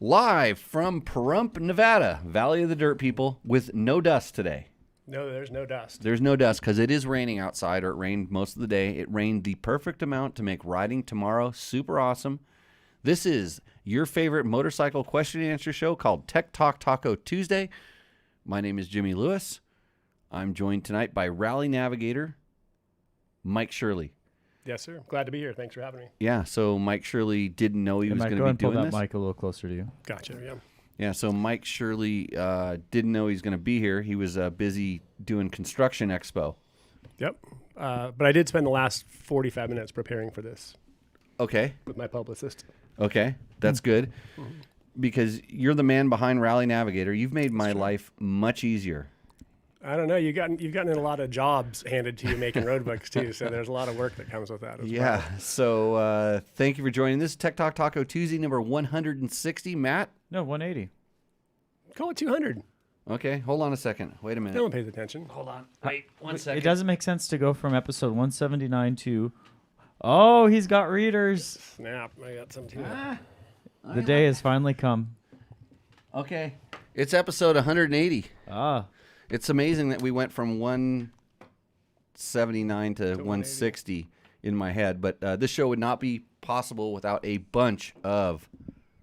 Live from Pahrump, Nevada, Valley of the Dirt People, with no dust today. No, there's no dust. There's no dust because it is raining outside, or it rained most of the day. It rained the perfect amount to make riding tomorrow super awesome. This is your favorite motorcycle question and answer show called Tech Talk Taco Tuesday. My name is Jimmy Lewis. I'm joined tonight by Rally Navigator, Mike Shirley. Yes, sir. Glad to be here. Thanks for having me. Yeah, so Mike Shirley didn't know he was going to be pull doing that this. mic a little closer to you. Gotcha, yeah. Yeah, so Mike Shirley didn't know he was going to be here. He was busy doing Construction Expo. Yep. But I did spend the last 45 minutes preparing for this Okay, with my publicist. okay, that's good. Because you're the man behind Rally Navigator. You've made my life much easier. I don't know. You've gotten in a lot of jobs handed to you making road books, too, so there's a lot of work that comes with that as Yeah, well. so thank you for joining. This is Tech Talk Taco Tuesday, number 160. Matt? No, 180. Call it 200. Okay, hold on a second. Wait a minute. No one pays attention. Hold on. Wait, 1 second. It doesn't make sense to go from episode 179 to, oh, he's got readers. Snap. I got some, too. The day has finally come. Okay. It's episode 180. Ah, It's amazing that we went from 179 to 160 in my head, but this show would not be possible without a bunch of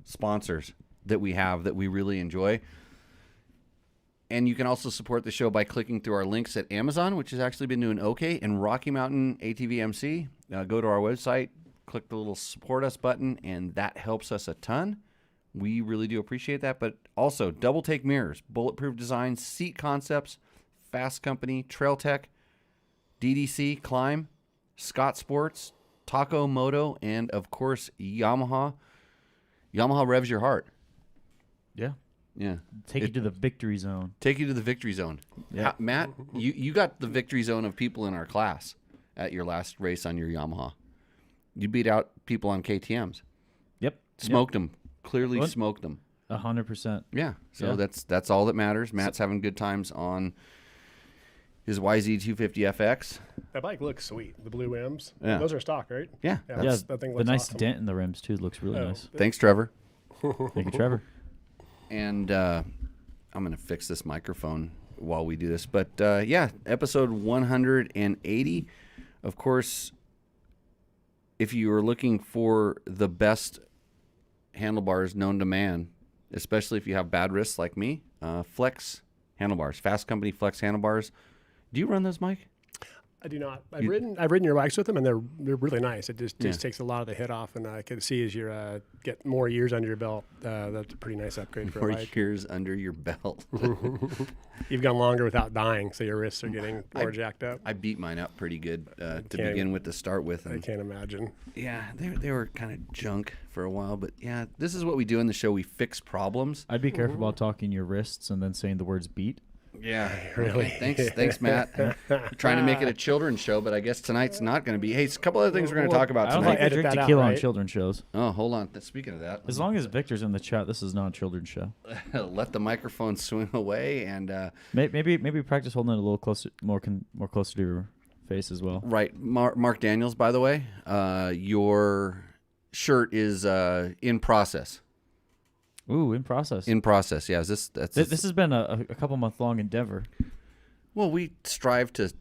sponsors that we have that we really enjoy. And you can also support the show by clicking through our links at Amazon, which has actually been doing okay, and Rocky Mountain ATV MC. Go to our website, click the little support us button, and that helps us a ton. We really do appreciate that. But also, Double Take Mirrors, Bulletproof Designs, Seat Concepts, Fasst Company, Trail Tech, DDC, Klim, Scott Sports, Taco Moto, and, of course, Yamaha. Yamaha revs your heart. yeah. Yeah. Take you to the victory zone. Take you to the victory zone. Yeah. Matt, you got the victory zone of people in our class at your last race on your Yamaha. You beat out people on KTMs. Yep. Smoked them. Clearly What? smoked them. 100%. Yeah. So Yeah. that's all that matters. Matt's having good times on his YZ250FX. That bike looks sweet. The blue M's. Yeah. Those are stock, right? Yeah. Yeah, Yeah, that thing the looks nice awesome. dent in the rims, too, looks really nice. Thanks, Trevor. Thank you, Trevor. And I'm going to fix this microphone while we do this. But, yeah, episode 180. Of course, if you are looking for the best handlebars known to man, especially if you have bad wrists like me, Flex handlebars, Fasst Company Flex handlebars. Do you run those, Mike? I do not. I've ridden your bikes with them, and they're really nice. It just takes a lot of the hit off, and I can see as you get more years under your belt, that's a pretty nice upgrade for a More bike. years under your belt. You've gone longer without dying, so your wrists are getting more jacked up. I beat mine up pretty good to Can't- begin with, to start with. I And can't imagine. yeah, they were kind of junk for a while, but yeah, this is what we do in the show. We fix problems. I'd be careful about talking your wrists and then saying the words beat. Yeah, Really? Okay, thanks, Matt. We're trying to make it a children's show, but I guess tonight's not going to be. Hey, it's a couple other things we're going to talk about I don't tonight. think they edit drink that out, tequila on right? children's shows. Oh, hold on. Speaking of that, As long as Victor's in the chat, this is not a children's show. let the microphone swing away and Maybe practice holding it a little closer, more closer to your face as well. right. Mark Daniels, by the way, your shirt is in process. Ooh, in process. In process, yeah. This This has been a couple month long endeavor. well, we strive to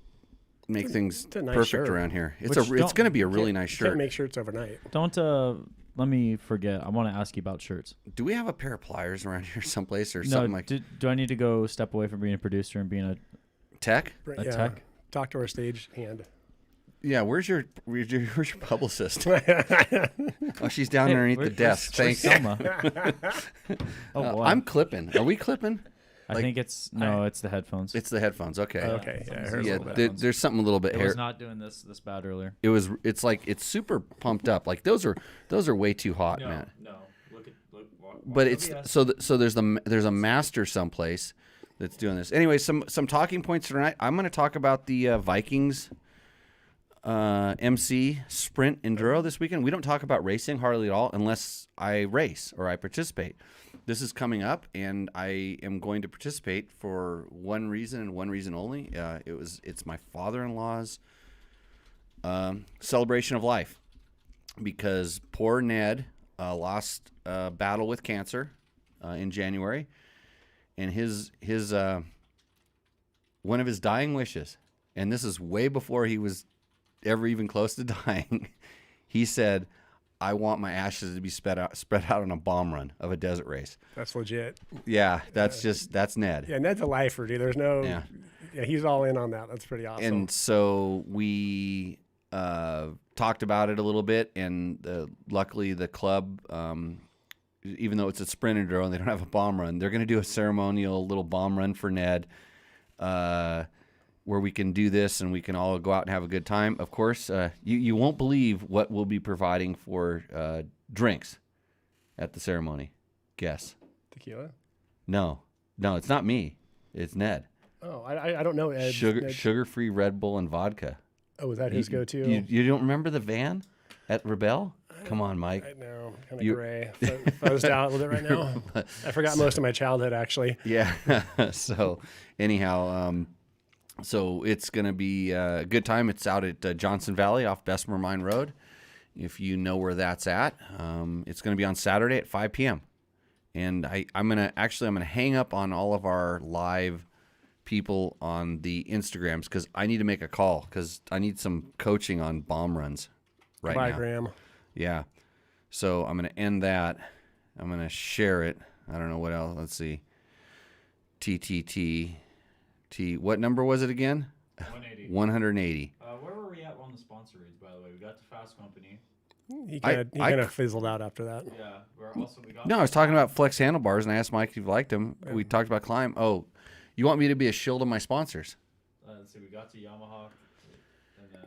make things it's a nice perfect shirt. around here. It's Which it's going to be a Can't- really nice shirt. Can't make shirts overnight. Don't let me forget. I want to ask you about shirts. Do we have a pair of pliers around here someplace or something like do I need to go step away from being a producer and being a tech? A tech? Talk to our stage hand. Yeah, where's your publicist? Oh, she's down underneath the desk. Where's Thanks. Selma? Oh boy. I'm clipping. Are we clipping? I think it's the headphones. It's the headphones. Okay. Okay, yeah, I heard a Yeah, little bit. there's something a little bit it hair. was not doing this bad earlier. It's like it's super pumped up. Like those are way too hot, man. No. Look. But it's so there's a master someplace that's doing this. Anyway, some talking points tonight. I'm going to talk about the Vikings MC Sprint Enduro this weekend. We don't talk about racing hardly at all unless I race or I participate. This is coming up, and I am going to participate for one reason and one reason only. It's my father-in-law's celebration of life, because poor Ned lost a battle with cancer in January, and his one of his dying wishes, and this is way before he was ever even close to dying. He said, I want my ashes to be spread out on a bomb run of a desert race. That's legit. Yeah, that's Ned. Yeah, Ned's a lifer, dude. There's no. Yeah. Yeah, he's all in on that. That's pretty awesome. And so we talked about it a little bit, and luckily the club, even though it's a sprint enduro and they don't have a bomb run, they're going to do a ceremonial little bomb run for Ned, where we can do this and we can all go out and have a good time. Of course, you won't believe what we'll be providing for drinks at the ceremony. Guess. Tequila? No, it's not me. It's Ned. Oh, I don't know. Ed. Sugar-free Red Bull and vodka. Oh, was that his go-to? You don't remember the van at Rebel? Come on, Mike. Right now, kind of gray, fuzzed out a little bit right now. I forgot most of my childhood, actually. Yeah. So, anyhow, so it's going to be a good time. It's out at Johnson Valley off Bessemer Mine Road. If you know where that's at, it's going to be on Saturday at 5 p.m. And I'm going to hang up on all of our live people on the Instagrams because I need to make a call because I need some coaching on bomb runs right Bye, now. Graham. Yeah. So I'm going to end that. I'm going to share it. I don't know what else. Let's see. TTT. What number was it again? 180. 180. Where were we at on the sponsor reads, by the way? We got to Fasst Company. He kind of fizzled out after that. Yeah. No, I was talking about flex handlebars, and I asked Mike if he liked them. Yeah. We talked about Klim. Oh, you want me to be a shield of my sponsors? Let's see. We got to Yamaha. And then...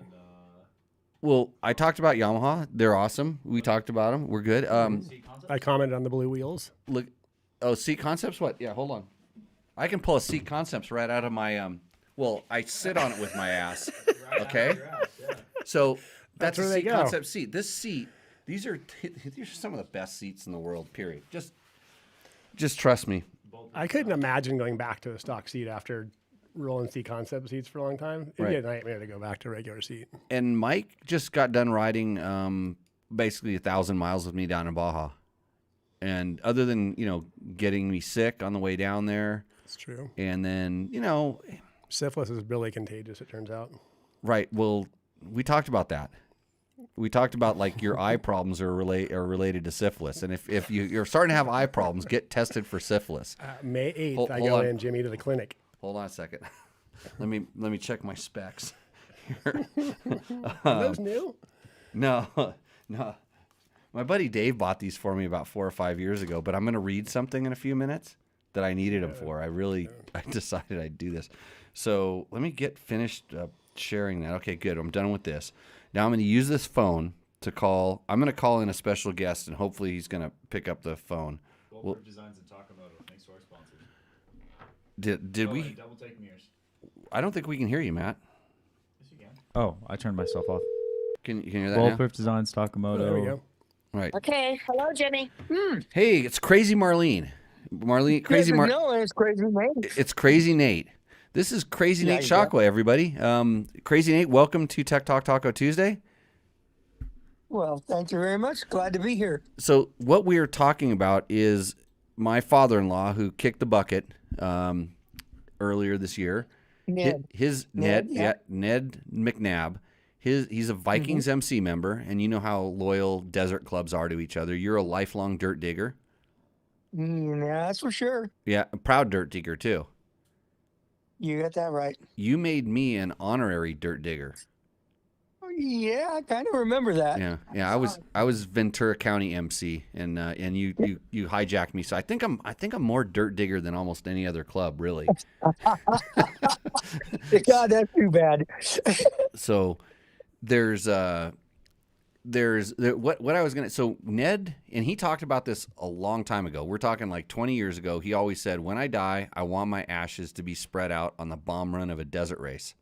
Well, I talked about Yamaha. They're awesome. We talked about them. We're good. I commented on the blue wheels. Look. Oh, Seat Concepts? What? Yeah, hold on. I can pull a Seat Concepts right out of my... Well, I sit on it with my ass. Okay? So... That's a Seat Concept seat. This seat, these are some of the best seats in the world, period. Just trust me. I couldn't imagine going back to a stock seat after rolling Seat Concept seats for a long time. It'd be a nightmare to go back to a regular seat. And Mike just got done riding basically 1,000 miles with me down in Baja. And other than, getting me sick on the way down there. It's true. And then, syphilis is really contagious, it turns out. Right. Well, we talked about that. We talked about like your eye problems are related to syphilis, and if you're starting to have eye problems, get tested for syphilis. May 8th, I go in, Jimmy, to the clinic. Hold on a second. Let me check my specs. Are those new? No. My buddy Dave bought these for me about 4 or 5 years ago, but I'm going to read something in a few minutes that I needed them for. I decided I'd do this. So let me get finished sharing that. Okay, good. I'm done with this. Now I'm going to use this phone to call. I'm going to call in a special guest, and hopefully he's going to pick up the phone. Wolford Designs and Taco Moto. Thanks to our sponsors. Did we? Double take mirrors. I don't think we can hear you, Matt. Yes, you can. Oh, I turned myself off. Can you hear that Wolford Designs, Taco Moto. There we go. Right. Okay. Hello, Jimmy. Hey, it's Crazy Marlene. Crazy Marlene. No, it's Crazy Nate. It's Crazy Nate. This is Crazy Nate Shockway, everybody. Crazy Nate, welcome to Tech Talk Taco Tuesday. Well, thank you very much. Glad to be here. So what we are talking about is my father-in-law who kicked the bucket earlier this year. Ned. Ned Yeah. McNabb. He's a Vikings MC member, and you know how loyal desert clubs are to each other. You're a lifelong dirt digger. Yeah, that's for sure. Yeah, a proud dirt digger too. You got that right. You made me an honorary dirt digger. Yeah, I kind of remember that. Yeah. I was Ventura County MC, and you hijacked me. So I think I'm more dirt digger than almost any other club, really. God, that's too bad. So there's what I was gonna. So Ned, and he talked about this a long time ago. We're talking like 20 years ago. He always said, "When I die, I want my ashes to be spread out on the bomb run of a desert race."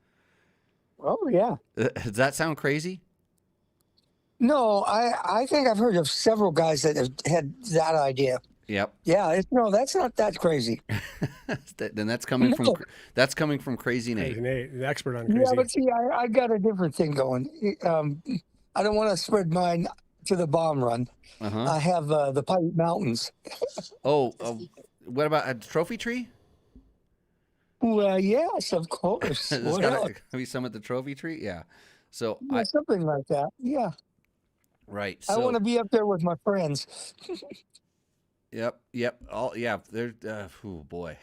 Oh, yeah. Does that sound crazy? No, I think I've heard of several guys that have had that idea. Yep. Yeah, no, that's not that crazy. Then that's coming from Crazy Nate. Crazy Nate, the expert on crazy. Yeah, but see, I got a different thing going. I don't want to spread mine to the bomb run. Uh-huh. I have the Pipe Mountains. Oh, what about a trophy tree? Well, yes, of course. There's What got else? to be some at the trophy tree. Yeah. So Yeah, something like that. Yeah. right. I So want to be up there with my friends. yep. Yeah. There's. Oh boy.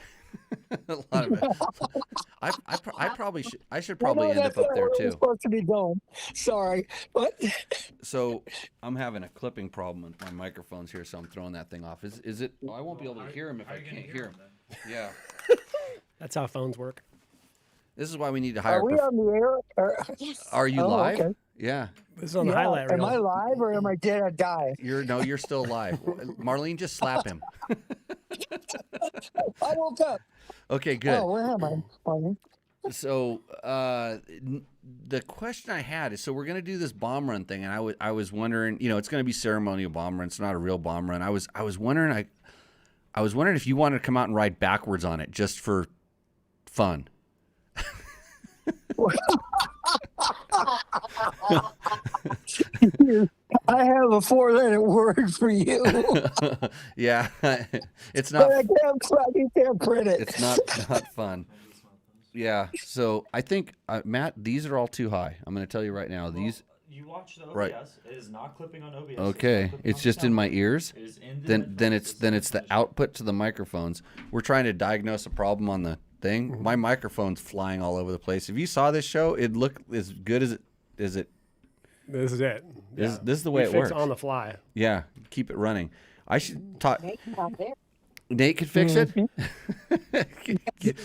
A lot of it. I probably should. I should probably end up up there It's too. supposed to be done. Sorry, but So I'm having a clipping problem with my microphones here, so I'm throwing that thing off. Is it? Oh, I won't be able to hear him if I can't hear him. Yeah. That's how phones work. This is why we need to hire. are we on the air? Are you Oh, live? okay. Yeah. This is on the Yeah, highlight reel. am I live or am I dead or die? You're still alive. Marlene, just slap him. I woke up. Okay, good. Oh, where am I? Funny. So the question I had is, so we're gonna do this bomb run thing, and I was wondering, it's gonna be ceremonial bomb run. It's not a real bomb run. I was wondering if you wanted to come out and ride backwards on it just for fun. I have a 4-letter word for you. Yeah, it's not. But you can't print it. It's not fun. Yeah. So I think Matt, these are all too high. I'm going to tell you right now. These. You watch the OBS. Right. It is not clipping on OBS. Okay. It's just in my ears. It is in the Then it's the output to the microphones. We're trying to diagnose a problem on the thing. My microphone's flying all over the place. If you saw this show, it'd look as good as it. This is it. This is the way We it fix works. on the fly. Yeah. Keep it running. I should talk. Nate could fix it.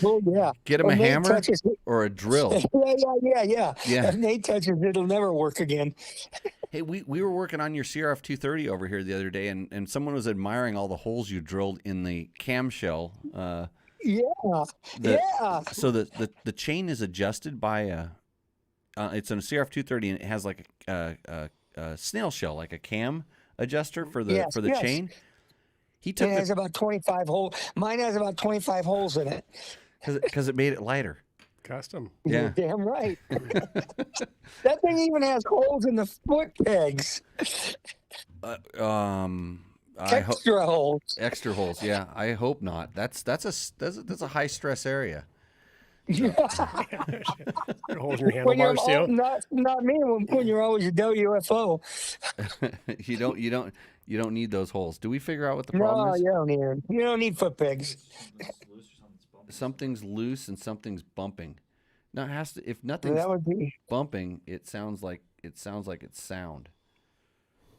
Oh, yeah. Get him If a Nate hammer touches it- or a drill. Yeah. Yeah. If Nate touches it, it'll never work again. Hey, we were working on your CRF 230 over here the other day, and someone was admiring all the holes you drilled in the camshell. Yeah. So the chain is adjusted by it's a CRF 230, and it has like a snail shell, like a cam adjuster for the Yes. chain. He took It has about 25 holes. Mine has about 25 holes in it. because it made it lighter. Custom. Yeah. You're damn right. That thing even has holes in the foot pegs. Extra holes. Extra holes. Yeah, I hope not. That's a high stress area. Holes in your When you're handlebars too. not me. When you're always a WFO. You don't need those holes. Do we figure out what the problem No, is? you don't need foot pegs. Something's loose and something's bumping. Now it has to. If nothing's That would be. bumping, it sounds like it's sound.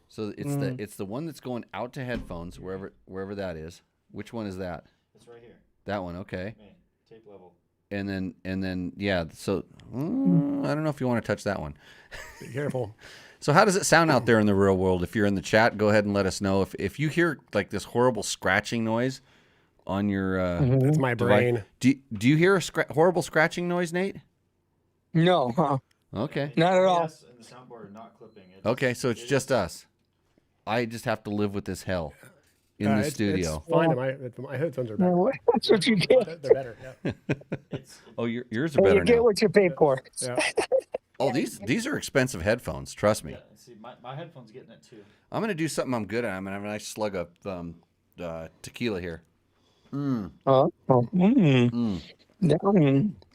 So it's the one that's going out to headphones, wherever that is. Which one is that? It's right here. That one, okay. Man, tape level. And then yeah. So I don't know if you want to touch that one. Be careful. So how does it sound out there in the real world? If you're in the chat, go ahead and let us know. If you hear like this horrible scratching noise on your That's my brain. do you hear a horrible scratching noise, Nate? No, Okay. not at all. Yes, and the soundboard are not clipping. Okay, so it's just us. I just have to live with this hell in the It's studio. fine. My headphones are better. That's what you get. They're better. Yeah. Oh, yours are You better get now. what you pay for. Yeah. Oh, these are expensive headphones. Trust me. Yeah, see, my headphones getting it too. I'm gonna do something I'm good at. I'm gonna have a nice slug of tequila here.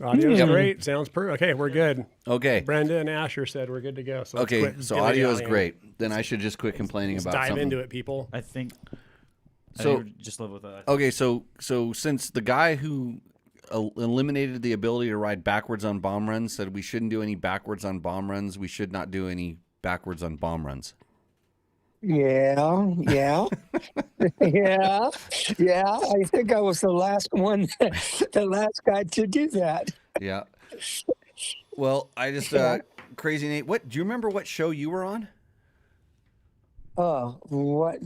Audio's great. Sounds perfect. Okay, we're good. Okay. Brenda and Asher said we're good to go. So let's Okay. quit So dilly-dallying. audio is great. Then I should just quit complaining Let's about dive something. into it, people. I think. So- Just live with that. Okay, so since the guy who eliminated the ability to ride backwards on bomb runs said we shouldn't do any backwards on bomb runs, we should not do any backwards on bomb runs. Yeah. I think I was the last one, the last guy to do that. Yeah. Well, I just Crazy Nate. What do you remember? What show you were on? Oh, what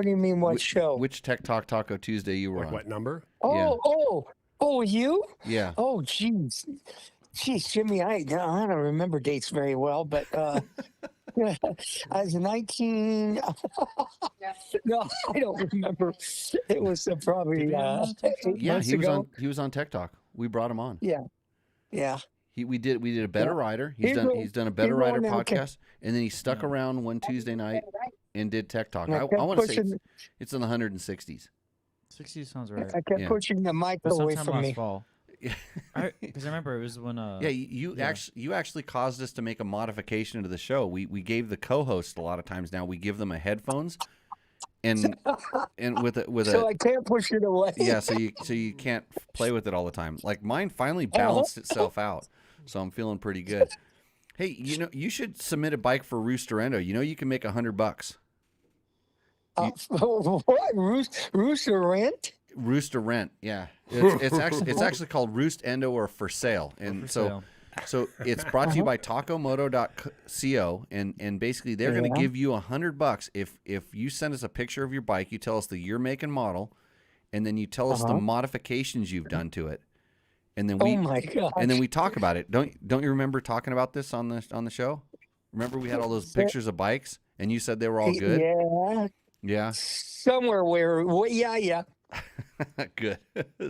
do you mean? What show? Which Tech Talk Taco Tuesday you were Like on? what number? Oh, you? Yeah. Oh, jeez, Jimmy, I don't remember dates very well, but I was 19. No, I don't remember. It was probably 8 Yeah, months he was ago. on. He was on Tech Talk. We brought him on. Yeah. We did a Better Rider. He's done a Better Rider podcast, and then he stuck around one Tuesday night and did Tech Talk. I want to say it's in the 160s. 60 sounds right. I kept pushing the mic away from me. Fall. Because I remember it was when. You actually caused us to make a modification to the show. We gave the co-host a lot of times now. We give them a headphones, and so I can't push it away. Yeah, so you can't play with it all the time. Like mine finally balanced itself out, so I'm feeling pretty good. Hey, you should submit a bike for Roost Endo. You can make $100. What? Rooster rent? Rooster rent, yeah. It's actually called Roost Endo or for sale, and so it's brought to you by tacomoto.co, and basically they're going to give you $100 if you send us a picture of your bike. You tell us the year, make, and model, and then you tell us the modifications you've done to it, and then we talk about it. Don't you remember talking about this on the show? Remember we had all those pictures of bikes, and you said they were all good. Yeah. Somewhere yeah. Good.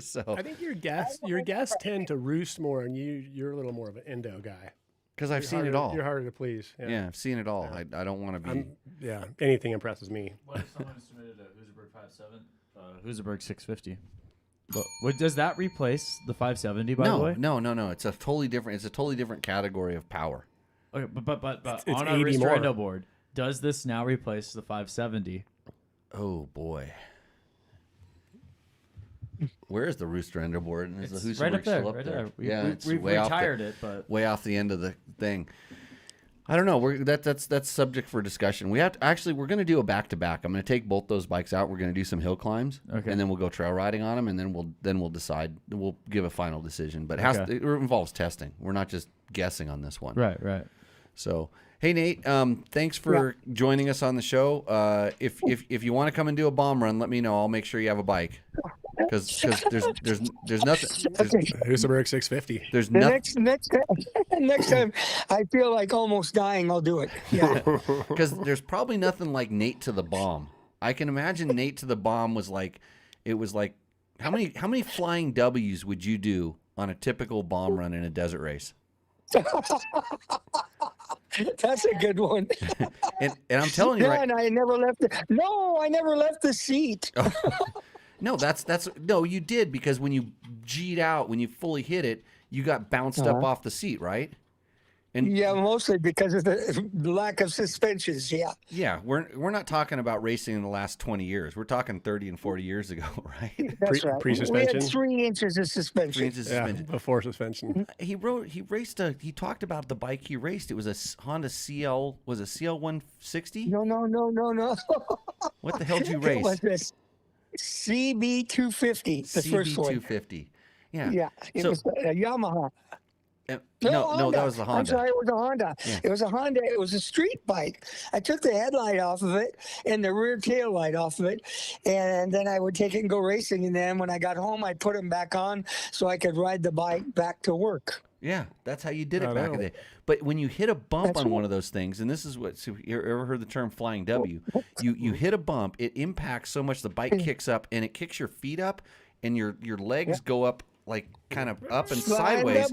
So I think your guests tend to roost more, and you're a little more of an endo guy. Because I've seen it all. You're harder to please. Yeah, I've seen it all. I don't want to be. Anything impresses me. What if someone submitted a Husaberg 5.7, Husaberg 650? What does that replace the 570? By the way, no. It's a totally different category of power. Okay, but it's on our Roost Endo board, does this now replace the 570? Oh boy. Where is the Roost Endo board? It's the right up there. Right there. We've retired it, but way off the end of the thing. I don't know. That's subject for discussion. We're going to do a back-to-back. I'm going to take both those bikes out. We're going to do some hill climbs, and then we'll go trail riding on them, and then we'll decide. We'll give a final decision. But it involves testing. We're not just guessing on this one. Right. So, hey Nate, thanks for joining us on the show. If you want to come and do a bomb run, let me know. I'll make sure you have a bike. Because there's nothing. Husaberg 650. There's nothing. Next time I feel like almost dying, I'll do it. Yeah. Because there's probably nothing like Nate to the bomb. I can imagine Nate to the bomb was like how many flying W's would you do on a typical bomb run in a desert race? That's a good one. and I'm telling you, and I never left the seat. No, no, you did, because when you G'd out, when you fully hit it, you got bounced up off the seat, right? And mostly because of the lack of suspensions. Yeah. Yeah, we're not talking about racing in the last 20 years. We're talking 30 and 40 years ago, right? That's right. Pre-suspension. We had 3 inches of suspension. 3 inches of suspension. Before suspension. He talked about the bike he raced. It was a Honda CL. Was it CL 160? No. What the hell did you race? It was this CB 250. The first one. 250. Yeah. Yeah. It was a Yamaha. No, that was the Honda. I'm sorry, it was a Honda. Yeah. It was a Honda. It was a street bike. I took the headlight off of it and the rear tail light off of it, and then I would take it and go racing. And then when I got home, I'd put them back on so I could ride the bike back to work. Yeah, that's how you did it back in the day. But when you hit a bump on one of those things, and this is what, so you ever heard the term flying W? You hit a bump, it impacts so much, the bike kicks up, and it kicks your feet up, and your legs go up, like kind of up and sideways,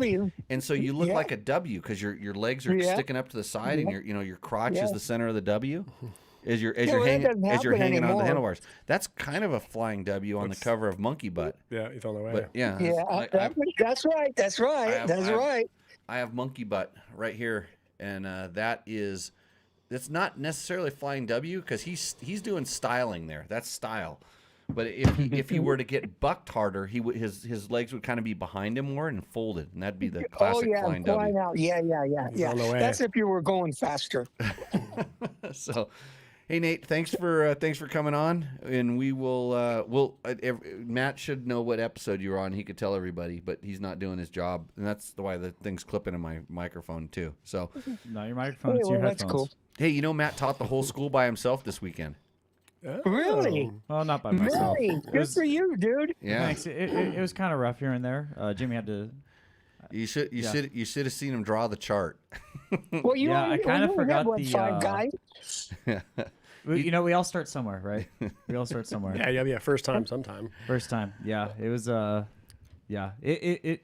and so you look like a W because your legs are sticking up to the side, and your crotch is the center of the W. As you're hanging on the handlebars, that's kind of a flying W on the cover of Monkey Butt. Yeah, it's on the way. But that's right. That's right. I have Monkey Butt right here, and it's not necessarily flying W because he's doing styling there. That's style. But if he were to get bucked harder, his legs would kind of be behind him more and folded, and that'd be the classic flying W. Out. Yeah. That's if you were going faster. So, hey Nate, thanks for coming on, and we will Matt should know what episode you were on. He could tell everybody, but he's not doing his job, and that's why the thing's clipping in my microphone too. So, not your microphone, it's your headphones. That's cool. Hey, Matt taught the whole school by himself this weekend. Oh. Really? Well, not by myself. Really? Good for you, dude. Yeah. Thanks. It was kind of rough here and there. Jimmy had to. You should have seen him draw the chart. Well, I kind of forgot the 5 guys. We all start somewhere, right? We all start somewhere. First time sometime. First time. Yeah. It was It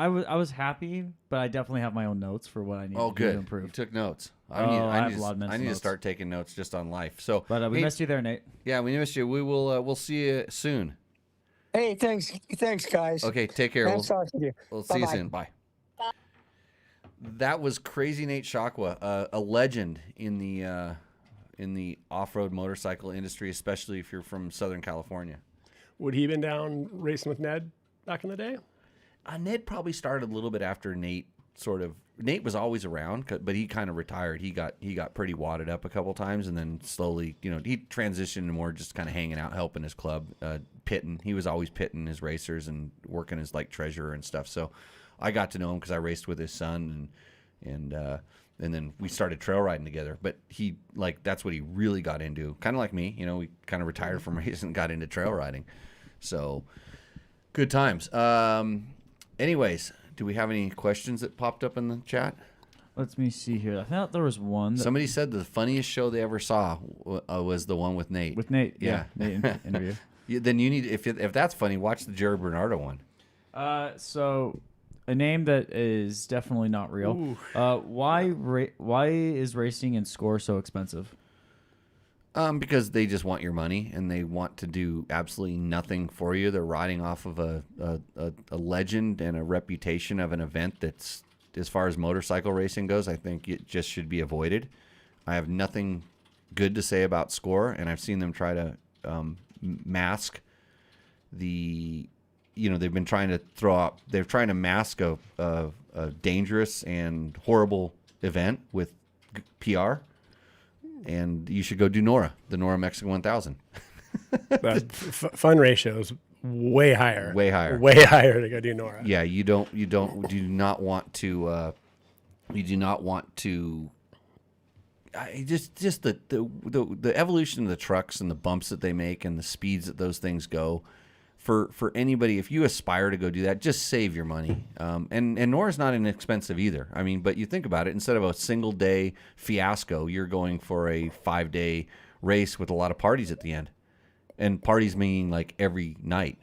I was happy, but I definitely have my own notes for what I need to do to You improve. took notes. I have a lot of mental I need to notes. start taking notes just on life. So, But we hey, missed you there, Nate. Yeah, we missed you. We will. We'll see you soon. Hey, thanks, guys. Okay, take care. Nice talking to you. We'll see you Bye-bye. soon. Bye. That was Crazy Nate Shakwa, a legend in the off-road motorcycle industry, especially if you're from Southern California. Would he been down racing with Ned back in the day? Ned probably started a little bit after Nate. Nate was always around, but he kind of retired. He got pretty wadded up a couple times, and then slowly, he transitioned to more just kind of hanging out, helping his club, pitting. He was always pitting his racers and working as like treasurer and stuff. So I got to know him because I raced with his son, and then we started trail riding together. But he that's what he really got into. Kind of like me, we kind of retired from racing and got into trail riding. So good times. Anyways, do we have any questions that popped up in the chat? Let me see here. I thought there was one. Somebody said the funniest show they ever saw was the one with Nate. With Nate, Yeah. Nate interview. Then you need, if that's funny, watch the Jared Bernardo one. So a name that is definitely not real. Why is racing and score so expensive? Because they just want your money and they want to do absolutely nothing for you. They're riding off of a legend and a reputation of an event that's, as far as motorcycle racing goes, I think it just should be avoided. I have nothing good to say about score, and I've seen them try to mask the, they've been trying to they're trying to mask a dangerous and horrible event with PR. And you should go do the NORA Mexico 1000. But fun ratios way higher. Way higher. Way higher to go do NORA. Yeah, you do not want to. You do not want to. Just the evolution of the trucks and the bumps that they make and the speeds that those things go. For anybody, if you aspire to go do that, just save your money. And NORA's not inexpensive either. I mean, but you think about it, instead of a single day fiasco, you're going for a 5-day race with a lot of parties at the end. And parties meaning like every night.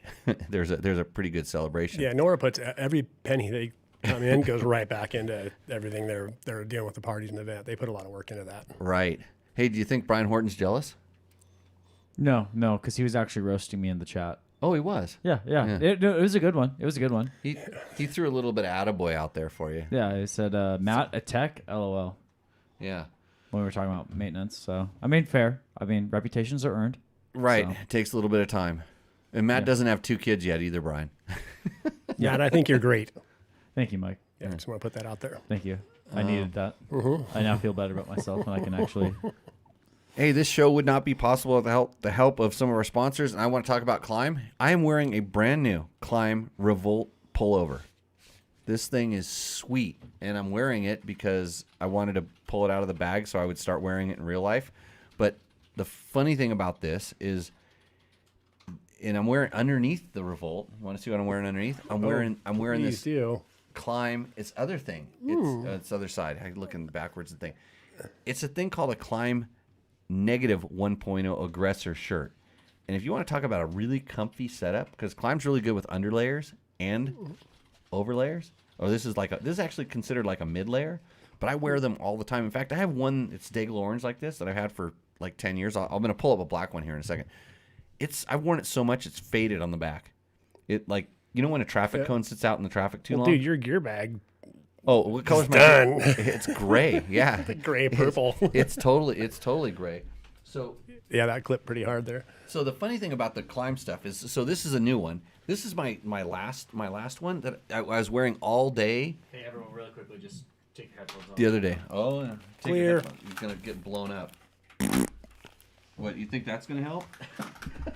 there's a pretty good celebration. Yeah, NORA puts every penny they come in goes right back into everything they're dealing with the parties and the event. They put a lot of work into that. Right. Hey, do you think Brian Horton's jealous? No, because he was actually roasting me in the chat. Oh, he was. Yeah. It was a good one. It was a good one. He threw a little bit of attaboy out there for you. Yeah, he said, Matt, a tech, LOL. Yeah. When we were talking about maintenance. So, I mean, fair. I mean, reputations are earned. Right. So. It takes a little bit of time. And Matt doesn't have 2 kids yet either, Brian. Yeah, and I think you're great. Thank you, Mike. Yeah, just want to put that out there. Thank you. I needed that. I now feel better about myself, and I can actually... Hey, this show would not be possible without the help of some of our sponsors, and I want to talk about Klim. I am wearing a brand new Klim Revolt pullover. This thing is sweet, and I'm wearing it because I wanted to pull it out of the bag so I would start wearing it in real life. But the funny thing about this is, and I'm wearing underneath the Revolt. Want to see what I'm wearing underneath? I'm wearing this Klim. It's other thing. It's other side. I looking backwards and thing. It's a thing called a Klim Negative 1.0 Aggressor shirt. And if you want to talk about a really comfy setup, because Klim's really good with underlayers and overlayers. Oh, this is actually considered like a mid layer, but I wear them all the time. In fact, I have one. It's Daigle orange like this that I've had for like 10 years. I'm going to pull up a black one here in a second. I've worn it so much it's faded on the back. It when a traffic cone sits out in the traffic too long. Dude, your gear bag. Oh, what color's my done. gear? It's gray. Yeah, The gray purple. It's totally gray. So yeah, that clipped pretty hard there. So the funny thing about the Klim stuff is, so this is a new one. This is my last one that I was wearing all day. Hey, everyone, really quickly, just take your headphones off. The other day. Oh, yeah. Clear. You're gonna get blown up. What, you think that's gonna help?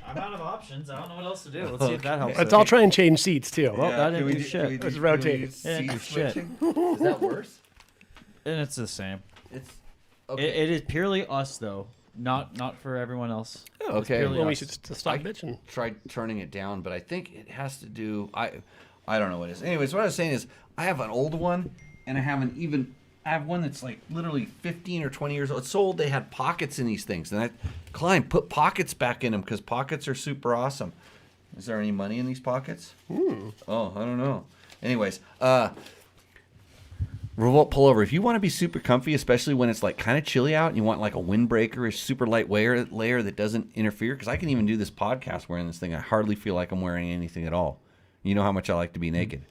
I'm out of options. I don't know what else to do. Let's see if that helps. Let's all try and change seats too. Well, that didn't do shit. Let's rotate. It didn't do shit. Is that worse? And it's the same. It's okay. It is purely us, though. Not for everyone else. Oh, okay. purely Well, we us. should stop bitching. Tried turning it down, but I think it has to do. I don't know what it is. Anyways, what I was saying is, I have an old one, and I have one that's like literally 15 or 20 years old. It's so old they had pockets in these things, and Klim put pockets back in them because pockets are super awesome. Is there any money in these pockets? Oh, I don't know. Anyways, revolt pullover. If you want to be super comfy, especially when it's like kind of chilly out and you want like a windbreaker, a super light layer that doesn't interfere, because I can even do this podcast wearing this thing. I hardly feel like I'm wearing anything at all. You know how much I like to be naked.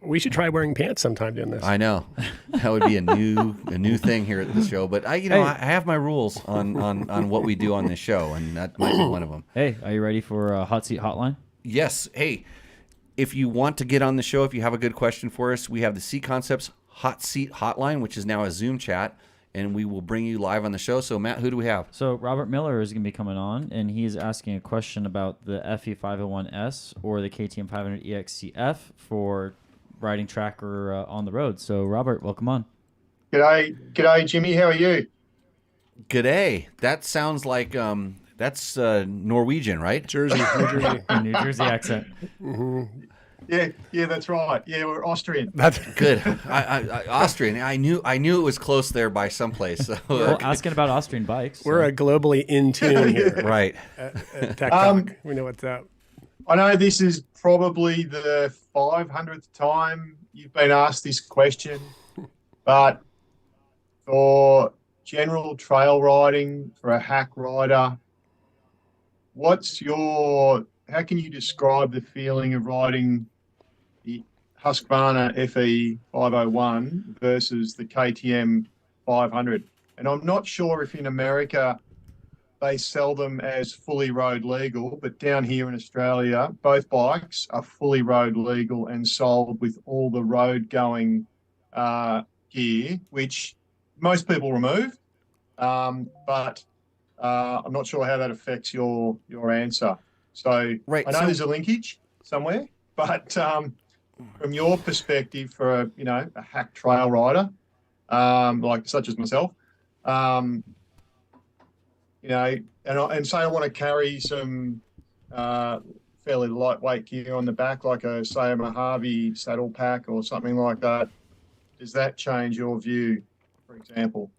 We should try wearing pants sometime doing this. I know that would be a new thing here at the show. But I have my rules on what we do on this show, and that might be one of them. Hey, are you ready for a hot seat hotline? Yes. Hey, if you want to get on the show, if you have a good question for us, we have the C Concepts Hot Seat Hotline, which is now a Zoom chat, and we will bring you live on the show. So, Matt, who do we have? So, Robert Miller is going to be coming on, and he's asking a question about the FE501S or the KTM 500 EXCF for riding track or on the road. So, Robert, welcome on. G'day, Jimmy. How are you? G'day. That sounds like that's Norwegian, right? Jersey, New Jersey. New Jersey accent. Mm-hmm. Yeah, that's right. Yeah, we're Austrian. That's Good. I Austrian. I knew it was close there by someplace. So. Well, asking about Austrian bikes. we're a globally in tune here Right. at Tech Talk. We know what's up. I know this is probably the 500th time you've been asked this question, but for general trail riding, for a hack rider, how can you describe the feeling of riding the Husqvarna FE 501 versus the KTM 500? And I'm not sure if in America they sell them as fully road legal, but down here in Australia, both bikes are fully road legal and sold with all the road going gear, which most people remove. But I'm not sure how that affects your answer. So Right, I know so- there's a linkage somewhere, but from your perspective, for a hack trail rider, like such as myself, and say I want to carry some fairly lightweight gear on the back, like a Mojave saddle pack or something like that. Does that change your view, for example?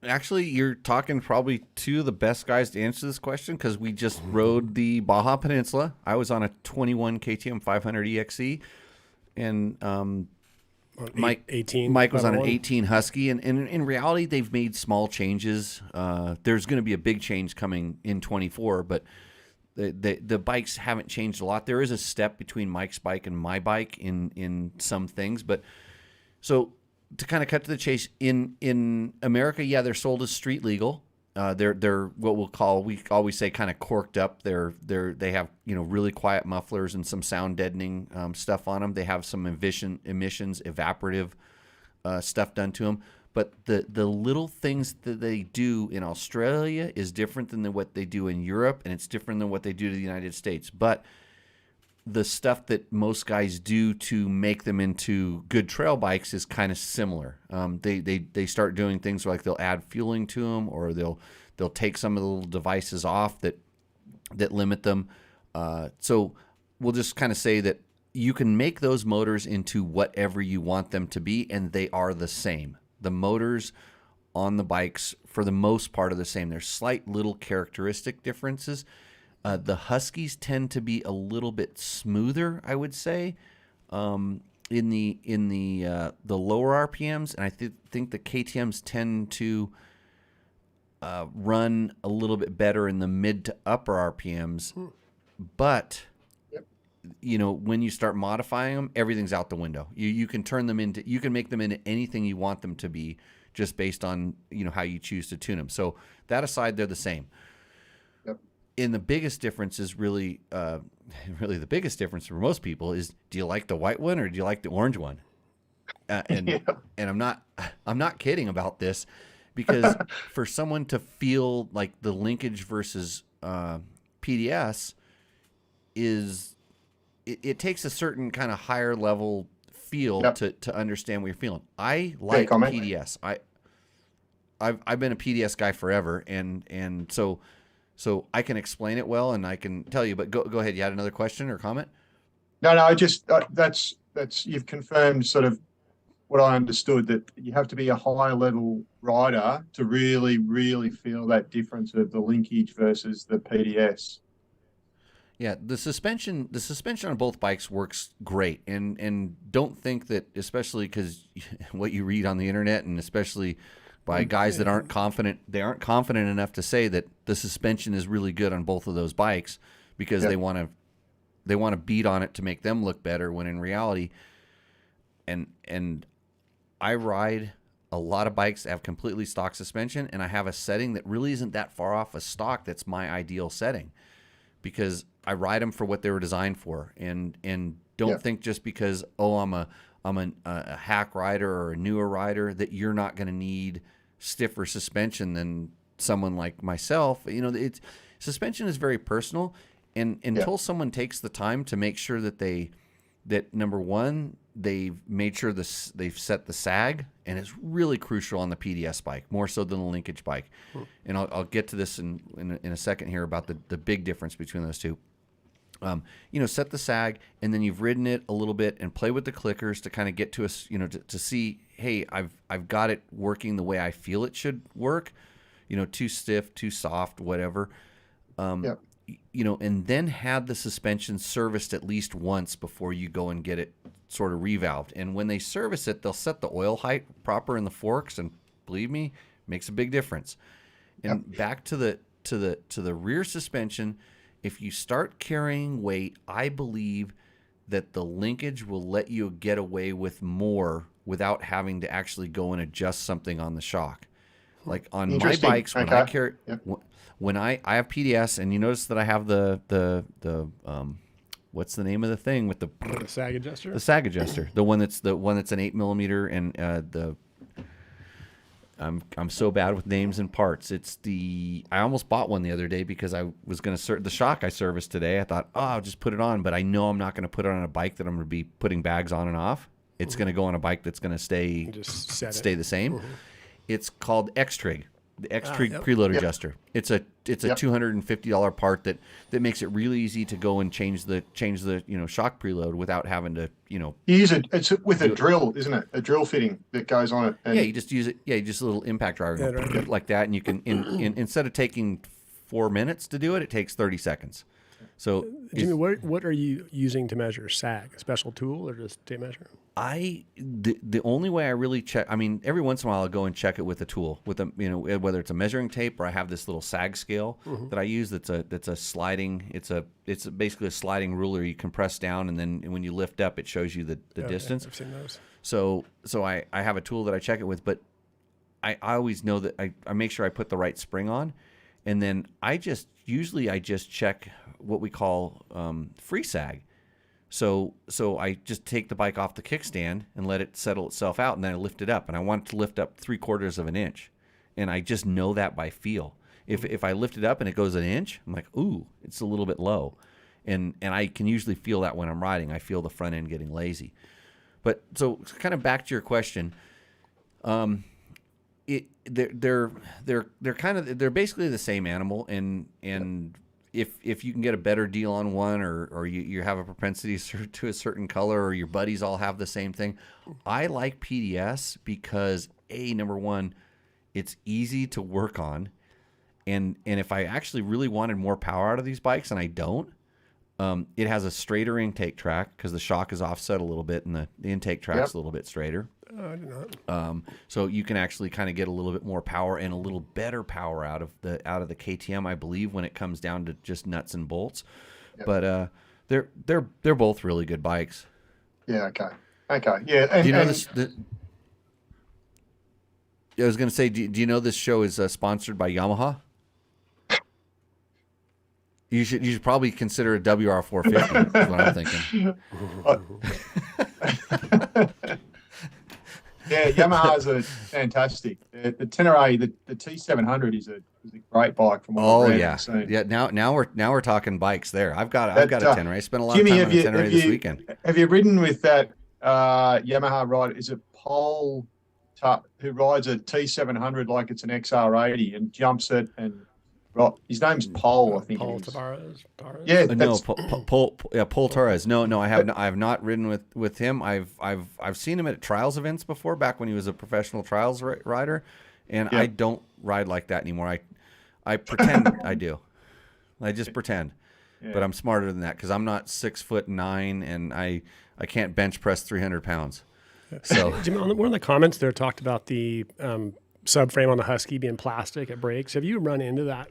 Actually, you're talking probably two of the best guys to answer this question, because we just rode the Baja Peninsula. I was on a 21 KTM 500 EXE, and Mike 18. Mike was on an 501. 18 Husky, and in reality, they've made small changes. There's going to be a big change coming in 24, but the bikes haven't changed a lot. There is a step between Mike's bike and my bike in some things, but so to kind of cut to the chase, in America, yeah, they're sold as street legal. They're what we always say kind of corked up. They have really quiet mufflers and some sound deadening stuff on them. They have some emissions evaporative stuff done to them. But the little things that they do in Australia is different than what they do in Europe, and it's different than what they do to the United States. But the stuff that most guys do to make them into good trail bikes is kind of similar. They start doing things like they'll add fueling to them, or they'll take some of the little devices off that limit them. So we'll just kind of say that you can make those motors into whatever you want them to be, and they are the same. The motors on the bikes, for the most part, are the same. There's slight little characteristic differences. The Huskies tend to be a little bit smoother, I would say, in the lower RPMs, and I think the KTM's tend to run a little bit better in the mid to upper RPMs. But when you start modifying them, everything's out the window. You can turn them into, you can make them into anything you want them to be, just based on how you choose to tune them. So that aside, they're the same. And the biggest difference is really the biggest difference for most people is, do you like the white one or do you like the orange one? And I'm not kidding about this, because for someone to feel like the linkage versus PDS is, it takes a certain kind of higher level feel to understand what you're feeling. I like PDS. I've been a PDS guy forever, and so I can explain it well, and I can tell you. But go ahead. You had another question or comment? No. Just that's you've confirmed sort of what I understood, that you have to be a high level rider to really, really feel that difference of the linkage versus the PDS. Yeah, the suspension on both bikes works great, and don't think that, especially because what you read on the internet, and especially by guys that aren't confident enough to say that the suspension is really good on both of those bikes because they want to beat on it to make them look better, when in reality, and I ride a lot of bikes that have completely stock suspension, and I have a setting that really isn't that far off a stock that's my ideal setting, because I ride them for what they were designed for, and don't think just because I'm a hack rider or a newer rider that you're not going to need stiffer suspension than someone like myself. You know, suspension is very personal, and until someone takes the time to make sure that number one, they've made sure they've set the sag, and it's really crucial on the PDS bike, more so than the linkage bike. And I'll get to this in a second here about the big difference between those two. Set the sag, and then you've ridden it a little bit and play with the clickers to kind of get to us, to see, hey, I've got it working the way I feel it should work, too stiff, too soft, whatever. And then have the suspension serviced at least once before you go and get it sort of revalved. And when they service it, they'll set the oil height proper in the forks, and believe me, makes a big difference. And back to the rear suspension, if you start carrying weight, I believe that the linkage will let you get away with more without having to actually go and adjust something on the shock. Like on my bikes, when I carry, when I have PDS, and you notice that I have the what's the name of the thing with the sag adjuster? The sag adjuster, the one that's an 8mm, and I'm so bad with names and parts. I almost bought one the other day because I was going to the shock I serviced today. I thought, I'll just put it on, but I know I'm not going to put it on a bike that I'm going to be putting bags on and off. It's going to go on a bike that's going to stay the same. It's called X-Trig. The X-Trig preload adjuster. It's a $250 part that makes it really easy to go and change the shock preload without having to You use it. It's with a drill, isn't it? A drill fitting that goes on it. And you just use it. Yeah, you just a little impact driver like that, and you can instead of taking 4 minutes to do it, it takes 30 seconds. So Jimmy, what are you using to measure sag? A special tool or just tape measure? The only way I really check, I mean, every once in a while I'll go and check it with a tool, with whether it's a measuring tape or I have this little sag scale that I use. That's a sliding. It's basically a sliding ruler. You can press down, and then when you lift up, it shows you the distance. I've seen those. So I have a tool that I check it with, but I always know that I make sure I put the right spring on, and then I just check what we call free sag. So I just take the bike off the kickstand and let it settle itself out, and then I lift it up, and I want it to lift up 3/4 of an inch, and I just know that by feel. If I lift it up and it goes an inch, I'm like, ooh, it's a little bit low, and I can usually feel that when I'm riding. I feel the front end getting lazy. But so kind of back to your question, they're basically the same animal, and if you can get a better deal on one, or you have a propensity to a certain color, or your buddies all have the same thing, I like PDS because number one, it's easy to work on, and if I actually really wanted more power out of these bikes, and I don't, it has a straighter intake track because the shock is offset a little bit, and the intake track's a little bit straighter. I do not. So you can actually kind of get a little bit more power and a little better power out of the KTM, I believe, when it comes down to just nuts and bolts. Yep. But they're both really good bikes. Yeah. Okay. Yeah. And, do you know this? I was going to say, do you know this show is sponsored by Yamaha? You should probably consider a WR450. Is what I'm thinking. Yeah, Yamaha's are fantastic. The Tenere, the T700 is a great bike from what I've seen. Yeah. Now we're talking bikes there. I've got a Tenere. I spent a lot of time on a Tenere this weekend. Have you ridden with that Yamaha rider? Is it Paul who rides a T700 like it's an XR80 and jumps it and? Right. His name's Paul, I think. Paul Tavares. Yeah, Paul Torres. No, I have not ridden with him. I've seen him at trials events before, back when he was a professional trials rider, and I don't ride like that anymore. I pretend I do. I just pretend. Yeah. but I'm smarter than that because I'm not 6'9" and I can't bench press 300 pounds. So Jim, one of the comments there talked about the subframe on the Husky being plastic at brakes. Have you run into that?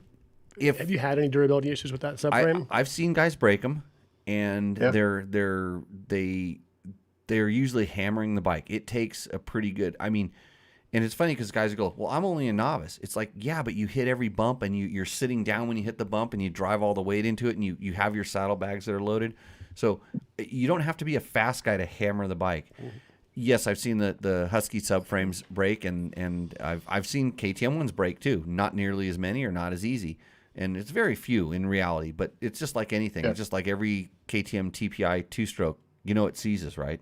Have you had any durability issues with that subframe? I've seen guys break them, and Yep. they're usually hammering the bike. It takes a pretty good. I mean, and it's funny because guys go, "Well, I'm only a novice." It's like, yeah, but you hit every bump, and you're sitting down when you hit the bump, and you drive all the weight into it, and you have your saddlebags that are loaded. So you don't have to be a fast guy to hammer the bike. Mm-hmm. Yes, I've seen the Husky subframes break, and I've seen KTM ones break too. Not nearly as many or not as easy. And it's very few in reality, but it's just like anything. Yeah. It's just like every KTM TPI two-stroke. It seizes, right?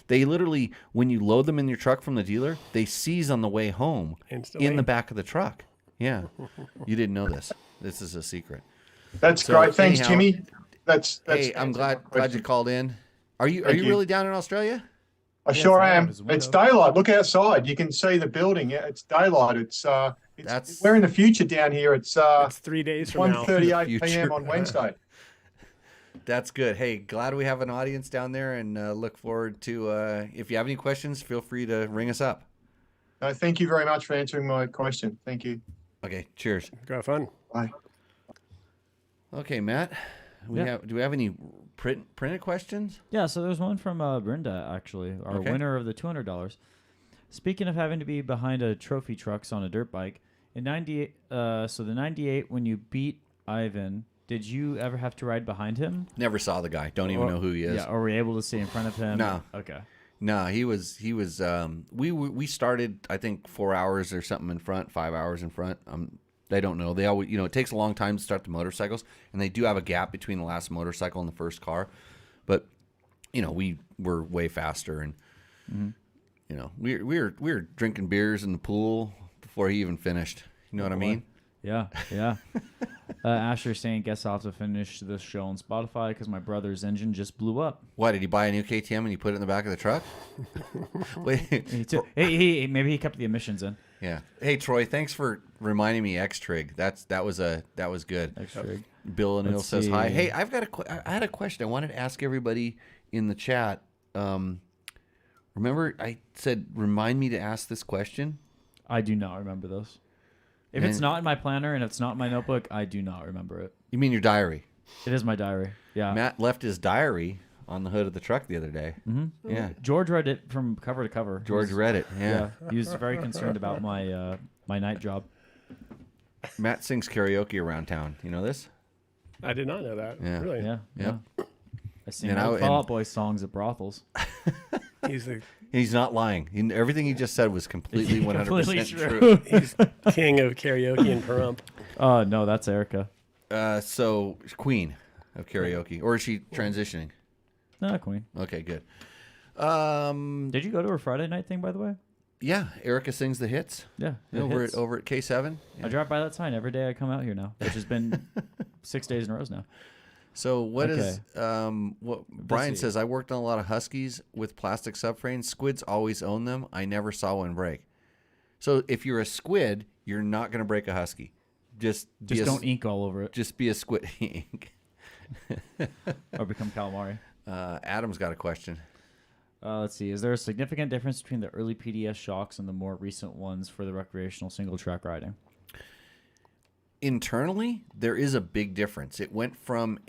They literally, when you load them in your truck from the dealer, they seize on the way home instantly in the back of the truck. Yeah. You didn't know this. This is a secret. That's great. Thanks, Jimmy. That's hey, I'm glad you called in. Are you really down in Australia? I sure am. It's daylight. Look outside. You can see the building. Yeah, it's daylight. We're in the future down here. It's 3 days from now. 1:38 p.m. on Wednesday. That's good. Hey, glad we have an audience down there, and look forward to if you have any questions, feel free to ring us up. Thank you very much for answering my question. Thank you. Okay, cheers. Go have fun. Bye. Okay, Matt, do we have any printed questions? Yeah, so there's one from Brenda, actually, our winner of the $200. Speaking of having to be behind a trophy trucks on a dirt bike, in 98, so the 98, when you beat Ivan, did you ever have to ride behind him? Never saw the guy. Don't even know who he is. Yeah, or were you able to stay in front of him? No. Okay. No, he was. We started, I think, 4 hours or something in front, 5 hours in front. They don't know. They always, it takes a long time to start the motorcycles, and they do have a gap between the last motorcycle and the first car. But, we were way faster, and we were drinking beers in the pool before he even finished. You know what I mean? Yeah. Asher saying, guess I'll have to finish this show on Spotify because my brother's engine just blew up. Why, did he buy a new KTM and he put it in the back of the truck? Wait. Maybe he kept the emissions in. Yeah. Hey, Troy, thanks for reminding me X-Trig. That was good. X-Trig. Bill O'Neill says hi. Hey, I had a question. I wanted to ask everybody in the chat. Remember I said remind me to ask this question? I do not remember those. If it's not in my planner and it's not in my notebook, I do not remember it. You mean your diary? It is my diary. Yeah. Matt left his diary on the hood of the truck the other day. Mm-hmm. Yeah. George read it from cover to cover. George read it. Yeah. He was very concerned about my my night job. Matt sings karaoke around town. You know this? I did not know that. Yeah. Really? Yeah. I sing Fall Out Boy songs at brothels. He's not lying. Everything he just said was completely 100% true. He's king of karaoke and Pahrump. No, that's Erica. So Queen of karaoke, or is she transitioning? No, Queen. Okay, good. Did you go to her Friday night thing, by the way? Yeah, Erica sings the hits. Yeah, over at K7. Yeah. I drive by that sign every day I come out here now, which has been 6 days in a row now. So what Brian says, I worked on a lot of Huskies with plastic subframes. Squids always own them. I never saw one break. So if you're a squid, you're not going to break a Husky. Just don't ink all over it. Just be a squid ink. Or become calamari. Adam's got a question. Let's see. Is there a significant difference between the early PDS shocks and the more recent ones for the recreational single track riding? Internally, there is a big difference. It went from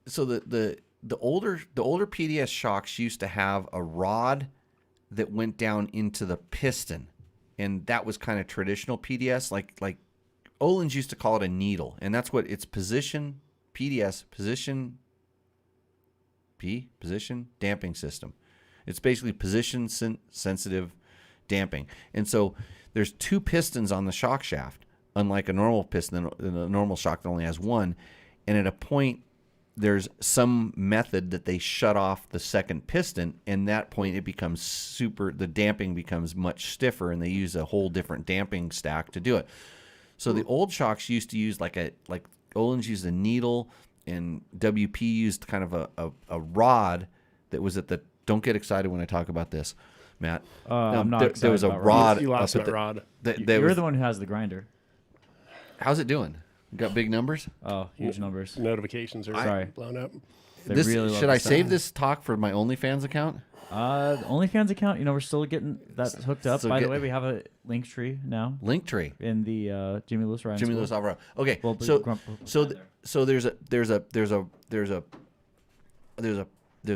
so the older PDS shocks used to have a rod that went down into the piston, and that was kind of traditional PDS. Like Olin's used to call it a needle, and that's what it's position damping system. It's basically position sensitive damping. And so there's two pistons on the shock shaft, unlike a normal piston. A normal shock that only has one. And at a point, there's some method that they shut off the second piston, and that point it becomes the damping becomes much stiffer, and they use a whole different damping stack to do it. So the old shocks used to use like Olin's used a needle, and WP used kind of a rod that was at the, don't get excited when I talk about this, Matt. I'm not there was a excited about rod. You lost up at that rod. You're the one who has the grinder. How's it doing? Got big numbers? Oh, huge numbers. Notifications are Sorry. blown up. They really love Should I the sound. save this talk for my OnlyFans account? The OnlyFans account, we're still getting that hooked up. So By the way, we have a link tree now Linktree. in the Jimmy Lewis Ryan Jimmy School. Lewis Alvarado. Okay, Well, so Grump- so there's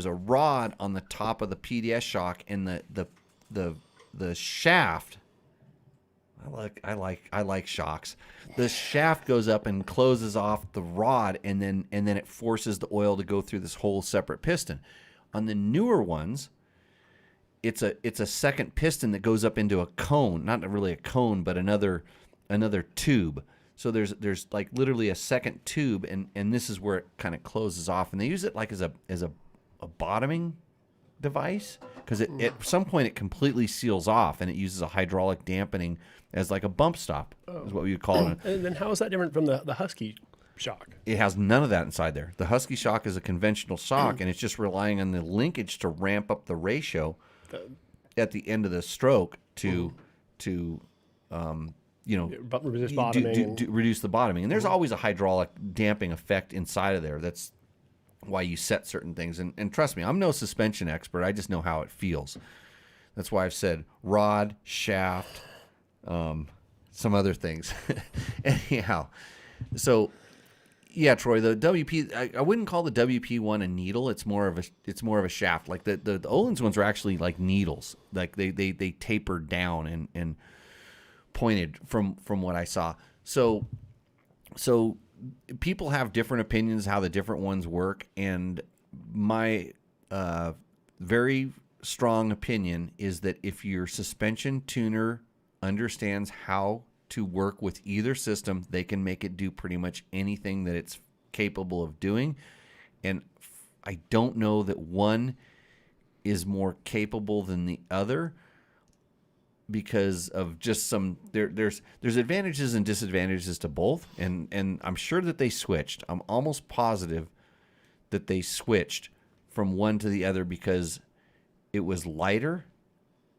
a rod on the top of the PDS shock, and the shaft. I like shocks. The shaft goes up and closes off the rod, and then it forces the oil to go through this whole separate piston. On the newer ones, it's a second piston that goes up into a cone, not really a cone, but another tube. So there's like literally a second tube, and this is where it kind of closes off, and they use it like as a bottoming device, because at some point it completely seals off, and it uses a hydraulic dampening as like a bump stop is what we would call it. And then how is that different from the Husky shock? It has none of that inside there. The Husky shock is a conventional shock, and it's just relying on the linkage to ramp up the ratio at the end of the stroke to Resist bottoming. reduce the bottoming. And there's always a hydraulic damping effect inside of there. That's why you set certain things. And trust me, I'm no suspension expert. I just know how it feels. That's why I've said rod, shaft, some other things. Anyhow, so yeah, Troy, the WP, I wouldn't call the WP one a needle. It's more of a shaft. Like the Öhlins ones are actually like needles. Like they taper down and pointed from what I saw. So people have different opinions how the different ones work, and my very strong opinion is that if your suspension tuner understands how to work with either system, they can make it do pretty much anything that it's capable of doing. And I don't know that one is more capable than the other, because of just some there's advantages and disadvantages to both, and I'm sure that they switched. I'm almost positive that they switched from one to the other because it was lighter,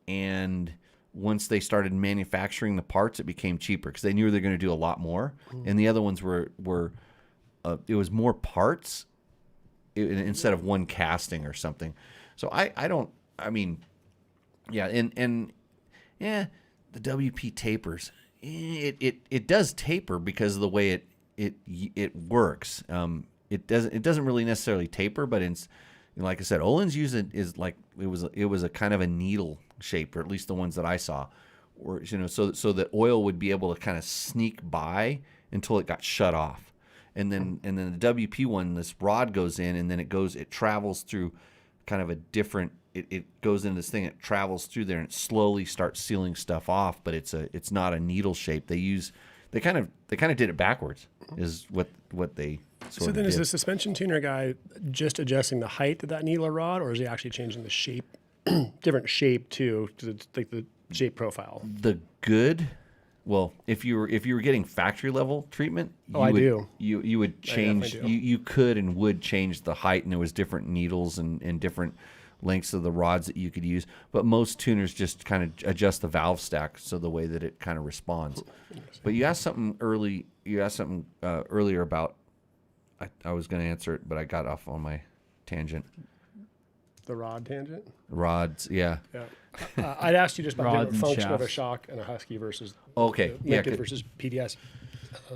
and once they started manufacturing the parts, it became cheaper because they knew they're going to do a lot more. And the other ones were it was more parts instead of one casting or something. So the WP tapers. It does taper because of the way it works. It doesn't really necessarily taper, but like I said, Öhlins use it is like it was a kind of a needle shape, or at least the ones that I saw, or so that oil would be able to kind of sneak by until it got shut off, and then the WP one, this rod goes in, and then it travels through kind of a different. It goes into this thing, it travels through there, and it slowly starts sealing stuff off. But it's not a needle shape. They kind of did it backwards, is what they sort of did. So then, is the suspension tuner guy just adjusting the height of that needle rod, or is he actually changing the shape, different shape too, to like the shape profile? Well, if you were getting factory level treatment, you would change. You could and would change the height, and there was different needles and different lengths of the rods that you could use. But most tuners just kind of adjust the valve stack so the way that it kind of responds. But you asked something early. You asked something earlier about. I was going to answer it, but I got off on my tangent. The rod tangent? Rods, yeah. I'd asked you just about Rods different function of a shafts. shock and a Husky versus Linked versus PDS.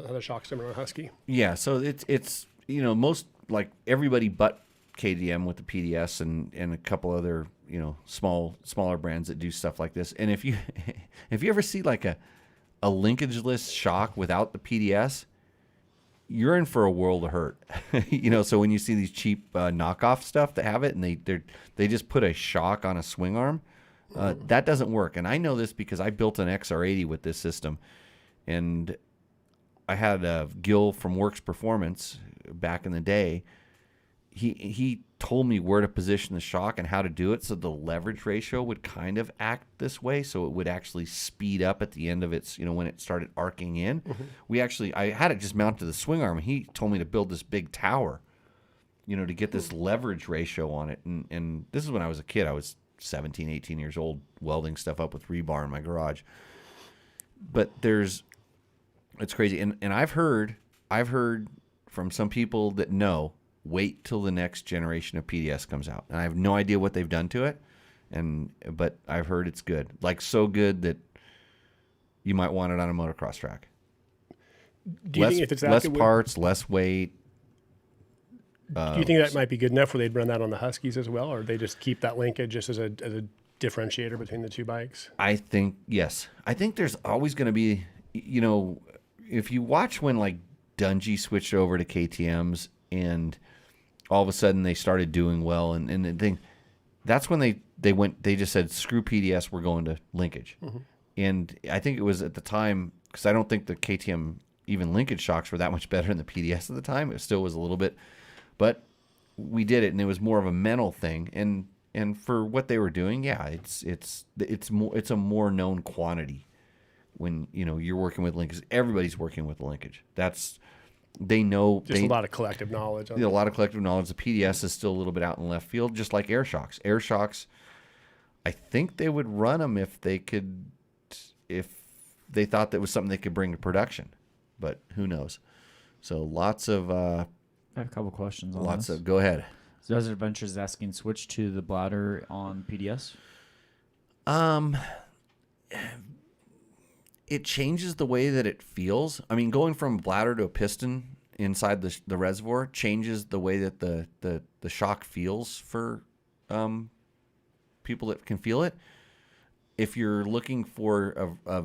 Other shock similar to Husky. Yeah, so it's most, like everybody but KDM with the PDS and a couple other smaller brands that do stuff like this. And if you ever see like a linkageless shock without the PDS, you're in for a world of hurt. So when you see these cheap knockoff stuff that have it, and they just put a shock on a swing arm, that doesn't work. And I know this because I built an XR80 with this system, and I had Gil from Works Performance back in the day. He told me where to position the shock and how to do it so the leverage ratio would kind of act this way, so it would actually speed up at the end of its, when it started arcing in. Mm-hmm. I had it just mounted to the swing arm, and he told me to build this big tower, to get this leverage ratio on it. And this is when I was a kid. I was 17, 18 years old welding stuff up with rebar in my garage. But it's crazy. And I've heard from some people that wait till the next generation of PDS comes out. And I have no idea what they've done to it. But I've heard it's good. Like so good that you might want it on a motocross track. Do you think if it's that less good, parts, less weight? Do you think that might be good enough where they'd run that on the Huskies as well, or they just keep that linkage just as a differentiator between the two bikes? I think yes. I think there's always going to be, if you watch when like Dungey switched over to KTM's and all of a sudden they started doing well, and the thing, that's when they just said screw PDS, we're going to linkage. Mm-hmm. And I think it was at the time, because I don't think the KTM even linkage shocks were that much better than the PDS at the time. It still was a little bit. But we did it, and it was more of a mental thing. And for what they were doing, yeah, it's a more known quantity when you're working with linkage. Everybody's working with linkage. They know. Just a lot of collective knowledge. A lot of collective knowledge. The PDS is still a little bit out in left field, just like air shocks. Air shocks, I think they would run them if they thought that was something they could bring to production, but who knows? So lots of. I have a couple questions on this. Go ahead. Desert Adventures is asking, switch to the bladder on PDS? It changes the way that it feels. I mean, going from a bladder to a piston inside the reservoir changes the way that the shock feels for people that can feel it. If you're looking for a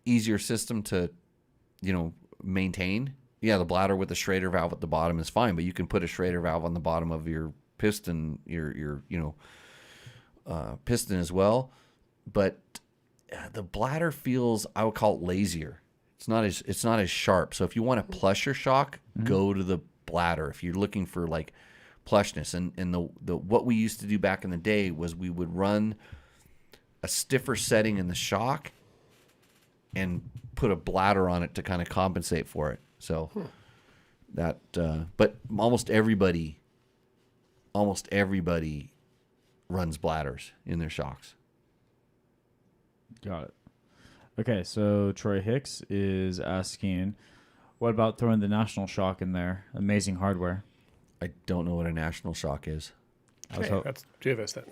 easier system to, maintain, yeah, the bladder with the Schrader valve at the bottom is fine, but you can put a Schrader valve on the bottom of your piston, your piston as well. But the bladder feels, I would call it lazier. It's not as sharp. So if you want a plusher shock, go to the bladder. If you're looking for like plushness, and the what we used to do back in the day was we would run a stiffer setting in the shock and put a bladder on it to kind of compensate for it. So that, but almost everybody runs bladders in their shocks. Got it. Okay, so Troy Hicks is asking, what about throwing the National Shock in there? Amazing hardware. I don't know what a National Shock is. That's two of us then.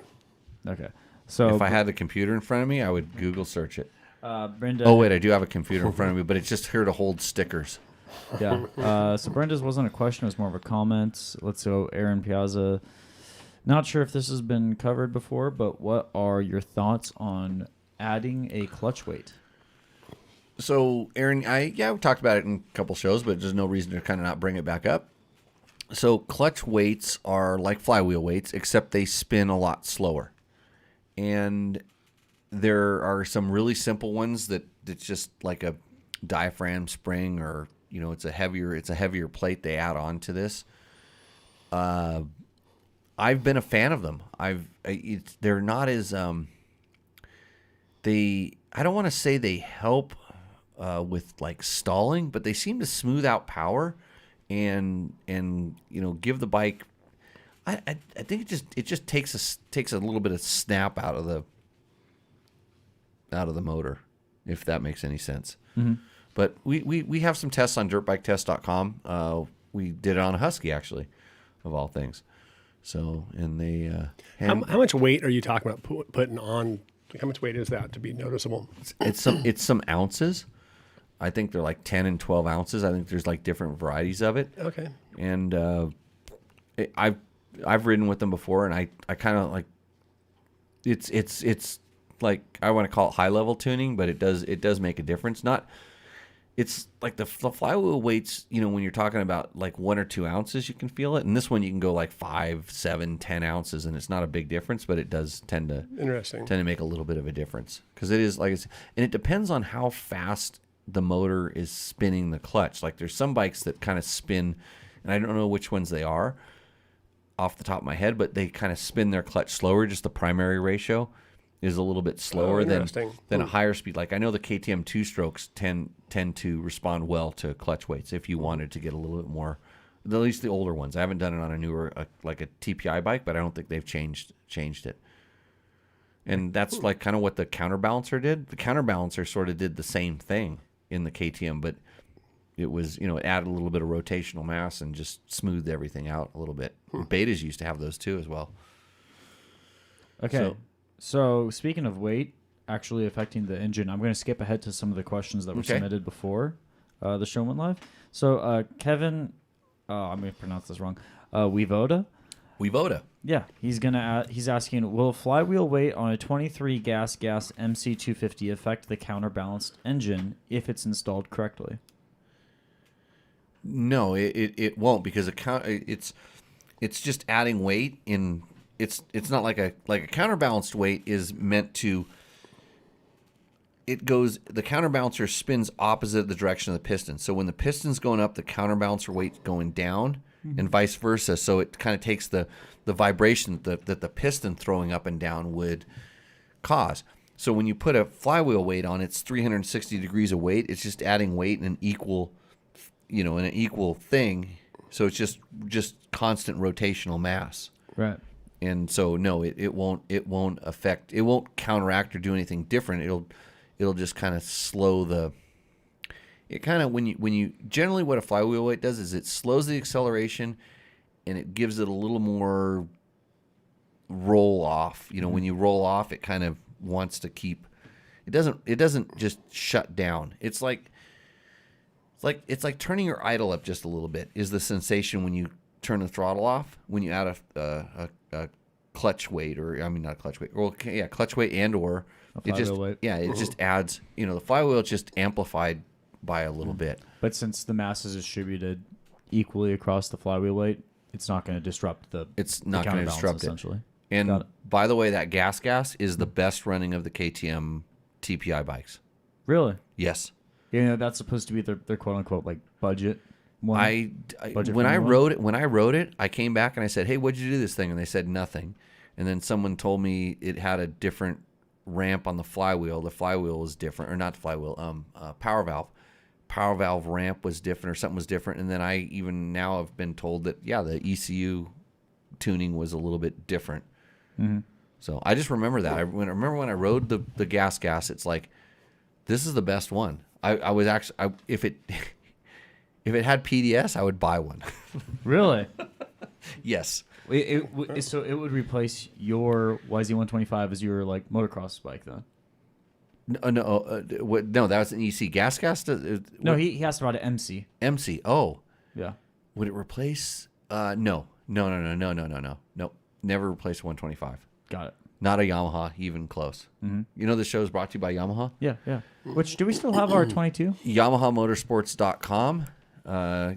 Okay, so if I had the computer in front of me, I would Google search it. Brenda. Oh wait, I do have a computer in front of me, but it's just here to hold stickers. Yeah. So Brenda's wasn't a question; it was more of a comment. Let's go, Aaron Piazza. Not sure if this has been covered before, but what are your thoughts on adding a clutch weight? So, Aaron, we talked about it in a couple shows, but there's no reason to kind of not bring it back up. So, clutch weights are like flywheel weights, except they spin a lot slower. And there are some really simple ones that's just like a diaphragm spring, or it's a heavier plate they add on to this. I've been a fan of them. They're not as I don't want to say they help with like stalling, but they seem to smooth out power and give the bike. I think it just takes a little bit of snap out of the motor, if that makes any sense. Mm-hmm. But we have some tests on dirtbiketest.com. We did it on a Husky, actually, of all things. So, and they how much weight are you talking about putting on? How much weight is that to be noticeable? It's some ounces. I think they're like 10 and 12 ounces. I think there's like different varieties of it. Okay. And I've ridden with them before, and I kind of like it's like, I want to call it high level tuning, but it does make a difference. It's like the flywheel weights, when you're talking about like 1 or 2 ounces, you can feel it. And this one you can go like 5, 7, 10 ounces, and it's not a big difference, but it does tend to make a little bit of a difference, because it is and it depends on how fast the motor is spinning the clutch. Like there's some bikes that kind of spin, and I don't know which ones they are off the top of my head, but they kind of spin their clutch slower. Just the primary ratio is a little bit slower than a higher speed. Like I know the KTM 2-strokes tend to respond well to clutch weights if you wanted to get a little bit more, at least the older ones. I haven't done it on a newer, like a TPI bike, but I don't think they've changed it. And that's like kind of what the counterbalancer did. The counterbalancer sort of did the same thing in the KTM, but it was, it added a little bit of rotational mass and just smoothed everything out a little bit. Betas used to have those too as well. Okay. So speaking of weight actually affecting the engine, I'm going to skip ahead to some of the questions that were submitted before the show went live. So Kevin, I'm going to pronounce this wrong. Wevoda. Yeah, he's asking, will flywheel weight on a 23 gas MC250 affect the counterbalanced engine if it's installed correctly? No, it won't, because it's just adding weight in. It's not like a counterbalanced weight is meant to. The counterbalancer spins opposite the direction of the piston. So when the piston's going up, the counterbalancer weight's going down, and vice versa. So it kind of takes the vibration that the piston throwing up and down would cause. So when you put a flywheel weight on, it's 360 degrees of weight. It's just adding weight in an equal thing. So it's just constant rotational mass. Right. And so no, it won't affect. It won't counteract or do anything different. It'll just kind of slow it kind of, when you generally, what a flywheel weight does is it slows the acceleration and it gives it a little more roll off. When you roll off, it kind of wants to keep, it doesn't just shut down. It's like turning your idle up just a little bit is the sensation when you turn the throttle off, when you add a clutch weight, or not a clutch weight, clutch weight and or it just adds, the flywheel is just amplified by a little bit. But since the mass is distributed equally across the flywheel weight, it's not going to disrupt It's not going to disrupt it. Essentially. And by the way, that gas is the best running of the KTM TPI bikes. Really? Yes. That's supposed to be their quote unquote like budget one. When I rode it, I came back and I said, "Hey, what'd you do this thing?" And they said nothing. And then someone told me it had a different ramp on the flywheel. The flywheel was different, or not the flywheel, power valve. Power valve ramp was different, or something was different. And then I even now have been told that the ECU tuning was a little bit different. Mm-hmm. So I just remember that. I remember when I rode the gas. It's like, this is the best one. I was actually, if it had PDS, I would buy one. Really? Yes. So it would replace your YZ125 as your like motocross bike then? No, that was an EC. Gas. No, he asked about an MC. MC. Oh. Yeah. Would it replace? No. Nope. Never replace 125. Got it. Not a Yamaha, even close. Mm-hmm. The show is brought to you by Yamaha? Yeah. Which, do we still have our 22? YamahaMotorsports.com.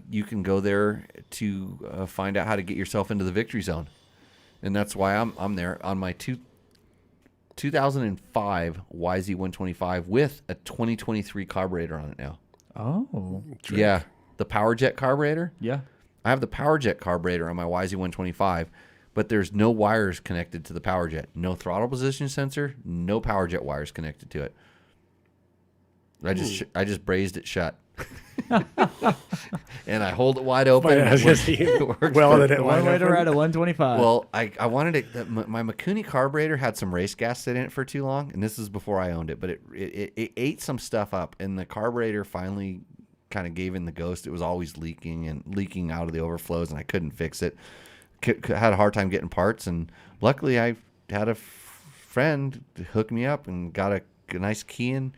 You can go there to find out how to get yourself into the victory zone. And that's why I'm there on my 2005 YZ125 with a 2023 carburetor on it now. Oh. Trick. Yeah. The PowerJet carburetor. Yeah. I have the PowerJet carburetor on my YZ125. But there's no wires connected to the PowerJet. No throttle position sensor. No PowerJet wires connected to it. I just brazed it shut, and I hold it wide open. One way to ride a 125. Well, I wanted it. My Mikuni carburetor had some race gas in it for too long, and this is before I owned it. But it ate some stuff up, and the carburetor finally kind of gave in the ghost. It was always leaking out of the overflows, and I couldn't fix it. Had a hard time getting parts, and luckily I had a friend hook me up and got a nice key in.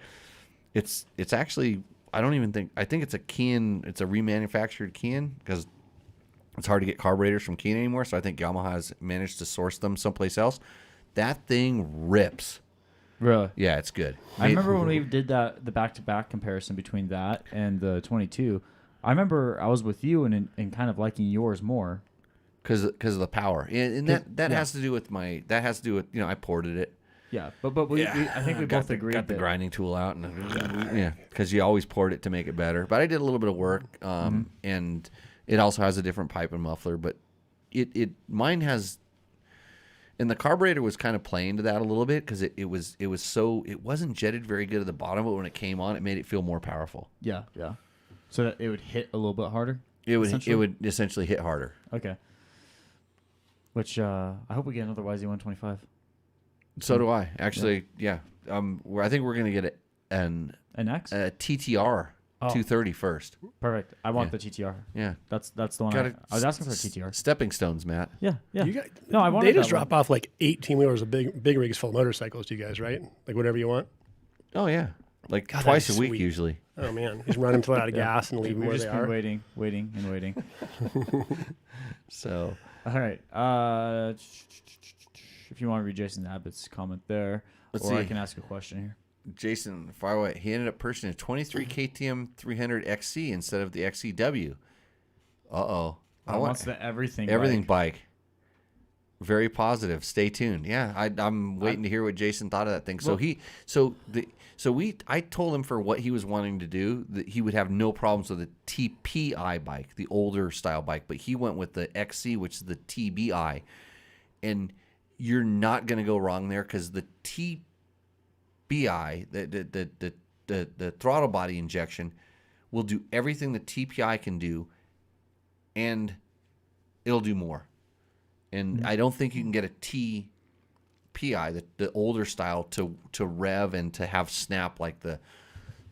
It's actually, I think it's a key in. It's a remanufactured key in, because it's hard to get carburetors from Keen anymore. So I think Yamaha has managed to source them someplace else. That thing rips. Really? Yeah, it's good. I remember when we did the back-to-back comparison between that and the 22. I remember I was with you and kind of liking yours more. Because of the power, and that has to do with I ported it. Yeah, but we I think we both agreed. Got the grinding tool out, and because you always port it to make it better. But I did a little bit of work, and it also has a different pipe and muffler. But mine has, and the carburetor was kind of playing to that a little bit, because it wasn't jetted very good at the bottom, but when it came on, it made it feel more powerful. Yeah. So that it would hit a little bit harder. It would essentially hit harder. Okay. Which I hope we get another YZ125. So do I. Actually, yeah. I think we're gonna get An X? a TTR 230 first. Perfect. I want the TTR. Yeah. That's the one. I was asking for a TTR. Stepping stones, Matt. Yeah. You guys, No, I wanted They just that one. drop off like 18-wheelers of big rigs full of motorcycles, you guys, right? Like whatever you want. Oh yeah. Like God, twice that's a week sweet. usually. Oh man, just run them till they're out of gas and leave them We've where just they been are. waiting. So All right. If you want to read Jason Abbott's comment there, Let's or I see. can ask a question here. Jason Fireway, he ended up purchasing a 23 KTM 300 XC instead of the XCW. Uh-oh. I wants the everything bike. Very positive. Stay tuned. Yeah, I'm waiting to hear what Jason thought of that thing. I told him for what he was wanting to do that he would have no problems with the TPI bike, the older style bike, but he went with the XC, which is the TBI, and you're not going to go wrong there because the TBI, the throttle body injection, will do everything the TPI can do, and it'll do more. And I don't think you can get a TPI, the older style, to rev and to have snap like the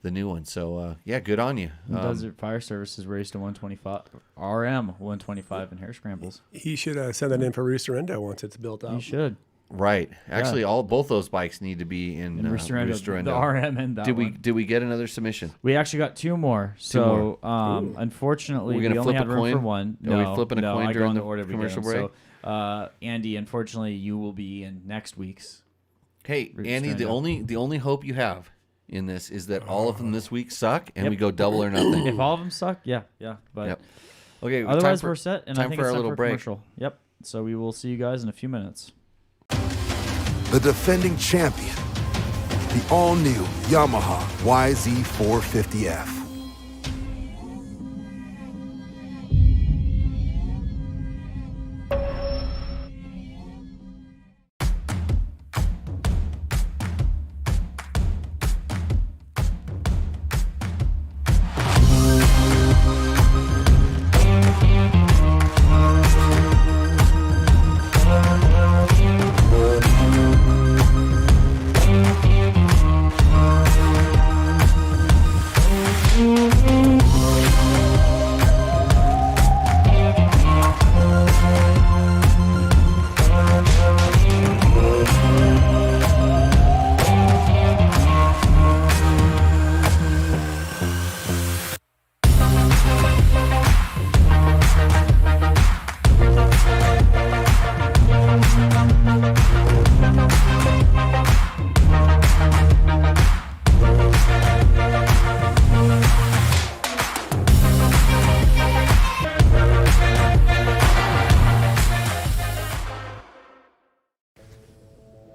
new one. So yeah, good on you. Desert Fire Services raced a 125 RM 125 in hair scrambles. He should send that in for Roost Endo once it's built up. You should. Right. Actually, both those bikes need to be in Roost Endo, Roost Endo. the RM and that one. Did we get another submission? We actually got two more. So unfortunately, We're we gonna only flip had a room coin? for one. Are we flipping a coin I go during in the order we get commercial them. break? So, Andy, unfortunately, you will be in next week's. Hey, Roost Andy, the Endo. only hope you have in this is that all of them this week suck and we go double or nothing. If all of them suck, yeah. But Yep. Okay. otherwise, we're set, and I time think for it's our time little for a break. commercial. Yep. So we will see you guys in a few minutes. The defending champion, the all-new Yamaha YZ450F.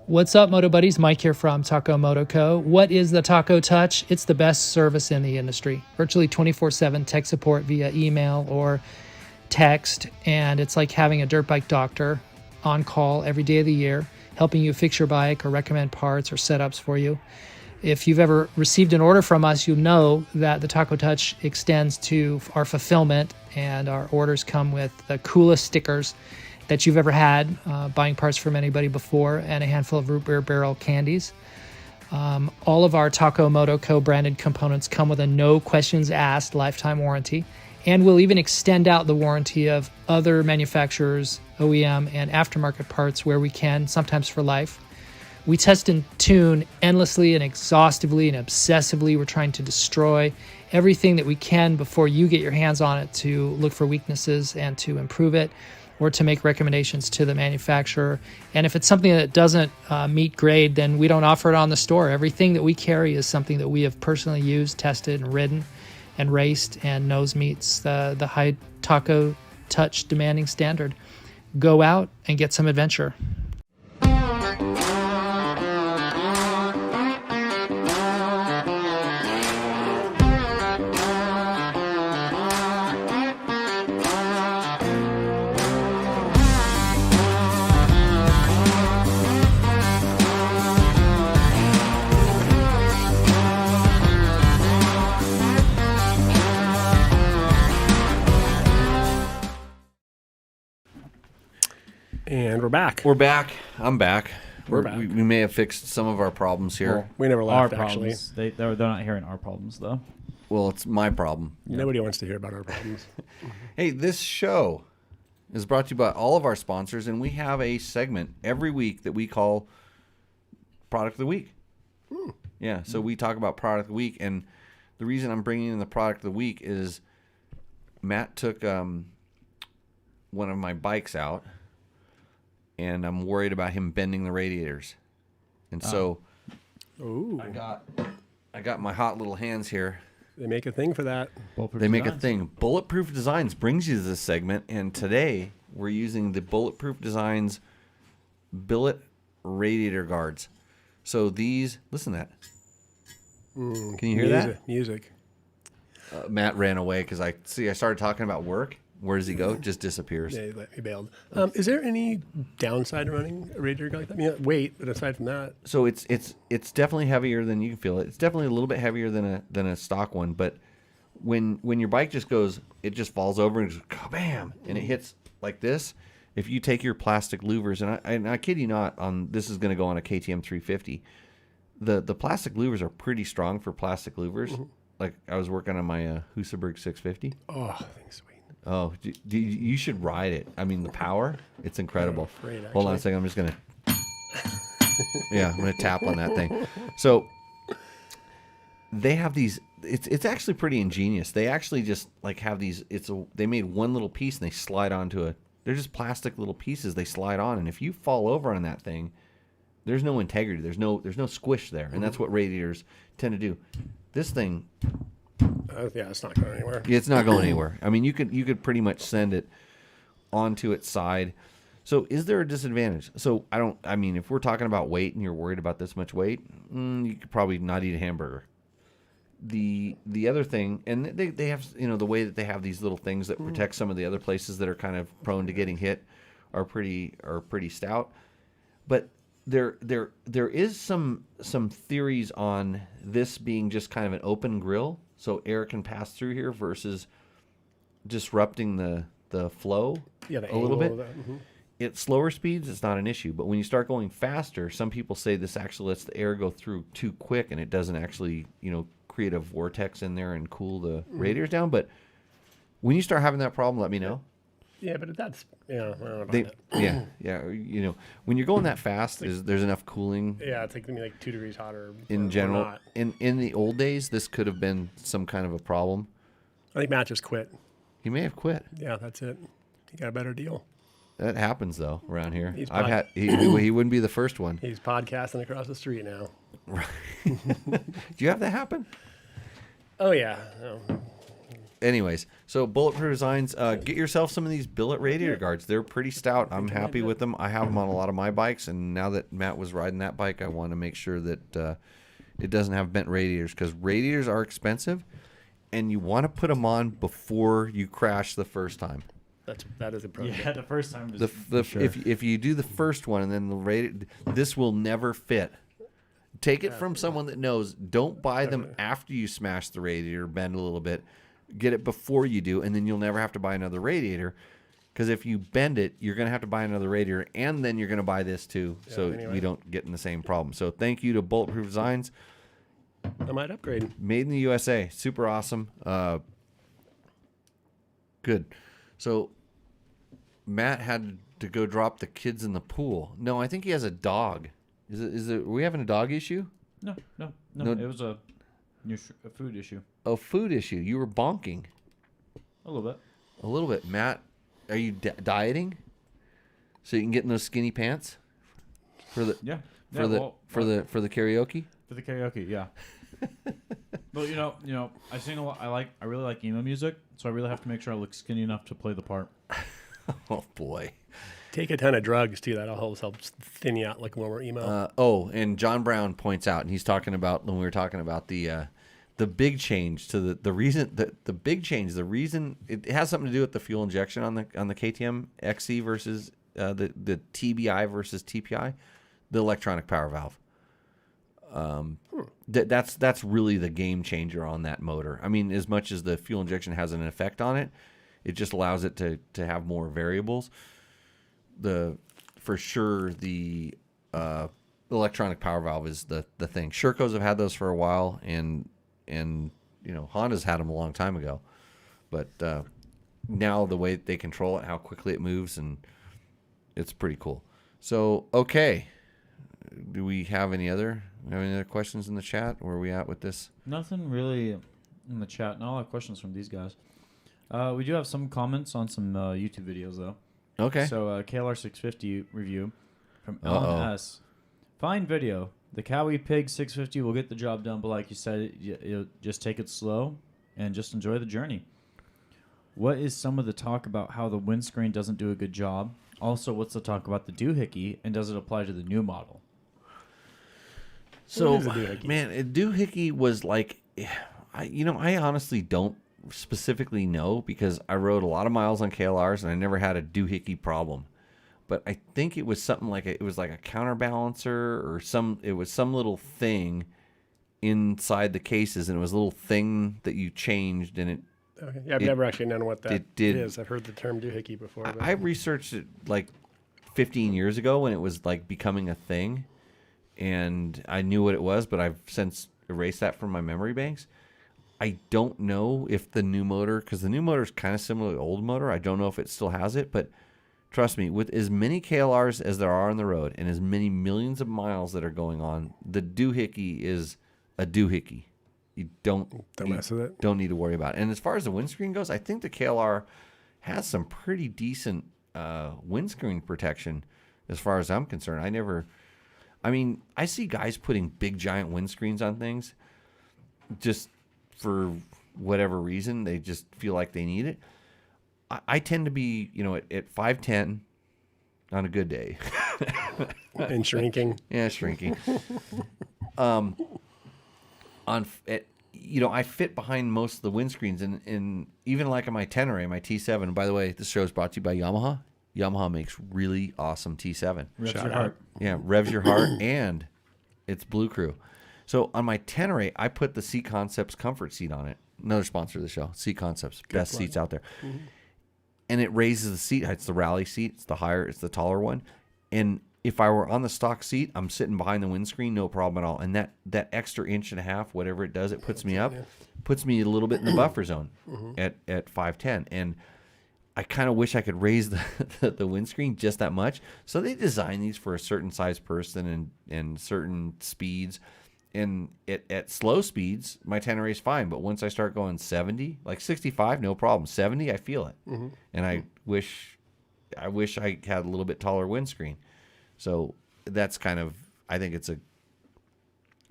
What's up, Moto Buddies? Mike here from Taco Moto Co. What is the Taco Touch? It's the best service in the industry. Virtually 24/7 tech support via email or text, and it's like having a dirt bike doctor on call every day of the year, helping you fix your bike or recommend parts or setups for you. If you've ever received an order from us, you'll know that the Taco Touch extends to our fulfillment, and our orders come with the coolest stickers that you've ever had, buying parts from anybody before, and a handful of root beer barrel candies. All of our Taco Moto co-branded components come with a no questions asked lifetime warranty, and we'll even extend out the warranty of other manufacturers, OEM, and aftermarket parts where we can, sometimes for life. We test and tune endlessly and exhaustively and obsessively. We're trying to destroy everything that we can before you get your hands on it to look for weaknesses and to improve it, or to make recommendations to the manufacturer. And if it's something that doesn't meet grade, then we don't offer it on the store. Everything that we carry is something that we have personally used, tested, and ridden, and raced, and knows meets the high Taco Touch demanding standard. Go out and get some adventure. And we're back. We're back. I'm back. We're back. We may have fixed some of our problems here. Well, we never Our left, actually. problems. They're not hearing our problems though. Well, it's my problem. Nobody wants to hear about our problems. Hey, this show is brought to you by all of our sponsors, and we have a segment every week that we call Product of the Week. Yeah, so we talk about Product of the Week, and the reason I'm bringing in the Product of the Week is Matt took one of my bikes out, and I'm worried about him bending the radiators. And so Ooh, I got my hot little hands here. they make a thing for that. They make a thing. Bulletproof Designs brings you to this segment, and today we're using the Bulletproof Designs billet radiator guards. So these, listen to that. Can you hear that? Music. Matt ran away because I started talking about work. Where does he go? Just disappears. Yeah, he bailed. Is there any downside to running a radiator gun like that? I mean, weight, but aside from that, So it's definitely heavier than you can feel it. It's definitely a little bit heavier than a stock one. But when your bike just goes, it just falls over and just bam, and it hits like this. If you take your plastic louvers, and I kid you not, this is going to go on a KTM 350. The plastic louvers are pretty strong for plastic louvers. Like I was working on my Husaberg 650. oh, thing's sweet. Oh, you should ride it. I mean, the power, it's incredible. afraid, Hold on a actually. second. I'm just going to, yeah, I'm going to tap on that thing. So they have these, it's actually pretty ingenious. They actually just like have these, they made one little piece and they slide onto they're just plastic little pieces they slide on. And if you fall over on that thing, there's no integrity. There's no squish there. And that's what radiators tend to do. This thing, Yeah, it's not going anywhere. it's not going anywhere. I mean, you could pretty much send it onto its side. So is there a disadvantage? So I mean, if we're talking about weight and you're worried about this much weight, you could probably not eat a hamburger. The other thing, and they have, the way that they have these little things that protect some of the other places that are kind of prone to getting hit are pretty stout. But there is some theories on this being just kind of an open grill, so air can pass through here versus disrupting the flow Yeah, the a little bit. angle of that, At slower speeds, it's not an issue, but when you start going faster, some people say this actually lets the air go through too quick, and it doesn't actually, create a vortex in there and cool the radiators down. But when you start having that problem, let me know. Yeah, but that's I don't know about They, that. yeah. When you're going that fast, there's enough cooling Yeah, it's like maybe like 2 degrees hotter in or general. not. In the old days, this could have been some kind of a problem. I think Matt just quit. He may have quit. Yeah, that's it. He got a better deal. That happens though around here. He's I've had he wouldn't be the first one. He's podcasting across the street now. Do you have that happen? Oh yeah. Oh. Anyways, so Bulletproof Designs, get yourself some of these billet radiator guards. They're pretty stout. I'm happy with them. I have them on a lot of my bikes, and now that Matt was riding that bike, I want to make sure that it doesn't have bent radiators, because radiators are expensive, and you want to put them on before you crash the first time. That is a pro. Yeah, the first time. If you do the first one and then the radiator, this will never fit. Take it from someone that knows. Don't buy them after you smash the radiator, bend a little bit. Get it before you do, and then you'll never have to buy another radiator. Because if you bend it, you're going to have to buy another radiator, and then you're going to buy this too, so we don't get in the same problem. So thank you to Bulletproof Designs. I might upgrade. Made in the USA. Super awesome. Good. So Matt had to go drop the kids in the pool. No, I think he has a dog. Is it? Are we having a dog issue? No. No. It was a food issue. A food issue. You were bonking. A little bit. A little bit. Matt, are you dieting? So you can get in those skinny pants? For the for the karaoke? For the karaoke, yeah. Well, I sing a lot. I really like emo music, so I really have to make sure I look skinny enough to play the part. Oh boy. Take a ton of drugs too. That'll help thin you out like when we're emo. And John Brown points out, and he's talking about when we were talking about the big change to the reason the big change. The reason it has something to do with the fuel injection on the KTM XC versus the TBI versus TPI, the electronic power valve. That's really the game changer on that motor. I mean, as much as the fuel injection has an effect on it, it just allows it to have more variables. For sure, the electronic power valve is the thing. Shercos have had those for a while, and Honda's had them a long time ago. But now the way they control it, how quickly it moves, and it's pretty cool. So, okay. Do we have any other questions in the chat? Where are we at with this? Nothing really in the chat. Not a lot of questions from these guys. We do have some comments on some YouTube videos, though. Okay. So, KLR 650 review from LMS. Fine video. The Cowie Pig 650 will get the job done, but like you said, you just take it slow and just enjoy the journey. What is some of the talk about how the windscreen doesn't do a good job? Also, what's the talk about the doohickey, and does it apply to the new model? So, man, a doohickey was like, I honestly don't specifically know because I rode a lot of miles on KLRs and I never had a doohickey problem. But I think it was something like it was like a counterbalancer or some little thing inside the cases, and it was a little thing that you changed, and it. Okay. Yeah, I've never actually known what that is. I've heard the term doohickey before. But. I researched it like 15 years ago when it was like becoming a thing, and I knew what it was, but I've since erased that from my memory banks. I don't know if the new motor, because the new motor is kind of similar to the old motor. I don't know if it still has it, but trust me, with as many KLRs as there are on the road and as many millions of miles that are going on, the doohickey is a doohickey. You don't mess with it. Don't need to worry about it. And as far as the windscreen goes, I think the KLR has some pretty decent windscreen protection as far as I'm concerned. I see guys putting big giant windscreens on things just for whatever reason. They just feel like they need it. I tend to be, at 5'10" on a good day. And shrinking. Yeah, shrinking. I fit behind most of the windscreens, and even like on my Tenere, my T7. And by the way, this show is brought to you by Yamaha. Yamaha makes really awesome T7. Revs your heart. Yeah, revs your heart, and it's Blue Crew. So on my Tenere, I put the Seat Concepts comfort seat on it. Another sponsor of the show, Seat Concepts, best seats out there. Mm-hmm. And it raises the seat. It's the Rally seat. It's the taller one. And if I were on the stock seat, I'm sitting behind the windscreen, no problem at all. And that extra inch and a half, whatever it does, it puts me up, puts me a little bit in the buffer zone at 5'10". And I kind of wish I could raise the windscreen just that much. So they design these for a certain size person and certain speeds. And at slow speeds, my Tenere is fine. But once I start going 70, like 65, no problem. 70, I feel it. Mm-hmm. And I wish I had a little bit taller windscreen. So that's kind of, I think it's a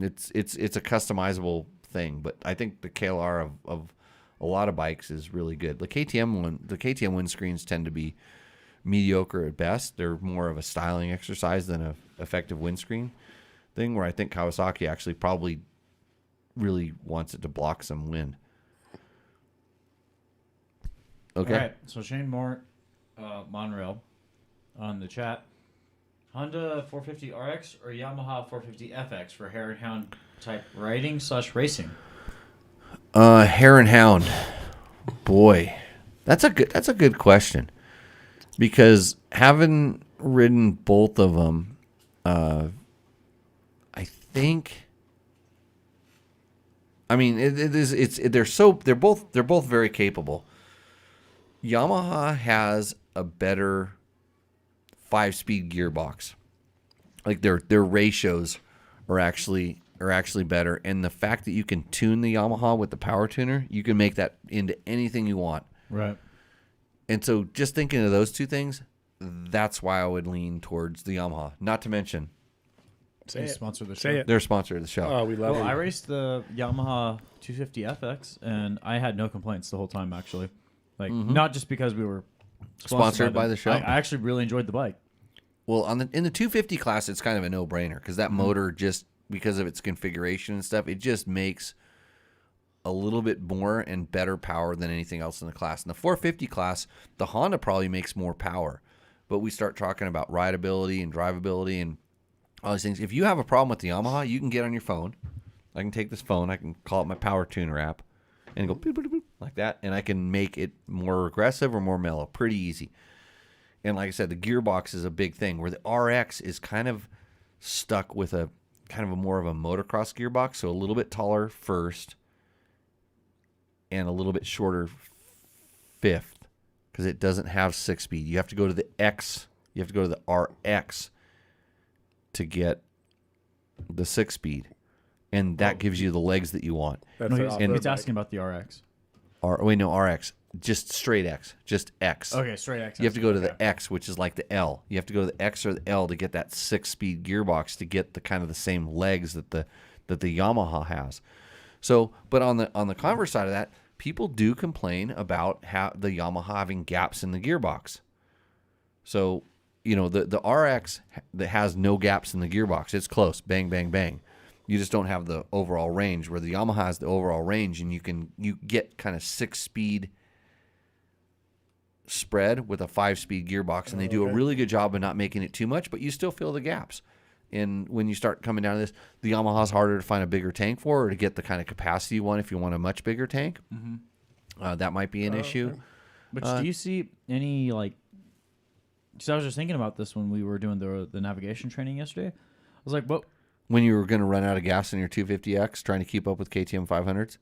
customizable thing. But I think the KLR of a lot of bikes is really good. The KTM windscreens tend to be mediocre at best. They're more of a styling exercise than an effective windscreen thing, where I think Kawasaki actually probably really wants it to block some wind. Okay. All right. So Shane Moore, Monreal, on the chat. Honda 450 RX or Yamaha 450 FX for Hare and Hound type riding/racing? Hare and Hound. Boy, that's a good question, because having ridden both of them, I think. I mean, they're both very capable. Yamaha has a better 5-speed gearbox. Like their ratios are actually better, and the fact that you can tune the Yamaha with the power tuner, you can make that into anything you want. Right. And so, just thinking of those two things, that's why I would lean towards the Yamaha. Not to mention, Sponsor of the show. They're sponsor of the show. Oh, we love them. I raced the Yamaha 250 FX, and I had no complaints the whole time, actually. Like, not just because we were sponsored by the show. I actually really enjoyed the bike. Well, in the 250 class, it's kind of a no-brainer, because that motor, just because of its configuration and stuff, it just makes a little bit more and better power than anything else in the class. In the 450 class, the Honda probably makes more power, but we start talking about rideability and drivability and all these things. If you have a problem with the Yamaha, you can get on your phone. I can take this phone, I can call it my power tuner app, and go boop, boop, boop, like that, and I can make it more aggressive or more mellow. Pretty easy. And like I said, the gearbox is a big thing, where the RX is kind of stuck with a kind of a more of a motocross gearbox, so a little bit taller first and a little bit shorter fifth, because it doesn't have 6-speed. You have to go to the X. You have to go to the RX to get the 6-speed, and that gives you the legs that you want. That's No, their he's, off-road he's bike. asking about the RX. RX. Just straight X. Just X. Okay, straight X. You have to go to the X, which is like the L. You have to go to the X or the L to get that 6-speed gearbox to get the kind of the same legs that the Yamaha has. So, but on the converse side of that, people do complain about the Yamaha having gaps in the gearbox. So, you know, the RX that has no gaps in the gearbox, it's close, bang, bang, bang. You just don't have the overall range, where the Yamaha has the overall range, and you get kind of 6-speed spread with a 5-speed gearbox, and they do a really good job of not making it too much, but you still feel the gaps. And when you start coming down to this, the Yamaha's harder to find a bigger tank for, or to get the kind of capacity you want if you want a much bigger tank. That might be an issue. Okay. But do you see any, like, because I was just thinking about this when we were doing the navigation training yesterday. I was like, what? When you were going to run out of gas in your 250X trying to keep up with KTM 500s?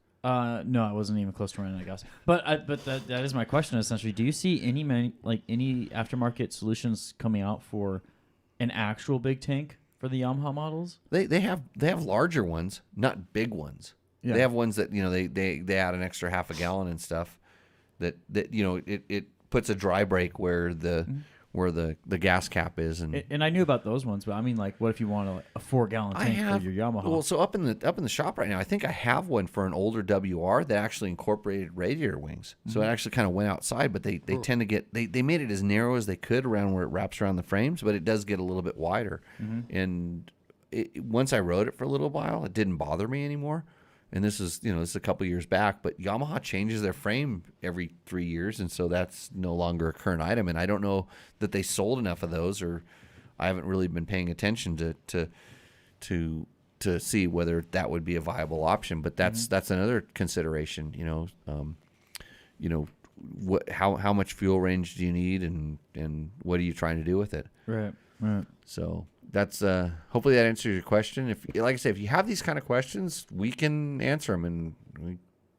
No, I wasn't even close to running out of gas. But that is my question essentially. Do you see any aftermarket solutions coming out for an actual big tank for the Yamaha models? They have larger ones, not big ones. Yeah. They have ones that, you know, they add an extra half a gallon and stuff. That you know, it puts a dry brake where the gas cap is, and I knew about those ones, but I mean, like, what if you want a 4-gallon tank for your Yamaha? Well, so up in the shop right now, I think I have one for an older WR that actually incorporated radiator wings. So it actually kind of went outside, but they tend to get they made it as narrow as they could around where it wraps around the frames, but it does get a little bit wider. And once I rode it for a little while, it didn't bother me anymore. And this is a couple years back, but Yamaha changes their frame every 3 years, and so that's no longer a current item. And I don't know that they sold enough of those, or I haven't really been paying attention to see whether that would be a viable option. But that's another consideration. How much fuel range do you need, and what are you trying to do with it? Right. So that's hopefully that answers your question. If, like I say, if you have these kind of questions, we can answer them, and we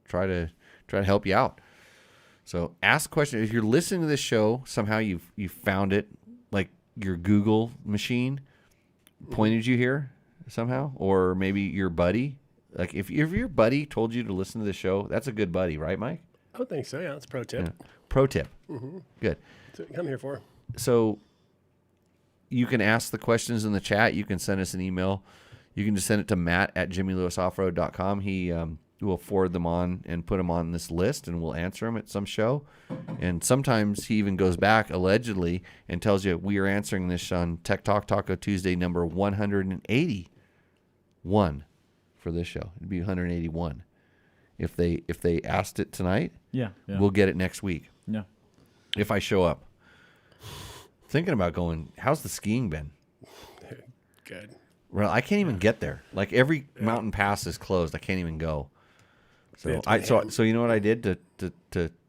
try to help you out. So ask questions. If you're listening to this show, somehow you found it, like your Google machine pointed you here somehow, or maybe your buddy. Like if your buddy told you to listen to the show, that's a good buddy, right, Mike? I would think so. Yeah, that's a pro tip. Yeah. Pro tip. Good. That's what you come here for. So you can ask the questions in the chat. You can send us an email. You can just send it to matt@jimmylewisoffroad.com. He will forward them on and put them on this list, and we'll answer them at some show. And sometimes he even goes back, allegedly, and tells you we are answering this on Tech Talk Taco Tuesday number 181 for this show. It'd be 181. If they asked it tonight, we'll get it next week. Yeah. If I show up. Thinking about going, how's the skiing been? Good. Well, I can't even get there. Like every mountain pass is closed. I can't even go. So so you know what I did to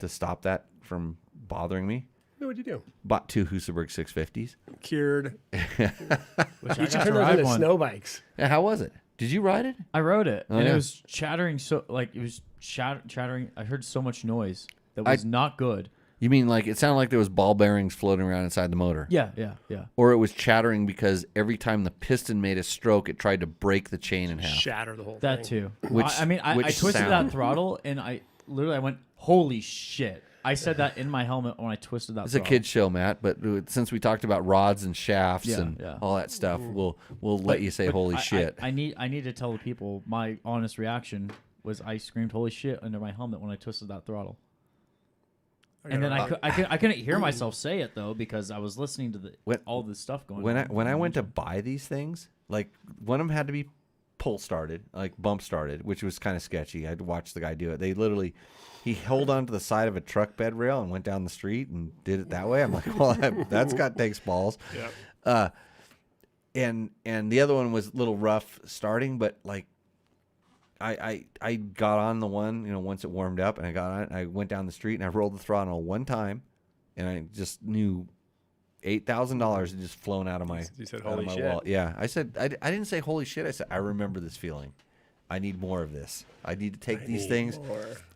stop that from bothering me? What'd you do? Bought 2 Husaberg 650s. Cured. Which You should turn those into snow bikes. Yeah, how was it? Did you ride it? I rode it, Oh, and yeah. it was chattering chattering. I heard so much noise that was not good. You mean like it sounded like there was ball bearings floating around inside the motor? Yeah. Or it was chattering because every time the piston made a stroke, it tried to break the chain in half. Shatter the whole That thing. too. Which- I which twisted sound? that throttle, and I went, holy shit. I said that in my helmet when I twisted that It's a throttle. kid's show, Matt, but since we talked about rods and shafts and all that stuff, we'll let you say holy shit. I need to tell the people my honest reaction was I screamed holy shit under my helmet when I twisted that throttle. And then I couldn't hear myself say it though because I was listening to all this stuff going on. When I went to buy these things, like one of them had to be pull started, like bump started, which was kind of sketchy. I had to watch the guy do it. He held onto the side of a truck bed rail and went down the street and did it that way. I'm like, well, takes balls. Yeah. And the other one was a little rough starting, but like I got on the one, once it warmed up, and I got on it, and I went down the street and I rolled the throttle one time, and I just knew $8,000 just flown out of my You said, out of "Holy my shit." wallet. Yeah, I said I didn't say holy shit. I said I remember this feeling. I need more of this. I need to take these things.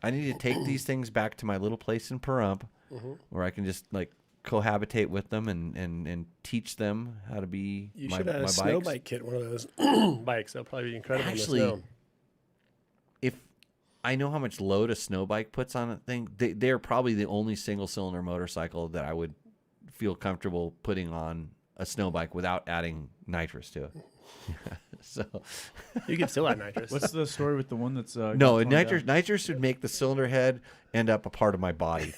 I need to take these things back to my little place in Pahrump, where I can just like cohabitate with them and teach them how to be You my should have a bikes. snow bike kit, one of those bikes. That'll probably be incredible Actually, in the snow. If I know how much load a snow bike puts on a thing, they're probably the only single cylinder motorcycle that I would feel comfortable putting on a snow bike without adding nitrous to it. So You can still add nitrous. What's the story with the one that's no, got torn nitrous down? nitrous would make the cylinder head end up a part of my body.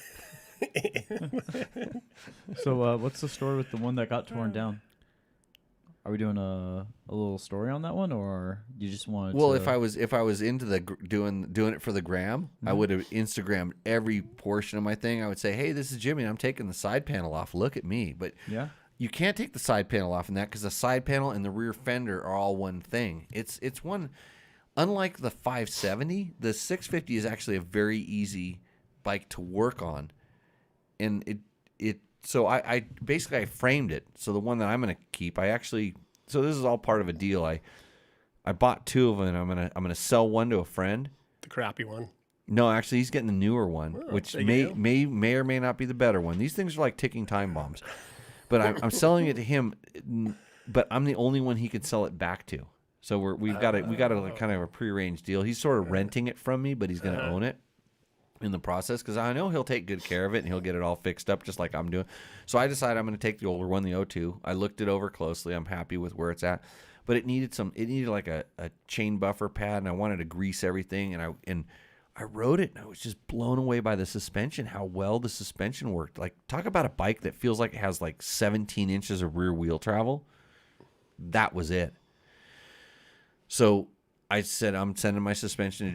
So what's the story with the one that got torn down? Are we doing a little story on that one, or you just want? Well, if I was into the doing it for the gram, I would have Instagrammed every portion of my thing. I would say, "Hey, this is Jimmy. I'm taking the side panel off. Look at me." But yeah, you can't take the side panel off in that because the side panel and the rear fender are all one thing. It's one. Unlike the 570, the 650 is actually a very easy bike to work on, and So I basically I framed it. So the one that I'm going to keep, so this is all part of a deal. I bought two of them, and I'm gonna sell one to a friend. The crappy one. No, actually, he's getting the newer one, which big may deal. or may not be the better one. These things are like ticking time bombs. But I'm selling it to him, but I'm the only one he could sell it back to. So we got a like kind of a prearranged deal. He's sort of renting it from me, but he's going to own it in the process because I know he'll take good care of it and he'll get it all fixed up just like I'm doing. So I decided I'm going to take the older one, the O2. I looked it over closely. I'm happy with where it's at, but it needed like a chain buffer pad, and I wanted to grease everything, and I rode it, and I was just blown away by the suspension, how well the suspension worked. Like, talk about a bike that feels like it has like 17 inches of rear wheel travel. That was it. So I said, I'm sending my suspension to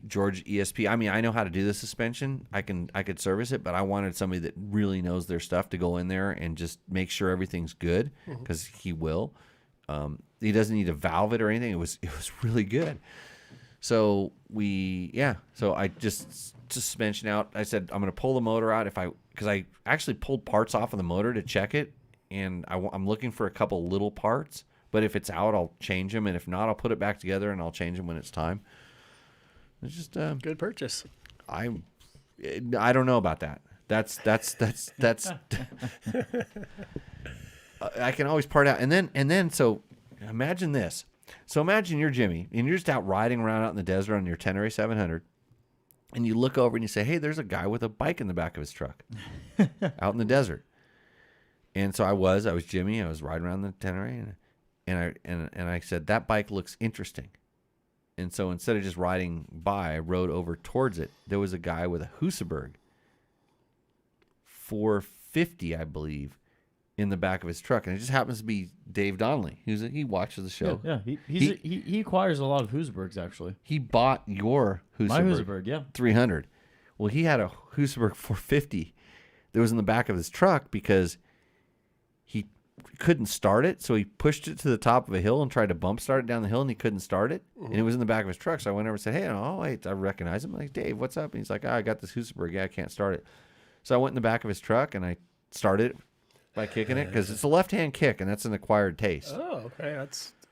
George ESP. I mean, I know how to do the suspension. I could service it, but I wanted somebody that really knows their stuff to go in there and just make sure everything's good, because he will. He doesn't need to valve it or anything. It was really good. So so I just suspension out. I said, I'm going to pull the motor out because I actually pulled parts off of the motor to check it, and I'm looking for a couple little parts. But if it's out, I'll change them, and if not, I'll put it back together and I'll change them when it's time. It's just Good purchase. I don't know about that. That's I can always part out, and then so imagine this. So imagine you're Jimmy, and you're just out riding around out in the desert on your Tenere 700, and you look over and you say, "Hey, there's a guy with a bike in the back of his truck out in the desert." And so I was Jimmy. I was riding around the Tenere, and I said, that bike looks interesting. And so instead of just riding by, I rode over towards it. There was a guy with a Husaberg 450, I believe, in the back of his truck, and it just happens to be Dave Donnelly. He watches the show. Yeah. He acquires a lot of Husabergs, actually. He bought your Husaberg. My Husaberg, yeah. 300. Well, he had a Husaberg 450 that was in the back of his truck because he couldn't start it, so he pushed it to the top of a hill and tried to bump start it down the hill, and he couldn't start it, and it was in the back of his truck. So I went over and said, "Hey, I recognize him." I'm like, "Dave, what's up?" And he's like, "I got this Husaberg. Yeah, I can't start it." So I went in the back of his truck and I started it by kicking it, because it's a left-hand kick, and that's an acquired taste. Oh, okay.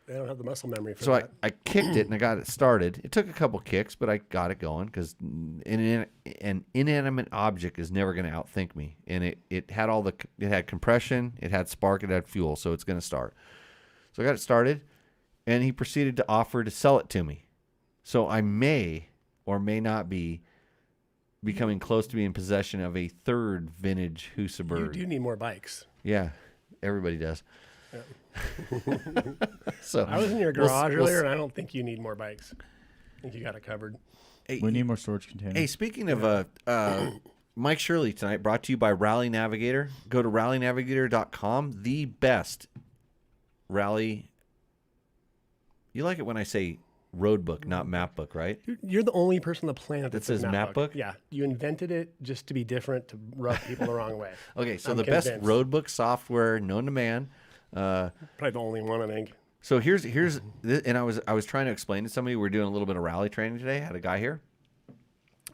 I don't have the muscle memory for So that. I kicked it and I got it started. It took a couple kicks, but I got it going, because an inanimate object is never going to outthink me. And it had it had compression, it had spark, it had fuel, so it's going to start. So I got it started, and he proceeded to offer to sell it to me. So I may or may not be becoming close to being in possession of a third vintage Husaberg. You do need more bikes. Yeah, everybody does. So I was in your garage earlier, and I don't think you need more bikes. I think you got it covered. Hey, We need more storage containers. Hey, speaking of Mike Shirley tonight, brought to you by Rally Navigator. Go to rallynavigator.com. The best rally. You like it when I say road book, not map book, right? You're the only person on the planet that says map book? Yeah, you invented it just to be different, to rub people the wrong way. Okay, so I'm the best convinced. road book software known to man. Probably the only one, I think. So here's and I was trying to explain to somebody, we're doing a little bit of rally training today. I had a guy here,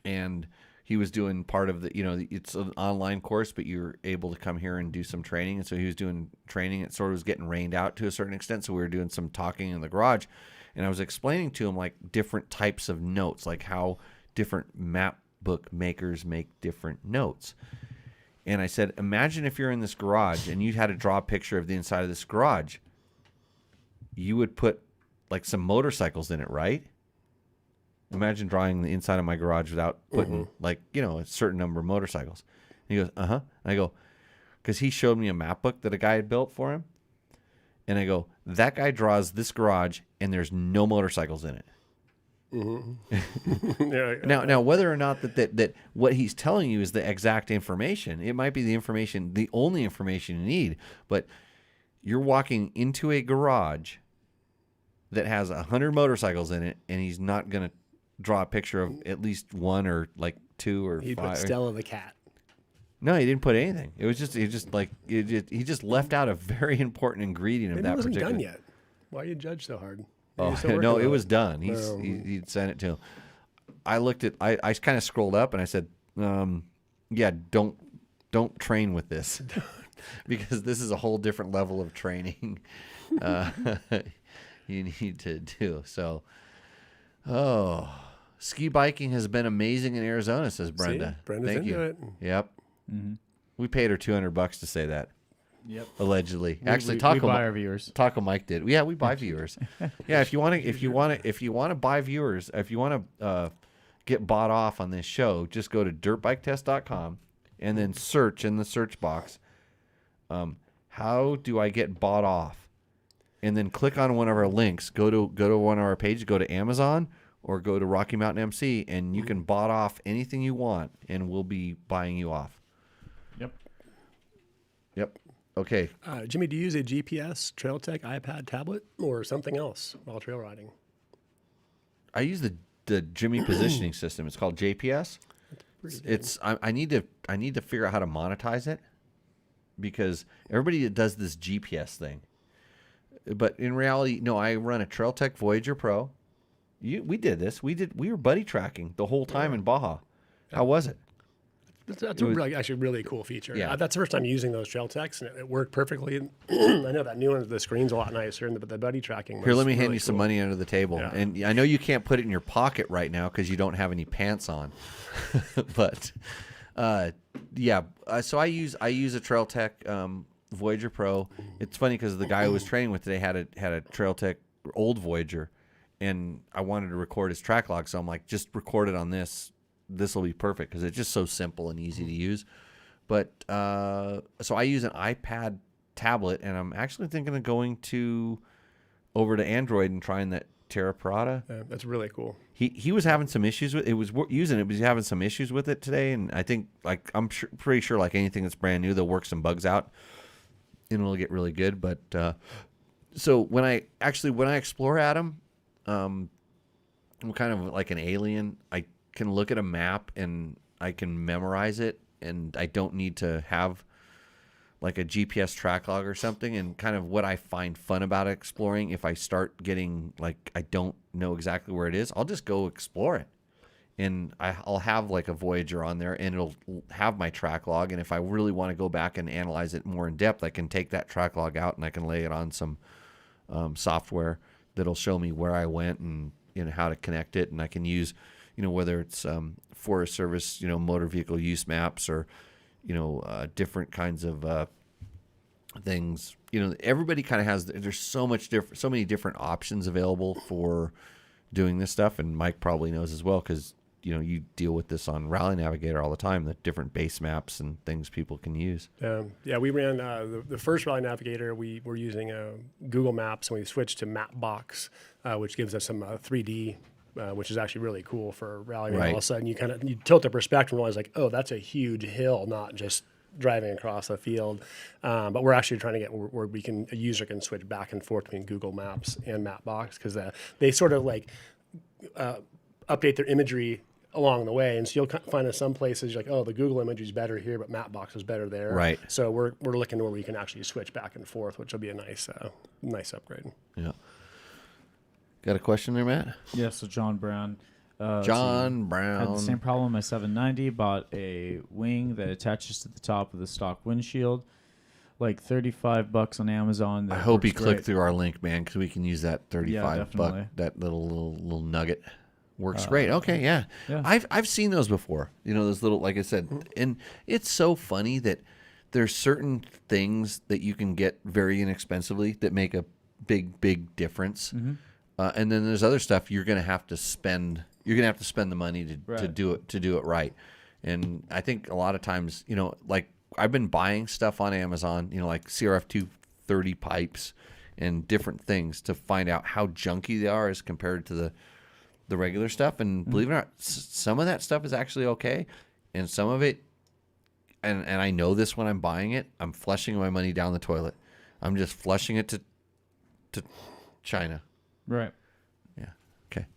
and he was doing part of the, it's an online course, but you're able to come here and do some training. And so he was doing training. It sort of was getting rained out to a certain extent. So we were doing some talking in the garage, and I was explaining to him like different types of notes, like how different map book makers make different notes. And I said, imagine if you're in this garage and you had to draw a picture of the inside of this garage. You would put like some motorcycles in it, right? Imagine drawing the inside of my garage without putting a certain number of motorcycles. And he goes, uh-huh. And I go, because he showed me a map book that a guy had built for him. And I go, that guy draws this garage and there's no motorcycles in it. Now, whether or not that what he's telling you is the exact information, it might be the only information you need, but you're walking into a garage that has 100 motorcycles in it, and he's not going to draw a picture of at least one or like two or he five. Put Stella the cat. No, he didn't put anything. He just left out a very important ingredient of that particular. It wasn't done yet. Why you judge so hard? Oh, no, it was done. He sent it to him. I looked at, I kind of scrolled up and I said, yeah, don't train with this because this is a whole different level of training you need to do. So, ski biking has been amazing in Arizona, says Brenda. See? Brenda's Thank into you. it. Yep. Mm-hmm. We paid her $200 to say that. Yep. Allegedly. Actually, we buy our viewers. Taco Mike did. Yeah, we buy viewers. Yeah, if you want to buy viewers, if you want to get bought off on this show, just go to dirtbiketest.com and then search in the search box, how do I get bought off? And then click on one of our links. Go to one of our pages, go to Amazon or go to Rocky Mountain MC, and you can bought off anything you want, and we'll be buying you off. Yep. Okay. Jimmy, do you use a GPS, Trail Tech, iPad, tablet, or something else while trail riding? I use the Jimmy positioning system. It's called JPS. I need to figure out how to monetize it because everybody does this GPS thing. But in reality, no, I run a Trail Tech Voyager Pro. We did this. We were buddy tracking the whole time in Baja. How was it? That's actually really cool feature. Yeah. That's the first time using those Trail Techs, and it worked perfectly. I know that new one, the screen's a lot nicer, but the buddy tracking. Here, let me hand really you some cool. money under the table. Yeah. And I know you can't put it in your pocket right now because you don't have any pants on. But so I use a Trail Tech Voyager Pro. It's funny because the guy I was training with today had a Trail Tech old Voyager, and I wanted to record his track log, so I'm like, just record it on this. This will be perfect because it's just so simple and easy to use. But so I use an iPad tablet, and I'm actually thinking of going over to Android and trying that Terra Prada. That's really cool. He was having some issues with it. Was using it, but he's having some issues with it today. And I think pretty sure like anything that's brand new, they'll work some bugs out, and it'll get really good. But so when I explore Adam, I'm kind of like an alien. I can look at a map and I can memorize it, and I don't need to have like a GPS track log or something. And kind of what I find fun about exploring, if I start getting like I don't know exactly where it is, I'll just go explore it, and I'll have like a Voyager on there, and it'll have my track log. And if I really want to go back and analyze it more in depth, I can take that track log out and I can lay it on some software that'll show me where I went and how to connect it, and I can use whether it's Forest Service, motor vehicle use maps or, different kinds of things. Everybody kind of has. There's so many different options available for doing this stuff, and Mike probably knows as well because you deal with this on Rally Navigator all the time. The different base maps and things people can use. We ran the first Rally Navigator. We were using Google Maps, and we switched to Mapbox, which gives us some 3D. Which is actually really cool for rallying. Right. All of a sudden, you tilt the perspective and realize like, oh, that's a huge hill, not just driving across a field. But we're actually trying to get where a user can switch back and forth between Google Maps and Mapbox because they sort of like update their imagery along the way, and so you'll find in some places like, oh, the Google imagery is better here, but Mapbox is better there. Right. So we're looking to where we can actually switch back and forth, which will be a nice upgrade. Yeah. Got a question there, Matt? Yeah, so John Brown. John Had Brown. the same problem on my 790. Bought a wing that attaches to the top of the stock windshield. Like $35 on Amazon. I That hope he works clicked great. through our link, man, because we can use that $35 definitely. that little nugget. Works great. Okay, yeah. yeah. I've seen those before. You know, those little, like I said, and it's so funny that there's certain things that you can get very inexpensively that make a big difference. And then there's other stuff you're gonna have to spend. You're gonna have to spend the money to Right. do it right. And I think a lot of times, you know, like I've been buying stuff on Amazon, you know, like CRF 230 pipes and different things to find out how junky they are as compared to the regular stuff. And believe it or not, some of that stuff is actually okay, and some of it, and I know this when I'm buying it, I'm flushing my money down the toilet. I'm just flushing it to China. Right. Yeah. Okay.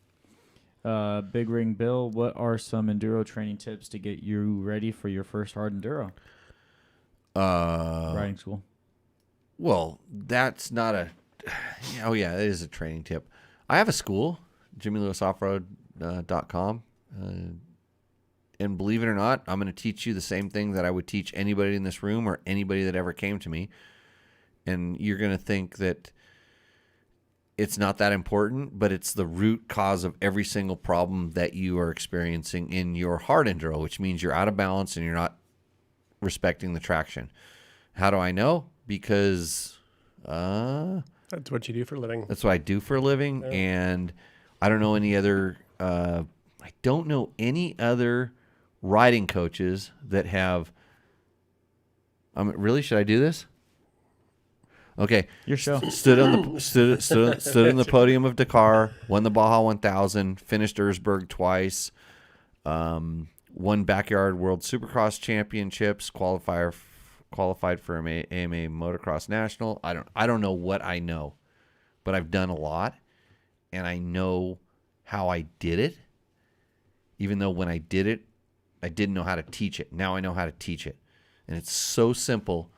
Big Ring Bill, what are some enduro training tips to get you ready for your first hard enduro riding school? Well, that's not a. Oh yeah, that is a training tip. I have a school, JimmyLewisOffroad.com, and believe it or not, I'm going to teach you the same thing that I would teach anybody in this room or anybody that ever came to me. And you're going to think that it's not that important, but it's the root cause of every single problem that you are experiencing in your hard enduro, which means you're out of balance and you're not respecting the traction. How do I know? Because That's what you do for a living. that's what I do for a living, and I don't know any other. I don't know any other riding coaches that have. Really, should I do this? Okay. Your show. Stood on the podium of Dakar, won the Baja 1000, finished Erzberg twice, won Backyard World Supercross Championships, qualified for AMA Motocross National. I don't know what I know, but I've done a lot, and I know how I did it. Even though when I did it, I didn't know how to teach it. Now I know how to teach it, and it's so simple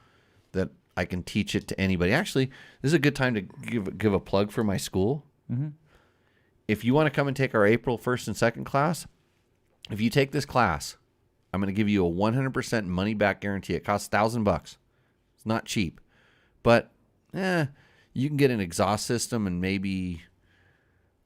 that I can teach it to anybody. Actually, this is a good time to give a plug for my school. Mm-hmm. If you want to come and take our April 1st and 2nd class, if you take this class, I'm going to give you a 100% money back guarantee. It costs $1,000. It's not cheap, but you can get an exhaust system and maybe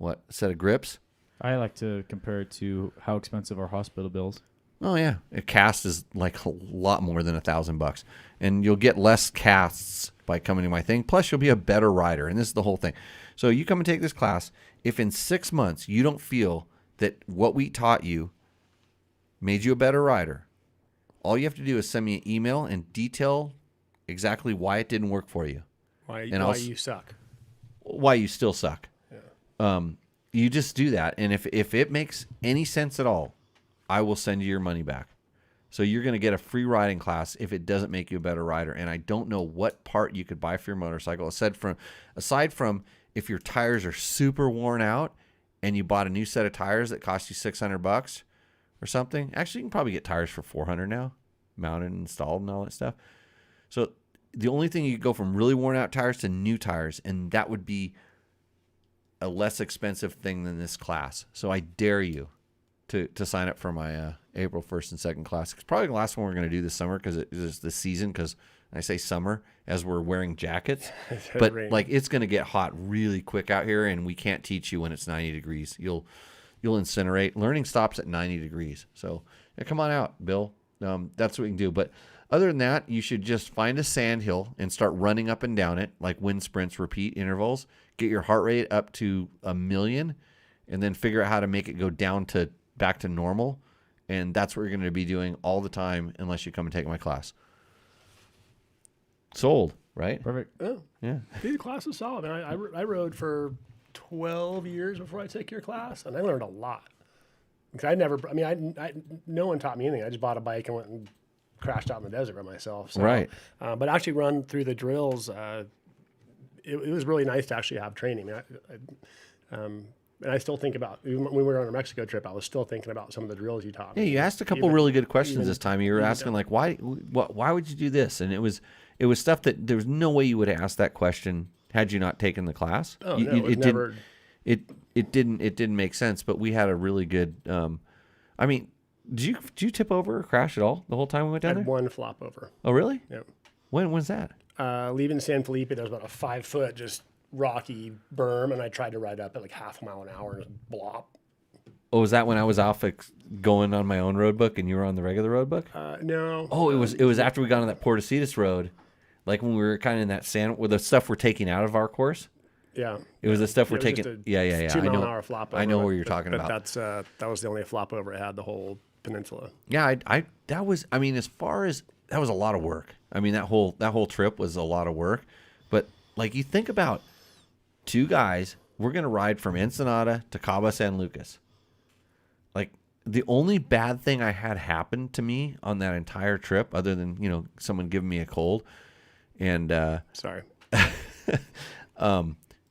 a set of grips. I like to compare it to how expensive our hospital bills. Oh yeah, a cast is like a lot more than $1,000, and you'll get less casts by coming to my thing. Plus, you'll be a better rider, and this is the whole thing. So you come and take this class. If in 6 months you don't feel that what we taught you made you a better rider, all you have to do is send me an email and detail exactly why it didn't work for you. Why you suck. Why you still suck. Yeah. You just do that, and if it makes any sense at all, I will send you your money back. So you're going to get a free riding class if it doesn't make you a better rider. And I don't know what part you could buy for your motorcycle. Aside from if your tires are super worn out and you bought a new set of tires that cost you $600 or something. Actually, you can probably get tires for $400 now, mounted and installed and all that stuff. So the only thing you could go from really worn out tires to new tires, and that would be a less expensive thing than this class. So I dare you to sign up for my April 1st and 2nd class. It's probably the last one we're going to do this summer because it is the season, because I say summer as we're wearing jackets. But like it's going to get hot really quick out here, and we can't teach you when it's 90 degrees. You'll incinerate. Learning stops at 90 degrees. So yeah, come on out, Bill. That's what we can do. But other than that, you should just find a sand hill and start running up and down it, like wind sprints, repeat intervals. Get your heart rate up to 1,000,000, and then figure out how to make it go down to back to normal. And that's what you're going to be doing all the time unless you come and take my class. Sold, right? Perfect. Oh, Yeah. the class is solid. I rode for 12 years before I took your class, and I learned a lot. Because no one taught me anything. I just bought a bike and went and crashed out in the desert by myself. So, Right. But actually run through the drills, it was really nice to actually have training. And I still think about, even when we were on our Mexico trip, I was still thinking about some of the drills you taught me. Yeah, you asked a couple really good questions this time. You were asking like, why would you do this? And it was stuff that there was no way you would have asked that question had you not taken the class. Oh, You- no, you- it was it didn't- never. it didn't make sense. But we had a really good. I mean, did you tip over or crash at all the whole time we went I down had there? one flop over. Oh, really? Yep. When was that? Leaving San Felipe, there was about a 5 foot just rocky berm, and I tried to ride up at like half a mile an hour and just blop. Oh, was that when I was off going on my own road book and you were on the regular road book? No. Oh, it was after we got on that Portecitas road, like when we were kind of in that sand with the stuff we're taking out of our course. Yeah. It was the stuff we're It was taking. just a Yeah. 2 I mile know. an hour flop over. I know where you're talking but about. that was the only flop over it had the whole peninsula. Yeah, that was. I mean, as far as that was a lot of work. I mean, that whole trip was a lot of work. But like you think about 2 guys, we're gonna ride from Ensenada to Cabo San Lucas. Like the only bad thing I had happen to me on that entire trip, other than someone giving me a cold, and Sorry.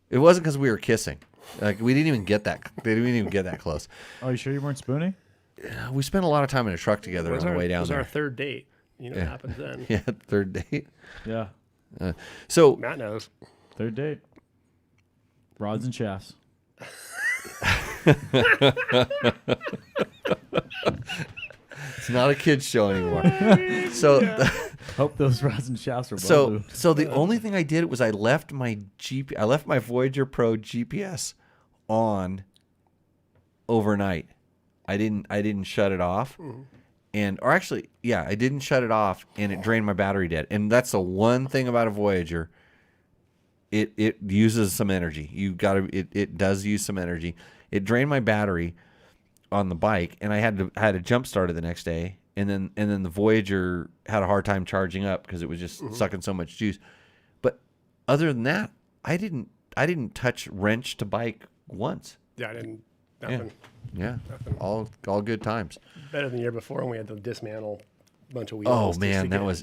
it wasn't because we were kissing. Like we didn't even get that. They didn't even get that close. Oh, you sure you weren't spooning? We spent a lot of time in a truck together on the way down It was there. our third date. You know what happens then. Yeah, third date. Yeah. So Matt knows. Third date. Rods and shafts. it's not a kids show anymore. So. Hope those rods and shafts were So the only thing I did was I left my Voyager Pro GPS on overnight. I didn't shut it off. I didn't shut it off, and it drained my battery dead. And that's the one thing about a Voyager. It uses some energy. It does use some energy. It drained my battery on the bike, and I had to jump start it the next day. And then the Voyager had a hard time charging up because it was just sucking so much juice. But other than that, I didn't touch wrench to bike once. Yeah, I didn't. Nothing. Yeah. All good times. Better than the year before when we had to dismantle a bunch of wheels. Oh just to man, that get- was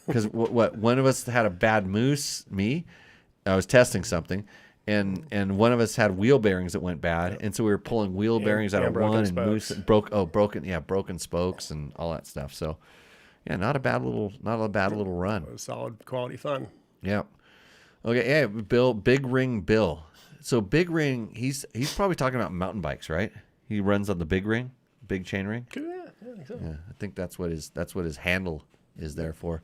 because what one of us had a bad moose. I was testing something. And one of us had wheel bearings that went bad, and so we were pulling wheel bearings out of broken one, and spokes. broken spokes and all that stuff. So, yeah, not a bad little run. It was solid quality fun. Yeah. Okay. Yeah, Big Ring Bill. So Big Ring, he's probably talking about mountain bikes, right? He runs on the Big Ring, big chain ring. Yeah, I think so. Yeah, I think that's what his handle is there for.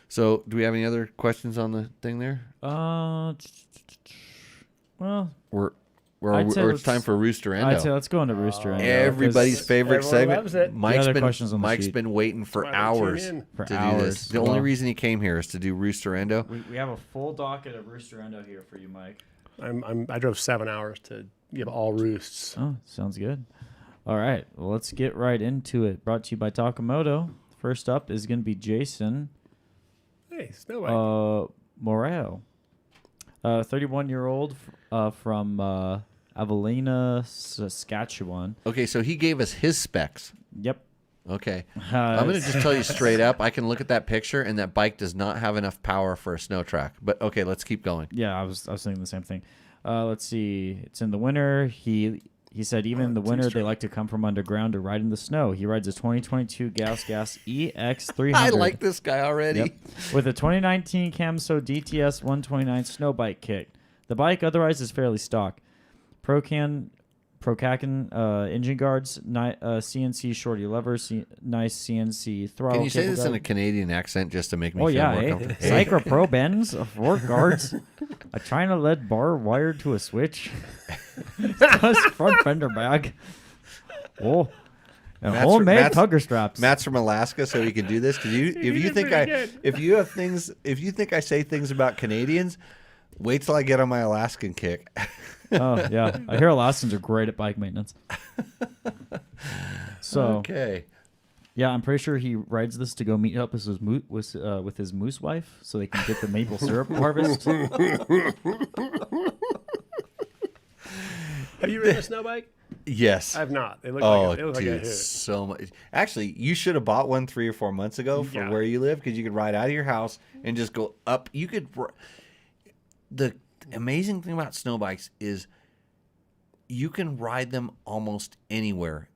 So, do we have any other questions on the thing there? Well, Or it's time for Rooster Endo. I'd say let's go into Rooster Endo. Everybody's 'cause favorite Everyone segment. loves it. Mike's been waiting for Why don't you hours tune in? For to do hours. this. The only reason he came here is to do Rooster Endo. we have a full docket of Rooster Endo here for you, Mike. I drove 7 hours to give all roosts. Oh, sounds good. All right, well, let's get right into it. Brought to you by Taco Moto. First up is going to be Jason Hey, snow bike. Moreo, 31-year-old from Avalina, Saskatchewan. Okay, so he gave us his specs. Yep. Okay. I'm going to just tell you straight up, I can look at that picture, and that bike does not have enough power for a snow track. But, okay, let's keep going. Yeah, I was thinking the same thing. Let's see. It's in the winter. He said even in the winter they like to come from underground to ride in the snow. He rides a 2022 Gas EX300. I like this guy already. Yep. With a 2019 Camso DTS 129 snow bike kit. The bike otherwise is fairly stock. Procacan engine guards, CNC shorty levers, nice CNC throttle. Can you say cable this in guide. a Canadian accent just to make me Oh feel yeah, more eh? comfortable? Cycra Pro bends, fork guards, a China LED bar wired to a switch, plus front fender bag. Oh, and Matt's- homemade Matt's- tugger straps. Matt's from Alaska, so he can do this. If you think I say things about Canadians, wait till I get on my Alaskan kick. Oh yeah, I hear Alaskans are great at bike maintenance. So Okay. yeah, I'm pretty sure he rides this to go meet up with his moose wife, so they can get the maple syrup harvest. Have you ridden a snow bike? Yes. I've not. They look Oh, like a dude, hoot. so much. Actually, you should have bought one 3 or 4 months ago for Yeah. where you live, because you could ride out of your house and just go up. You could. The amazing thing about snow bikes is you can ride them almost anywhere,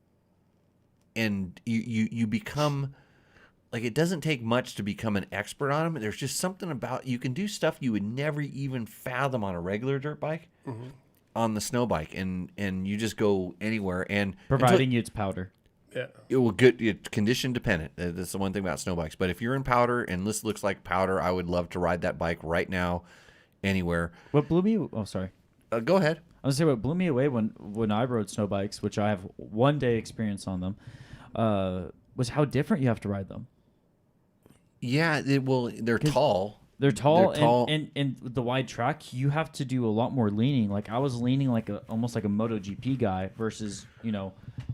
and you become like, it doesn't take much to become an expert on them. There's just something about, you can do stuff you would never even fathom on a regular dirt bike. on the snow bike, and you just go anywhere. And Providing it's powder. Yeah. it will get it condition dependent. That's the one thing about snow bikes. But if you're in powder and this looks like powder, I would love to ride that bike right now, anywhere. What blew me? Oh, sorry. Go ahead. I was gonna say what blew me away when I rode snow bikes, which I have one day experience on them, was how different you have to ride them. Yeah, they're tall. They're tall, They're tall. And the wide track, you have to do a lot more leaning. Like I was leaning like almost like a MotoGP guy versus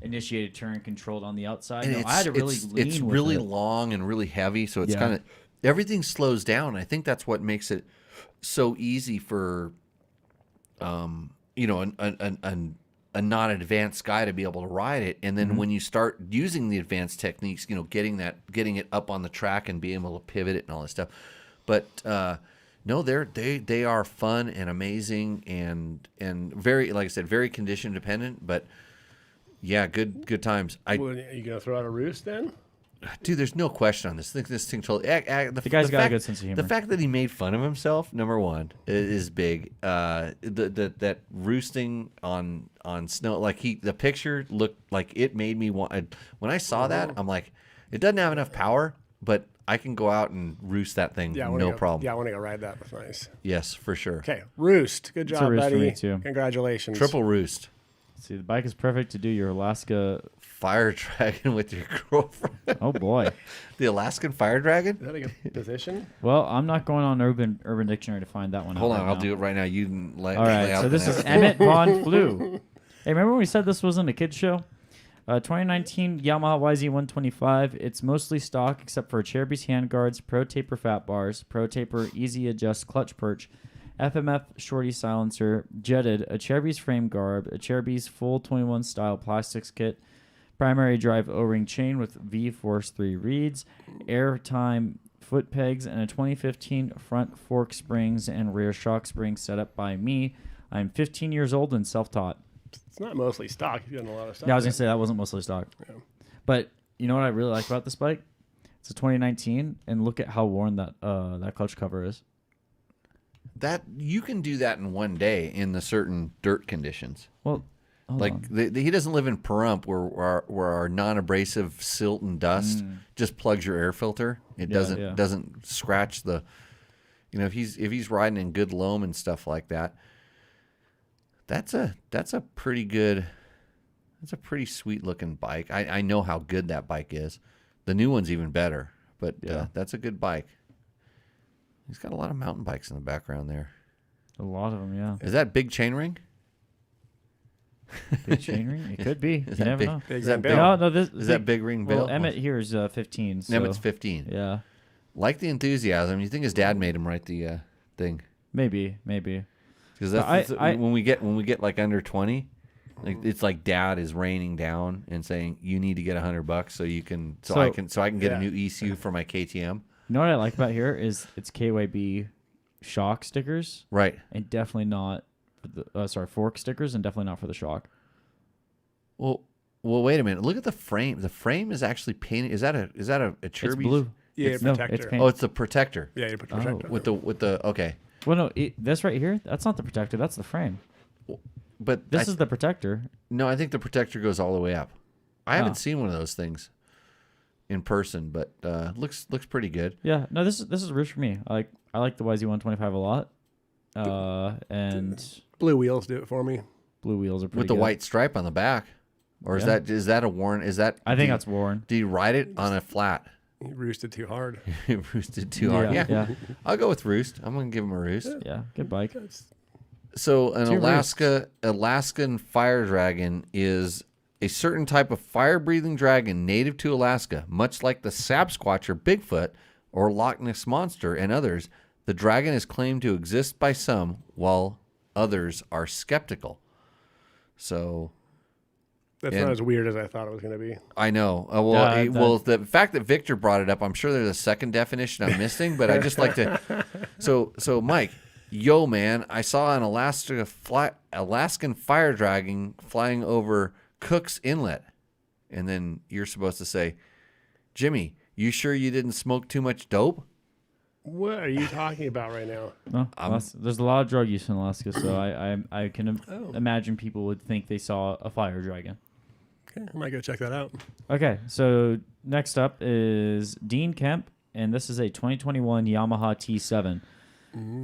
initiated turn controlled on the outside. And I had to really lean. it's with really it. long and really heavy, so it's Yeah. kind of everything slows down. I think that's what makes it so easy for a not advanced guy to be able to ride it. And then when you start using the advanced techniques, getting it up on the track and being able to pivot it and all that stuff. But no, they are fun and amazing and very, like I said, very condition dependent. But yeah, good times. Well, are you gonna throw out a Roost then? Dude, there's no question on this. This thing totally. The guy's got a fact, good sense of humor. The fact that he made fun of himself, number one, is big. That roosting on snow, like the picture looked like it made me want. When I saw that, I'm like, it doesn't have enough power, but I can go out and roost that thing, no problem. Yeah, I want to go ride that. That's nice. Yes, for sure. Okay, Roost. Good a job, Roost for buddy. me, too. Congratulations. Triple roost. See, the bike is perfect to do your Alaska. Fire dragon with your girlfriend. Oh boy. The Alaskan fire dragon. Is that a good position? Well, I'm not going on Urban Dictionary to find that one. Hold out on, right I'll now. do it right now. You can lay All right, out so the this is next- Emmett Von Flew. Hey, remember when we said this wasn't a kids show? 2019 Yamaha YZ125. It's mostly stock except for Cherubies handguards, Pro Taper fat bars, Pro Taper easy adjust clutch perch, FMF shorty silencer, jetted, a Cherubies frame garb, a Cherubies full 21 style plastics kit, primary drive O-ring chain with V-Force 3 reeds, airtime foot pegs, and a 2015 front fork springs and rear shock springs set up by me. I'm 15 years old and self-taught. It's not mostly stock. You've done a lot of stuff. Yeah, I was going to say that wasn't mostly stock. Yeah. But you know what I really like about this bike? It's a 2019, and look at how worn that clutch cover is. That you can do that in one day in the certain dirt conditions. Well, hold Like on. he doesn't live in Pahrump where our non-abrasive silt and dust just plugs your air filter. It doesn't scratch the. If he's riding in good loam and stuff like that. That's a pretty good. That's a pretty sweet looking bike. I know how good that bike is. The new one's even better, but that's a good bike. He's got a lot of mountain bikes in the background there. A lot of them, yeah. Is that big chainring? Big chain ring? It could be. You never big? know. Big Is that Ring big? Bill. No, this Is that big ring Well, Bill? Emmett here is 15. So, Emmett's 15. Yeah, Like the enthusiasm. You think his dad made him write the thing? maybe. Because But when we get like under 20, like it's like dad is raining down and saying you need to get $100 so you can I can get a new ECU for my KTM. You know what I like about here is it's KYB shock stickers, Right. and definitely not for the fork stickers, and definitely not for the shock. Well, wait a minute. Look at the frame. The frame is actually painted. Is that a It's Cherubies? blue. Yeah, it's, protector. it's paint. Oh, it's the protector. Yeah, you put the protector. With the okay. Well, no, this right here, that's not the protector. That's the frame. But This is the protector. no. I think the protector goes all the way up. I haven't Oh. seen one of those things in person, but looks pretty good. Yeah, no, this is rich for me. I like the YZ125 a lot, and Blue wheels do it for me. blue wheels are pretty With the good. white stripe on the back, or Yeah. is that a worn? Is that? I think that's worn. Do you ride it on a flat? He roosted too hard. Roosted too hard. Yeah, Yeah, yeah. I'll go with Roost. I'm gonna give him a Roost. Yeah, good bike. So an Two Alaskan fire dragon is a certain type of fire-breathing dragon native to Alaska. Much like the Sasquatch or Bigfoot or Loch Ness Monster and others, the dragon is claimed to exist by some, while others are skeptical. So That's And- not as weird as I thought it was going to be. I know. The fact that Victor brought it up, I'm sure there's a second definition I'm missing, but I just like to. So Mike, yo man, I saw an Alaskan fire dragon flying over Cook's Inlet, and then you're supposed to say, Jimmy, you sure you didn't smoke too much dope? What are you talking about right now? No, there's a lot of drug use in Alaska, so I can imagine people would think they saw a fire dragon. Okay, I might go check that out. Okay, so next up is Dean Kemp, and this is a 2021 Yamaha T7.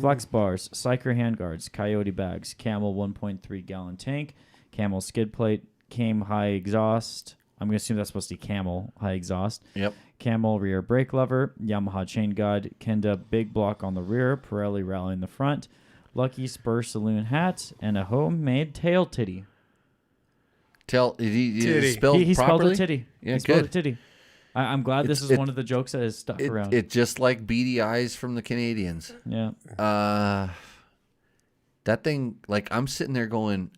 Flex bars, Cyker handguards, Coyote bags, Camel 1.3 gallon tank, Camel skid plate, Came high exhaust. I'm going to assume that's supposed to be Camel high exhaust. Yep. Camel rear brake lever, Yamaha chain guide, Kenda big block on the rear, Pirelli Rally in the front, Lucky Spur saloon hat, and a homemade tail titty. Titty. Spelled He spelled properly? it titty. Yeah, he spelled good. it titty. I'm glad this is one of the jokes that has stuck around. It just like beady eyes from the Canadians. Yeah. That thing, like, I'm sitting there going,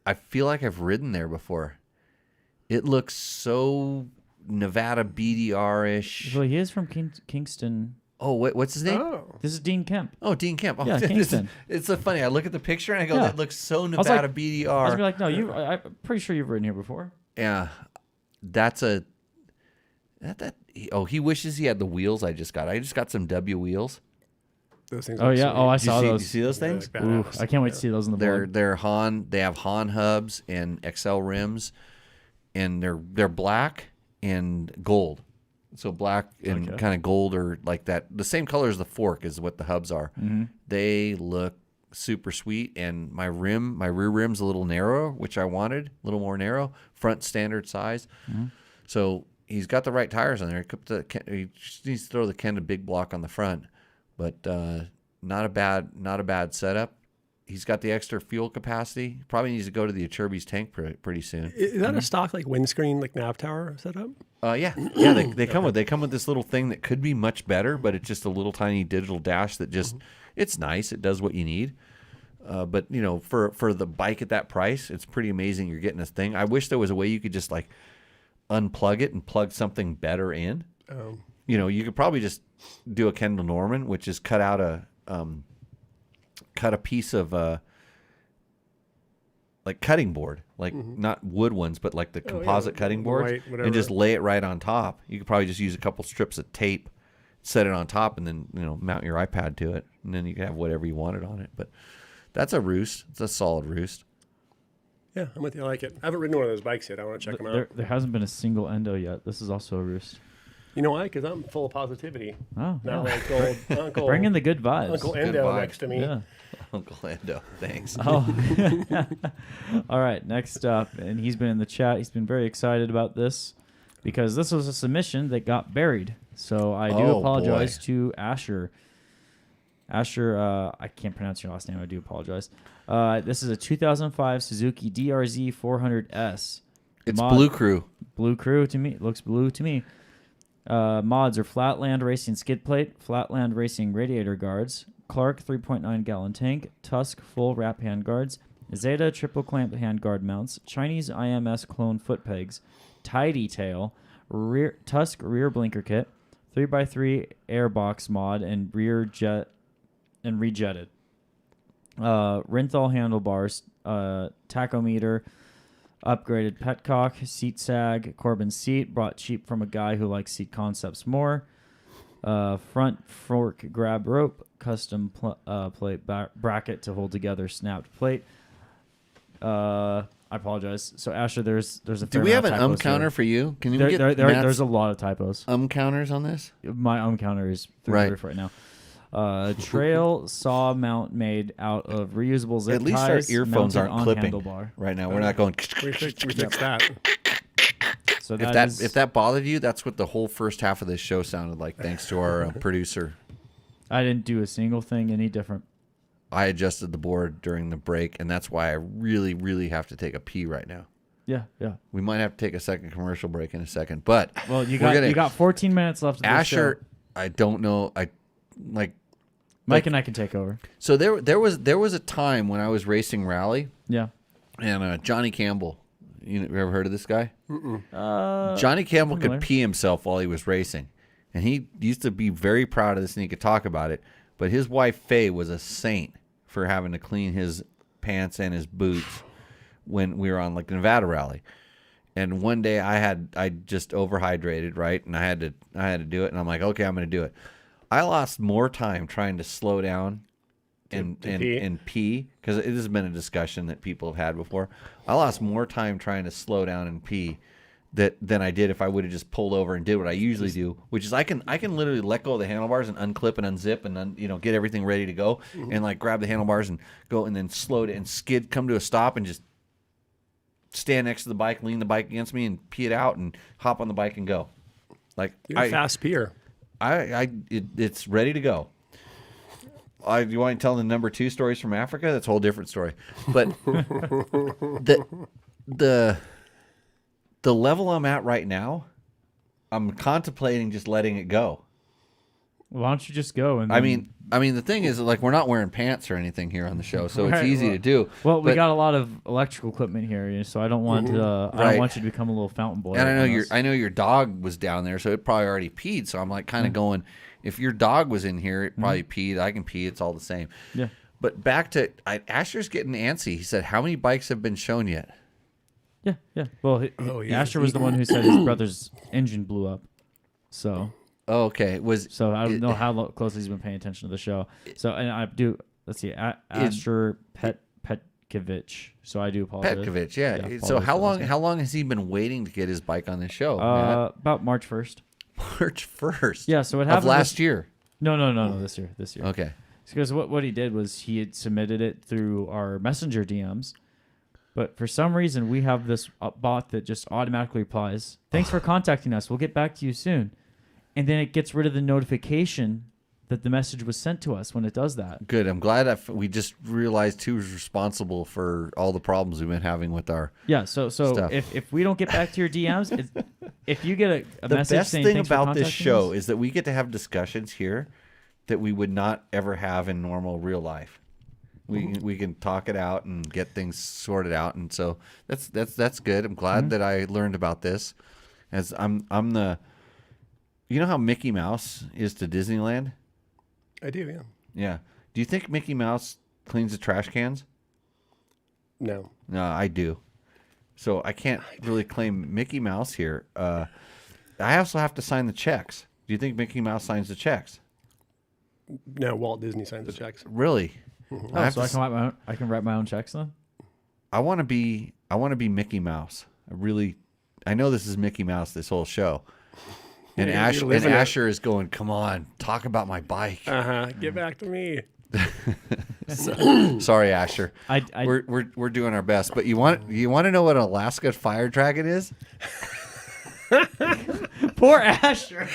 I feel like I've ridden there before. It looks so Nevada BDR-ish. Well, he is from Kingston. Oh, what's his name? Oh. This is Dean Kemp. Oh, Dean Kemp. Oh, Yeah, Kingston. It's so funny. I look at the picture and I go, Yeah. that looks so was Nevada like- BDR. I was gonna be like, no, I'm pretty sure you've ridden here before. Yeah, that's a he wishes he had the wheels I just got. I just got some W wheels. Those things. Oh look yeah. sweet. Oh, I Did you saw see, those. You see those They things? look Ooh, badass. I can't wait to see those in the vlog. They're Han. They have Han hubs and XL rims, and they're black and gold. So black and kind of gold are like that. The same color as the fork is what the hubs are. Mm-hmm. They look super sweet, and my rear rim's a little narrow, which I wanted, a little more narrow. Front standard size. Mm-hmm. So he's got the right tires on there. He just needs to throw the Kenda big block on the front, but not a bad setup. He's got the extra fuel capacity. Probably needs to go to the Achirby's tank pretty soon. Is that a stock like windscreen, like nav tower setup? Yeah. They come with this little thing that could be much better, but it's just a little tiny digital dash that just it's nice. It does what you need. But you know, for the bike at that price, it's pretty amazing. You're getting this thing. I wish there was a way you could just like unplug it and plug something better in. You know, you could probably just do a Kendall Norman, which is cut a piece of like cutting board, like not wood ones, but like the composite cutting boards, white, and just whatever. lay it right on top. You could probably just use a couple strips of tape, set it on top, and then mount your iPad to it, and then you can have whatever you wanted on it. But that's a Roost. It's a solid Roost. Yeah, I'm with you. I like it. I haven't ridden one of those bikes yet. I want to check them out. There hasn't been a single endo yet. This is also a Roost. You know why? Because I'm full of positivity. Oh, Not yeah. like old Uncle. Bring in the good vibes. Uncle Good Endo vibe. next to me. Yeah. Uncle Endo, thanks. Oh. All right, next up, and he's been in the chat. He's been very excited about this because this was a submission that got buried. So I do Oh, apologize boy. to Asher. Asher, I can't pronounce your last name. I do apologize. This is a 2005 Suzuki DRZ 400S. It's Blue Crew. Blue Crew to me. It looks blue to me. Mods are Flatland Racing skid plate, Flatland Racing radiator guards, Clark 3.9 gallon tank, Tusk full wrap handguards, Zeta triple clamp handguard mounts, Chinese IMS clone foot pegs, Tidy tail, Tusk rear blinker kit, 3x3 airbox mod and rear jet and rejetted. Rinthal handlebars, tachometer, upgraded petcock, seat sag, Corbin seat, brought cheap from a guy who likes seat concepts more. Front fork grab rope, custom plate bracket to hold together snapped plate. I apologize. So Asher, there's a. Do we have an counter for you? Can you get there's a lot of typos. counters on this? My counter is through the roof right now. Trail saw mount made out of reusable zip At least our ties earphones mounted aren't on clipping handlebar. right now. We're not going. We fixed that. So If that bothered you, that's what the whole first half of this show sounded like. Thanks to our producer. I didn't do a single thing any different. I adjusted the board during the break, and that's why I really, really have to take a pee right now. Yeah. We might have to take a second commercial break in a second, but Well, you got 14 minutes left of this Asher. show. I don't know. Mike and I can take over. So there was a time when I was racing rally, Yeah. and Johnny Campbell. You ever heard of this guy? Familiar. Johnny Campbell could pee himself while he was racing, and he used to be very proud of this, and he could talk about it. But his wife Faye was a saint for having to clean his pants and his boots when we were on like Nevada rally. And one day I just overhydrated, right, and I had to do it, and I'm like, okay, I'm going to do it. I lost more time trying to slow down and pee, because it has been a discussion that people have had before. I lost more time trying to slow down and pee than I did if I would have just pulled over and did what I usually do, which is I can literally let go of the handlebars and unclip and unzip and get everything ready to go, and like grab the handlebars and go, and then slow it and skid, come to a stop, and just stand next to the bike, lean the bike against me, and pee it out, and hop on the bike and go. Like You're a fast peer. It's ready to go. You want to tell the number 2 stories from Africa? That's a whole different story. But the level I'm at right now, I'm contemplating just letting it go. Why don't you just go? And I mean, the thing is, like, we're not wearing pants or anything here on the show, so it's easy to do. Well, we got a lot of electrical equipment here, so I don't want to. I don't want you to become a little fountain boy. And I know your dog was down there, so it probably already peed. So I'm like kind of going, if your dog was in here, it probably peed. I can pee. It's all the same. Yeah. But back to Asher's getting antsy. He said, "How many bikes have been shown yet?" Yeah. Well, Asher was the one who said his brother's engine blew up. So. Oh, okay. So I don't know how closely he's been paying attention to the show. So, and I do. Let's see, Asher Petkovic. So I do apologize. Petkovic, yeah. So how long has he been waiting to get his bike on this show? About March 1st. March 1st. Yeah. So what happened of last year? No. This year. Okay. Because what he did was he had submitted it through our messenger DMs. But for some reason, we have this bot that just automatically replies, "Thanks for contacting us. We'll get back to you soon." And then it gets rid of the notification that the message was sent to us when it does that. Good. I'm glad we just realized who's responsible for all the problems we've been having with our stuff. If we don't get back to your DMs, if you get a message saying the best thing thanks for about this contacting show us, is that we get to have discussions here that we would not ever have in normal real life. We can talk it out and get things sorted out, and so that's good. I'm glad that I learned about this, as I'm the. You know how Mickey Mouse is to Disneyland? I do, yeah. Yeah. Do you think Mickey Mouse cleans the trash cans? No. No, I do. So I can't really claim Mickey Mouse here. I also have to sign the checks. Do you think Mickey Mouse signs the checks? No, Walt Disney signs the checks. Really? I can write my own checks then? I want to be Mickey Mouse. I know this is Mickey Mouse, this whole show. And Asher is going, "Come on, talk about my bike." Get back to me. Sorry, Asher. We're doing our best, but you want to know what an Alaskan fire dragon is? Poor Asher.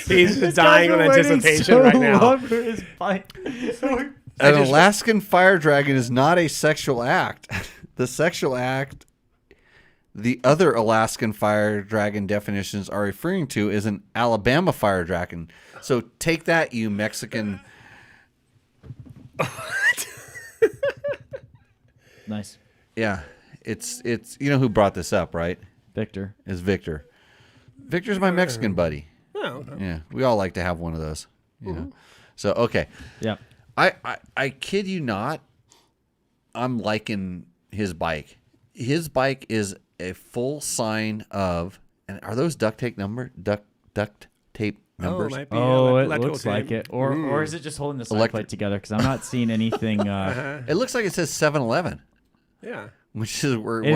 He's dying with anticipation right now. An Alaskan fire dragon is not a sexual act. The sexual act the other Alaskan fire dragon definitions are referring to is an Alabama fire dragon. So take that, you Mexican. Nice. Yeah, it's you know who brought this up, right? Victor. Is Victor. Victor's my Mexican buddy. Oh, okay. Yeah, we all like to have one of those. You know. So okay. Yeah. I kid you not, I'm liking his bike. His bike is a full sign of, and are those duct tape numbers? It might be, it looks like it. Or is it just holding the side plate together? Because I'm not seeing anything. It looks like it says 7-Eleven. Yeah. Which is where he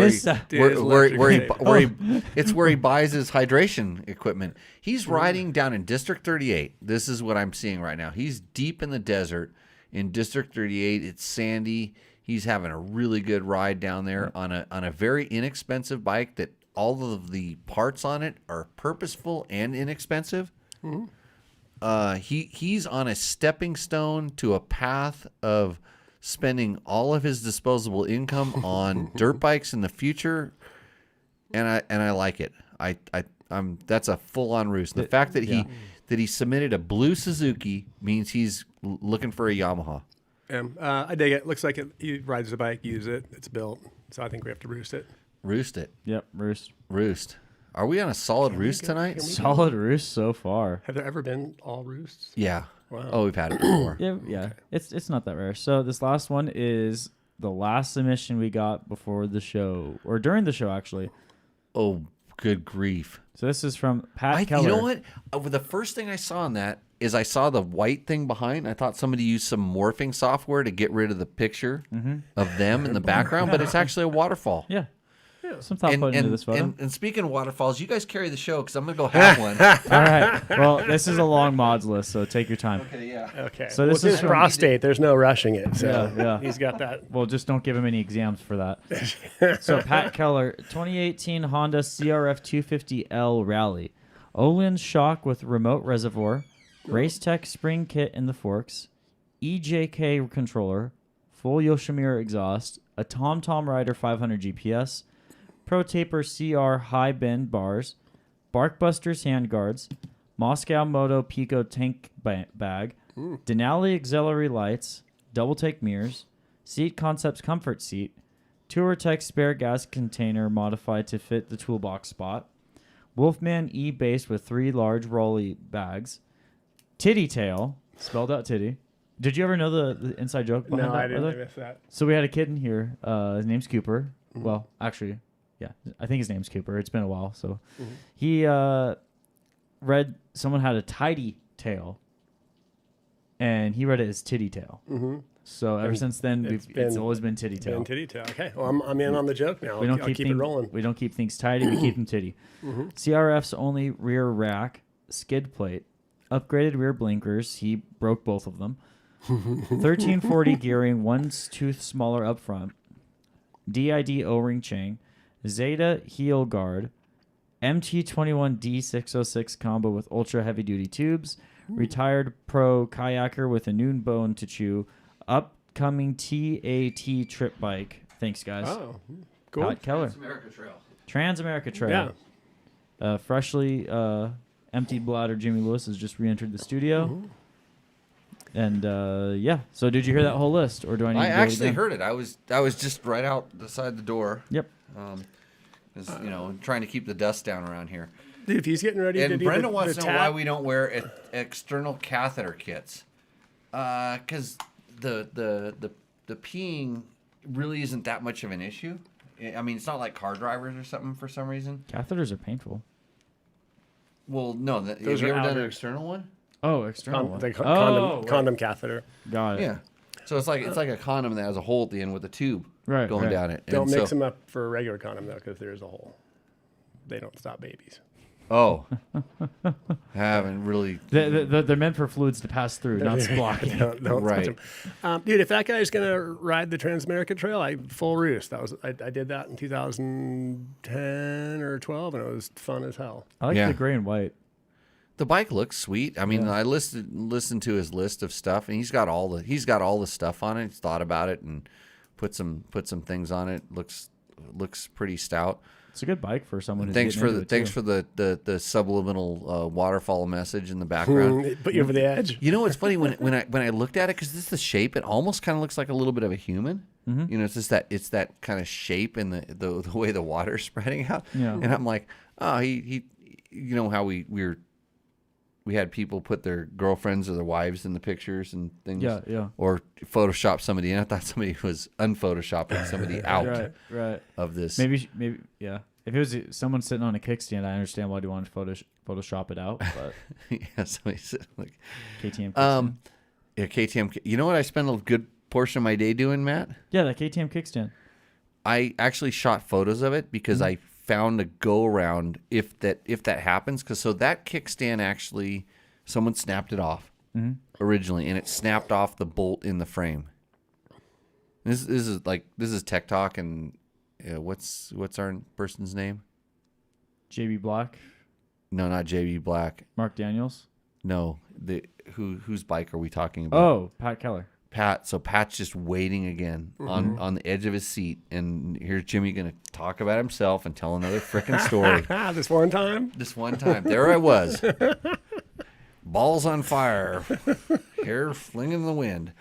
buys his hydration equipment. He's riding down in District 38. This is what I'm seeing right now. He's deep in the desert in District 38. It's sandy. He's having a really good ride down there on a very inexpensive bike that all of the parts on it are purposeful and inexpensive. Mm-hmm. He's on a stepping stone to a path of spending all of his disposable income on dirt bikes in the future, and I like it. I'm that's a full on Roost. The fact that he submitted a blue Suzuki means he's looking for a Yamaha. I dig it. Looks like he rides the bike, use it. It's built, so I think we have to roost it. Roost it. Yep, Roost. Are we on a solid roost tonight? Solid roost so far. Have there ever been all roosts? Yeah. Wow. Oh, we've had it before. Yeah. Okay. It's not that rare. So this last one is the last submission we got before the show, or during the show, actually. Oh, Good grief. So this is from Pat Keller. You know what? The first thing I saw on that is I saw the white thing behind. I thought somebody used some morphing software to get rid of the picture of them in the background, but it's actually a waterfall. Yeah. Some thought put into this photo. And speaking of waterfalls, you guys carry the show because I'm going to go have one. All right. Well, this is a long mods list, so take your time. Okay, yeah. Okay. So this is is from- prostate. There's no rushing it. So Yeah. he's got that. Well, just don't give him any exams for that. So Pat Keller, 2018 Honda CRF 250L Rally. Olin shock with remote reservoir, Racetech spring kit in the forks, EJK controller, full Yoshimura exhaust, a TomTom Rider 500 GPS, Pro Taper CR high bend bars, Barkbusters handguards, Moscow Moto Pico tank bag, Denali auxiliary lights, double take mirrors, Seat Concepts comfort seat, TourTech spare gas container modified to fit the toolbox spot, Wolfman E base with 3 large rolly bags, Titty tail, spelled out titty. Did you ever know the inside joke behind No, that? I didn't brother? miss that. So we had a kid in here. His name's Cooper. Well, actually, yeah, I think his name's Cooper. It's been a while. So he read someone had a tidy tail, and he read it as titty tail. So ever since then, it's always been titty tail. Ben Titty tail. Okay. Well, I'm in on the joke now. We don't I'll keep keep it rolling. We don't keep things tidy. We keep them titty. CRF's only rear rack, skid plate, upgraded rear blinkers. He broke both of them. 1340 gearing, 1 tooth smaller up front. DID O-ring chain, Zeta heel guard, MT21 D606 combo with ultra heavy duty tubes, retired pro kayaker with a noon bone to chew, upcoming TAT trip bike. Thanks, guys. Oh, cool. Pat Keller. Trans-America Trail. Yeah. Freshly emptied bladder Jimmy Lewis has just re-entered the studio. And yeah, so did you hear that whole list, or do I need? I to go actually again? heard it. I was just right out beside the door. Yep. Trying to keep the dust down around here. Dude, if he's getting ready to And do Brenda the wants to know tap- why we don't wear external catheter kits. Because the peeing really isn't that much of an issue. I mean, it's not like car drivers or something for some reason. Catheters are painful. Well, no. Have Those you are ever done outer. an external one? Oh, external one. the right. condom catheter. Got it. Yeah. So it's like a condom that has a hole at the end with a tube Right, going right. down it. Don't And mix so- them up for a regular condom though, because there's a hole. They don't stop babies. Oh. Haven't really. They're meant for fluids to pass through, not blocking. don't Right. touch them. Dude, if that guy's gonna ride the Trans-America Trail, full roost. I did that in 2010 or 12, and it was fun as hell. I like Yeah. the gray and white. The bike looks sweet. I mean, I listened to his list of stuff, and he's got all the stuff on it. He's thought about it and put some things on it. Looks pretty stout. It's a good bike for someone who's Thanks for getting into it, for too. the subliminal waterfall message in the background. Put you over the edge. You know what's funny when I looked at it, because this is the shape, it almost kind of looks like a little bit of a human. You know, it's that kind of shape and the way the water's spreading out. Yeah. And I'm like, oh, he you know how we had people put their girlfriends or their wives in the pictures and things. Yeah. Or Photoshop somebody in. I thought somebody was unphotoshopping somebody out Right. of this. Maybe, yeah. If it was someone sitting on a kickstand, I understand why they want to Photoshop it out. But Yeah, somebody said like KTM kickstand. yeah, KTM. You know what I spent a good portion of my day doing, Matt? Yeah, that KTM kickstand. I actually shot photos of it because I found a go around if that happens, because so that kickstand actually someone snapped it off originally, and it snapped off the bolt in the frame. This is Tech Talk, and what's our person's name? JB Black, No, not JB Black. Mark Daniels. No, whose bike are we talking about? Oh, Pat Keller. Pat. So Pat's just waiting again on the edge of his seat, and here's Jimmy going to talk about himself and tell another freaking story. This one time. This one time, there I was, balls on fire, hair flinging in the wind.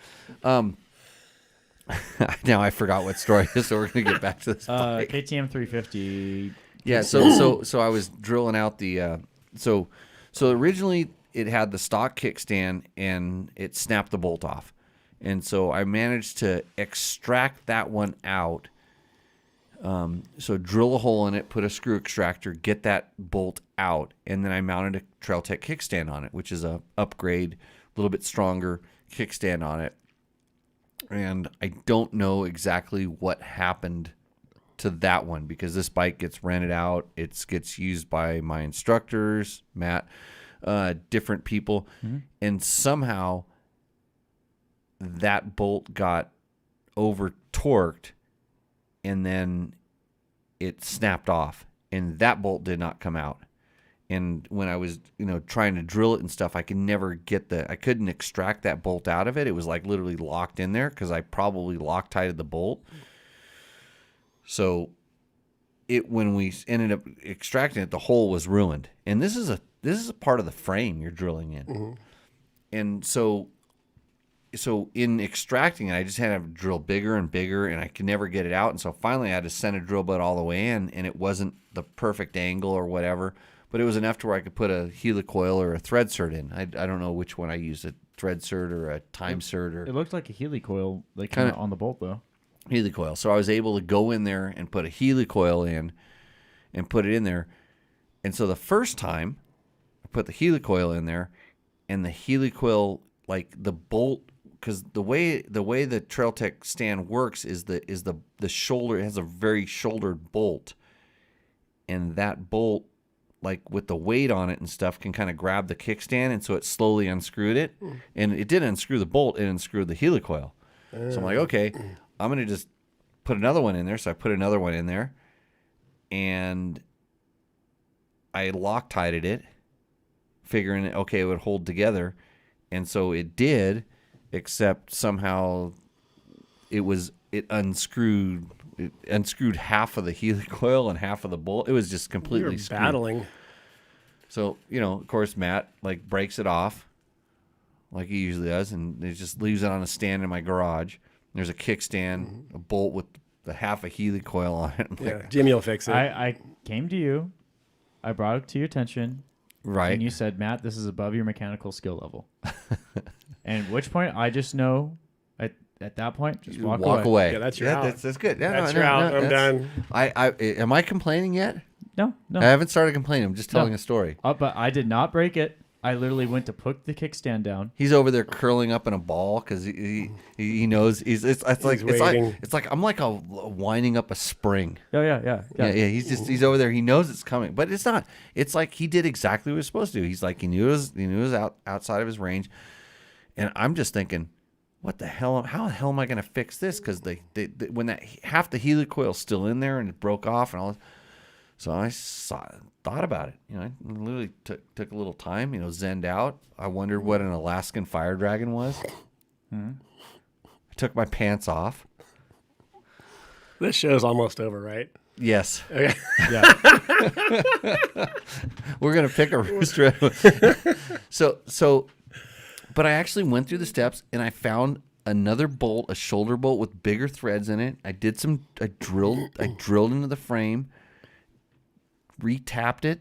Now I forgot what story it is, so we're going to get back to this. bike. KTM 350. Yeah, so I was drilling out the so originally it had the stock kickstand and it snapped the bolt off. And so I managed to extract that one out So drill a hole in it, put a screw extractor, get that bolt out, and then I mounted a Trail Tech kickstand on it, which is a upgrade, a little bit stronger kickstand on it. And I don't know exactly what happened to that one because this bike gets rented out. It gets used by my instructors, Matt, different people, and somehow that bolt got over torqued and then it snapped off and that bolt did not come out. And when I was, trying to drill it and stuff, I couldn't extract that bolt out of it. It was like literally locked in there because I probably Loctited the bolt. So when we ended up extracting it, the hole was ruined. And this is a part of the frame you're drilling in. Mm-hmm. And so in extracting it, I just had to drill bigger and bigger, and I could never get it out. And so finally I had to send a drill bit all the way in, and it wasn't the perfect angle or whatever, but it was enough to where I could put a helicoil or a thread cert in. I don't know which one I used, a thread cert or a time cert. Or it looked like a helicoil kind of on the bolt, though. Helicoil. So I was able to go in there and put a helicoil in and put it in there. And so the first time I put the helicoil in there, and the helicoil, like the bolt, because the way the Trail Tech stand works is the shoulder. It has a very shouldered bolt, and that bolt, like with the weight on it and stuff, can kind of grab the kickstand, and so it slowly unscrewed it, and it didn't unscrew the bolt; it unscrewed the helicoil. So I'm like, okay, I'm gonna just put another one in there. So I put another one in there, and I Loctited it, figuring okay it would hold together, and so it did. Except somehow it unscrewed half of the helicoil and half of the bolt. It was just completely screwed. Battling. So, of course, Matt breaks it off like he usually does, and he just leaves it on a stand in my garage. There's a kickstand, a bolt with the half a helicoil on it. Yeah, Jimmy will fix it. I came to you. I brought it to your attention. Right. And you said, Matt, this is above your mechanical skill level. And at which point, I just know, at that point, just walk away. Yeah, that's your out. That's good. Yeah, that's your out. I'm done. Am I complaining yet? No. I haven't started complaining. I'm just telling a story. But I did not break it. I literally went to put the kickstand down. He's over there curling up in a ball because he knows it's like I'm like winding up a spring. Oh yeah. He's over there. He knows it's coming, but it's not. It's like he did exactly what he was supposed to do. He's like he knew it was outside of his range, and I'm just thinking, what the hell? How the hell am I going to fix this? Because they when that half the helicoil's still in there and it broke off and all. So I thought about it. I literally took a little time. Zenned out. I wondered what an Alaskan fire dragon was. I took my pants off. This show's almost over, right? Yes. Okay. Yeah. We're gonna pick a rooster. So, but I actually went through the steps and I found another bolt, a shoulder bolt with bigger threads in it. I drilled into the frame. Retapped it.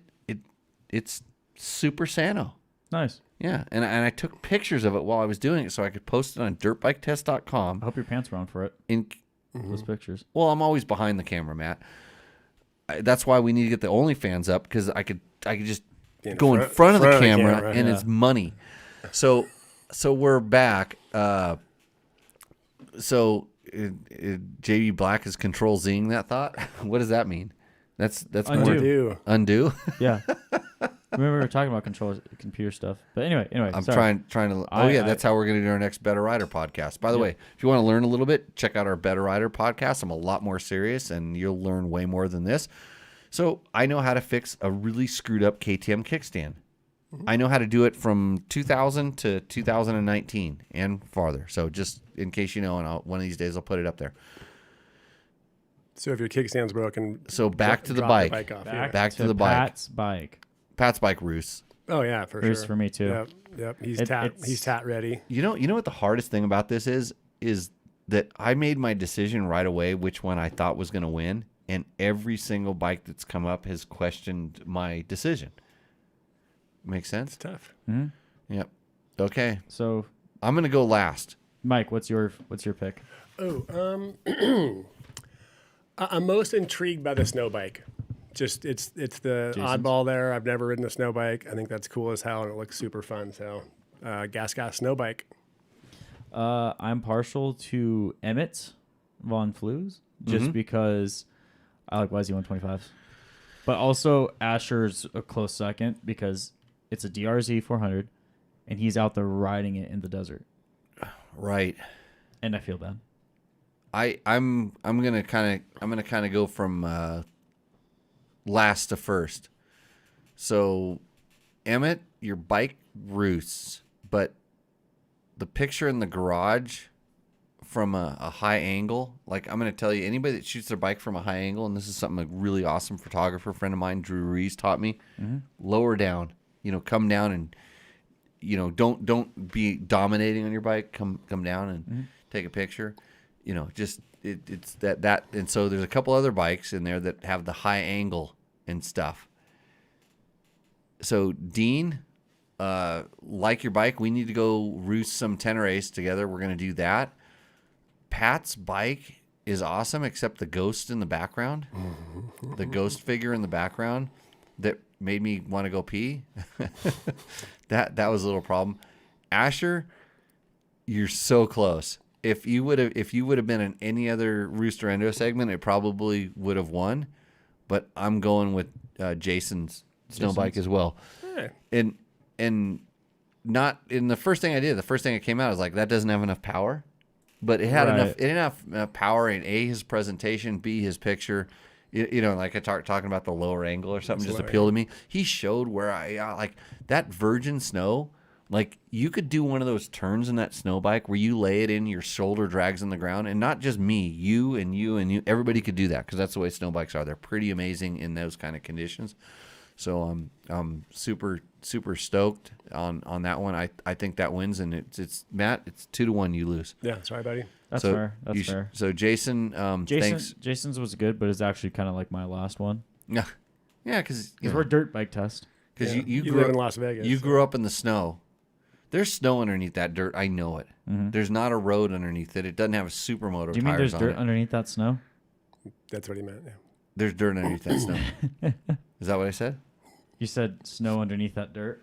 It's super sano. Nice. Yeah, and I took pictures of it while I was doing it so I could post it on dirtbiketest.com. I hope your pants were on for it. Those pictures. Well, I'm always behind the camera, Matt. That's why we need to get the OnlyFans up because I could just go in front of the camera and it's money. So we're back. So JB Black is control Zing that thought. What does that mean? That's undo. Undo. Yeah. Remember we were talking about computer stuff. But anyway. I'm sorry. trying to. That's how we're going to do our next Better Rider podcast. By the way, if you want to learn a little bit, check out our Better Rider podcast. I'm a lot more serious, and you'll learn way more than this. So I know how to fix a really screwed up KTM kickstand. I know how to do it from 2000 to 2019 and farther. So just in case you know, and one of these days I'll put it up there. So if your kickstand's broken, so back to the bike. Back to the bike. Pat's bike. Pat's bike, Roost. Oh yeah, for Roost sure. for me too. Yep. He's tat ready. You know what the hardest thing about this is that I made my decision right away which one I thought was going to win, and every single bike that's come up has questioned my decision. Make sense? It's tough. Mm-hmm. Yep. Okay. So I'm going to go last. Mike, what's your pick? I'm most intrigued by the snow bike. Just it's the oddball there. I've never ridden a snow bike. I think that's cool as hell, and it looks super fun. So, gas snow bike. I'm partial to Emmett Von Flues just because I like YZ125s. But also Asher's a close second because it's a DRZ 400 and he's out there riding it in the desert. Right. And I feel bad. I'm gonna kind of go from last to first. So, Emmett, your bike roosts, but the picture in the garage from a high angle, like I'm gonna tell you, anybody that shoots their bike from a high angle, and this is something a really awesome photographer friend of mine, Drew Rees, taught me. Lower down, come down and don't be dominating on your bike. Come down and take a picture. It's that and so there's a couple other bikes in there that have the high angle and stuff. So Dean, like your bike, we need to go roost some Teneres together. We're gonna do that. Pat's bike is awesome, except the ghost in the background, the ghost figure in the background that made me want to go pee. that was a little problem. Asher, you're so close. If you would have been in any other Roost Endo segment, it probably would have won. But I'm going with Jason's snow bike as well. Hey. And not in the first thing I did. The first thing that came out, I was like, that doesn't have enough power. But it had enough. It had enough power in his presentation, B, his picture. Like I talking about the lower angle or something, just appealed to me. He showed where I like that virgin snow. Like you could do one of those turns in that snow bike where you lay it in, your shoulder drags in the ground, and not just me, you and you and you. Everybody could do that because that's the way snow bikes are. They're pretty amazing in those kind of conditions. So I'm super stoked on that one. I think that wins, and it's Matt. It's 2-1. You lose. Yeah, sorry, buddy. That's fair. That's fair. So Jason, thanks. Jason's was good, but it's actually kind of like my last one. Yeah, because we're dirt bike test. Because you live in Las Vegas. You grew up in the snow. There's snow underneath that dirt. I know it. There's not a road underneath it. It doesn't have a supermoto. Do you mean there's dirt underneath that snow? That's what he meant. Yeah. There's dirt underneath that snow. Is that what I said? You said snow underneath that dirt.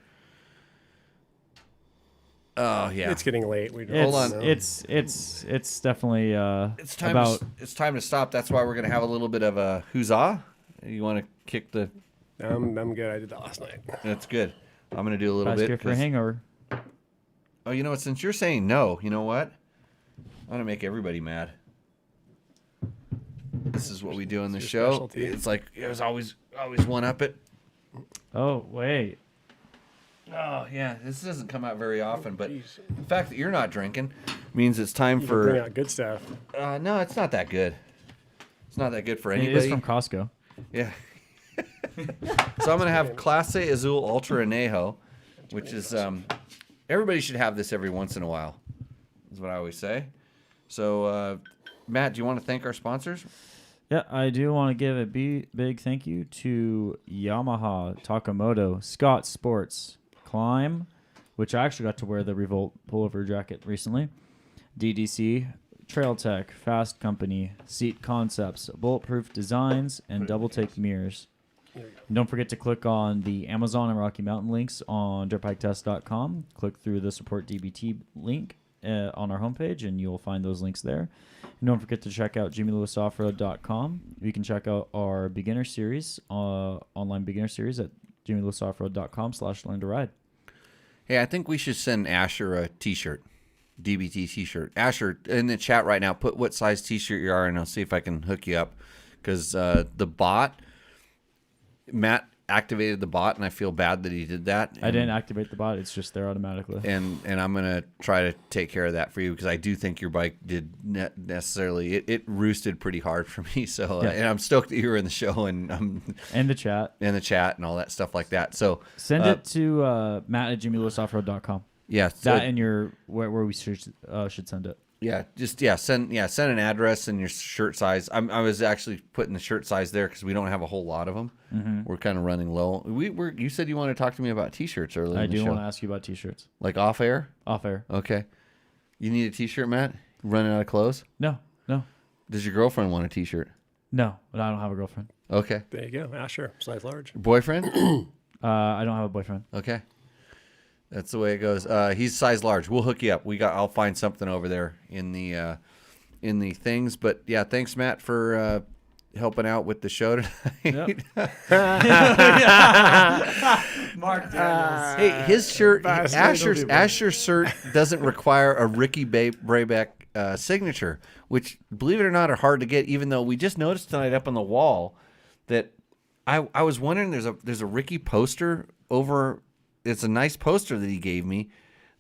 Oh yeah. It's getting late. Hold on. It's definitely it's time to stop. That's why we're gonna have a little bit of a huzzah. You want to kick the? I'm good. I did that last night. That's good. I'm gonna do a little bit for a hangover. Oh, you know what? Since you're saying no, you know what? I'm gonna make everybody mad. This is what we do in the show. Specialty. It's like it was always one up it. Oh wait. Oh yeah, this doesn't come out very often, but the fact that you're not drinking means it's time for bring out good stuff. No, it's not that good. It's not that good for anybody. It is from Costco. Yeah. So I'm gonna have Clase Azul Ultra Anejo, which is everybody should have this every once in a while. Is what I always say. So Matt, do you want to thank our sponsors? Yeah, I do want to give a big thank you to Yamaha, Taco Moto, Scott Sports, Klim, which I actually got to wear the Revolt pullover jacket recently, DDC, Trail Tech, Fasst Company, Seat Concepts, Bulletproof Designs, and Double Take Mirrors. And don't forget to click on the Amazon and Rocky Mountain links on dirtbiketest.com. Click through the Support DBT link on our homepage, and you'll find those links there. And don't forget to check out jimmylewisoffroad.com. You can check out our beginner series, online beginner series at jimmylewisoffroad.com/learn-to-ride. Hey, I think we should send Asher a T-shirt, DBT T-shirt. Asher, in the chat right now, put what size T-shirt you are, and I'll see if I can hook you up. Because the bot, Matt activated the bot, and I feel bad that he did that. I didn't activate the bot; it's just there automatically. And I'm gonna try to take care of that for you because I do think your bike did necessarily it roosted pretty hard for me. So Yeah. and I'm stoked that you were in the show and And the chat. and all that stuff like that. So Send it to Matt at jimmylewisoffroad.com. yeah, That and your where we should send it. send an address and your shirt size. I was actually putting the shirt size there because we don't have a whole lot of them. We're kind of running low. You said you wanted to talk to me about T-shirts earlier. I in the do show. want to ask you about T-shirts. Like off air. Off air. Okay. You need a T-shirt, Matt? Running out of clothes? No. Does your girlfriend want a T-shirt? No, but I don't have a girlfriend. Okay. There you go. Asher, size large. Boyfriend? I don't have a boyfriend. Okay. That's the way it goes. He's size large. We'll hook you up. I'll find something over there in the things. But yeah, thanks Matt for helping out with the show tonight. Mark Daniels. Hey, his shirt, Asher's shirt doesn't require a Ricky Brayback signature, which, believe it or not, are hard to get. Even though we just noticed tonight up on the wall that I was wondering, there's a Ricky poster over. It's a nice poster that he gave me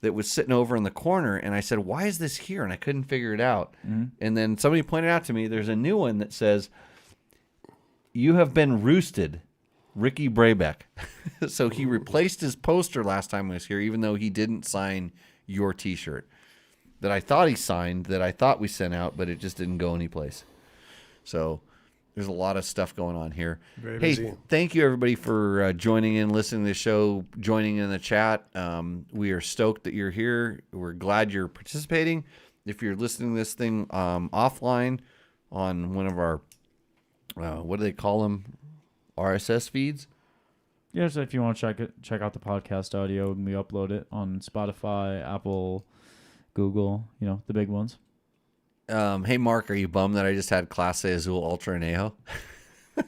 that was sitting over in the corner, and I said, "Why is this here?" And I couldn't figure it out. Mm-hmm. And then somebody pointed out to me, there's a new one that says, "You have been roosted, Ricky Brayback." So he replaced his poster last time I was here, even though he didn't sign your T-shirt that I thought he signed, that I thought we sent out, but it just didn't go anyplace. So there's a lot of stuff going on here. Very busy. Hey, thank you everybody for joining in, listening to the show, joining in the chat. We are stoked that you're here. We're glad you're participating. If you're listening to this thing offline on one of our, what do they call them, RSS feeds? Yeah, so if you want to check out the podcast audio, and we upload it on Spotify, Apple, Google, the big ones. Hey, Mark, are you bummed that I just had Class A Azul Ultra and Ajo?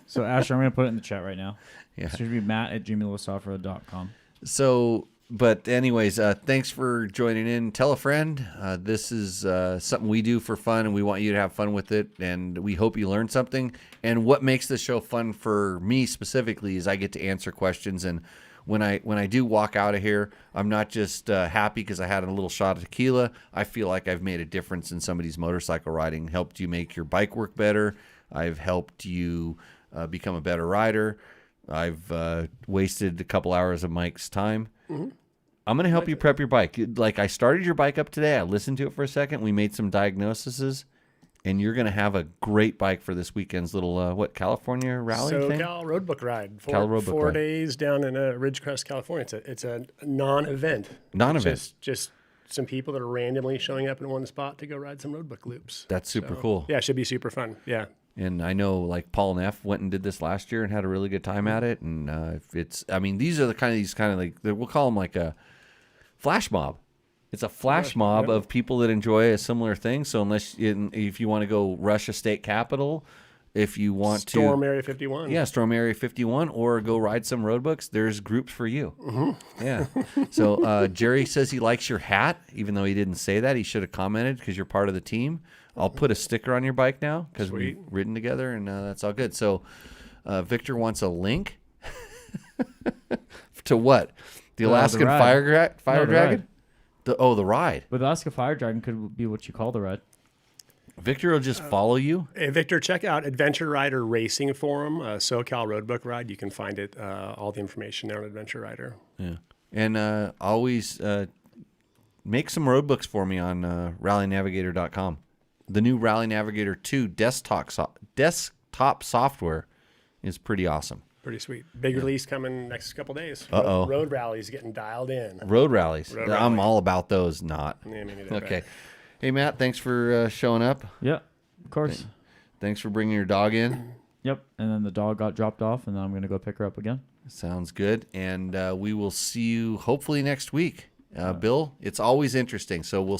So, Asher, I'm going to put it in the chat right now. Yeah. It should be matt@gmailsoftware.com. So, but anyways, thanks for joining in. Tell a friend. This is something we do for fun, and we want you to have fun with it, and we hope you learn something. And what makes this show fun for me specifically is I get to answer questions, and when I do walk out of here, I'm not just happy because I had a little shot of tequila. I feel like I've made a difference in somebody's motorcycle riding, helped you make your bike work better. I've helped you become a better rider. I've wasted a couple hours of Mike's time. Mm-hmm. I'm going to help you prep your bike. Like, I started your bike up today. I listened to it for a second. We made some diagnoses. And you're going to have a great bike for this weekend's little, California rally thing? SoCal Roadbook Ride. Four ride. Days down in Ridgecrest, California. It's a non-event. Just some people that are randomly showing up in one spot to go ride some roadbook loops. That's super cool. Yeah, it should be super fun. Yeah. And I know, like, Paul Neff went and did this last year and had a really good time at it. And these are we'll call them like a flash mob. It's a flash mob of people that enjoy a similar thing. So if you want to go rush a state capitol, if you want Storm Area 51. Yeah, Storm Area 51, or go ride some roadbooks, there's groups for you. Mm-hmm. Yeah. So Jerry says he likes your hat, even though he didn't say that. He should have commented because you're part of the team. I'll put a sticker on your bike now because we've ridden together, and that's all good. So Victor wants a link to what? The Alaskan Fire Dragon? The ride. But the Alaska Fire Dragon could be what you call the ride. Victor will just follow you. Hey, Victor, check out Adventure Rider Racing Forum, SoCal Roadbook Ride. You can find it, all the information there on Adventure Rider. Yeah. And always make some roadbooks for me on rallynavigator.com. The new Rally Navigator 2 desktop software is pretty awesome. Pretty sweet. Big release coming next couple days. Uh-oh. Road rallies getting dialed in. Road rallies. I'm all about those, not. Yeah, me neither. Okay. Hey, Matt, thanks for showing up. Yeah, of course. Thanks for bringing your dog in. Yep, and then the dog got dropped off, and then I'm going to go pick her up again. Sounds good. And we will see you hopefully next week. Bill, it's always interesting, so we'll see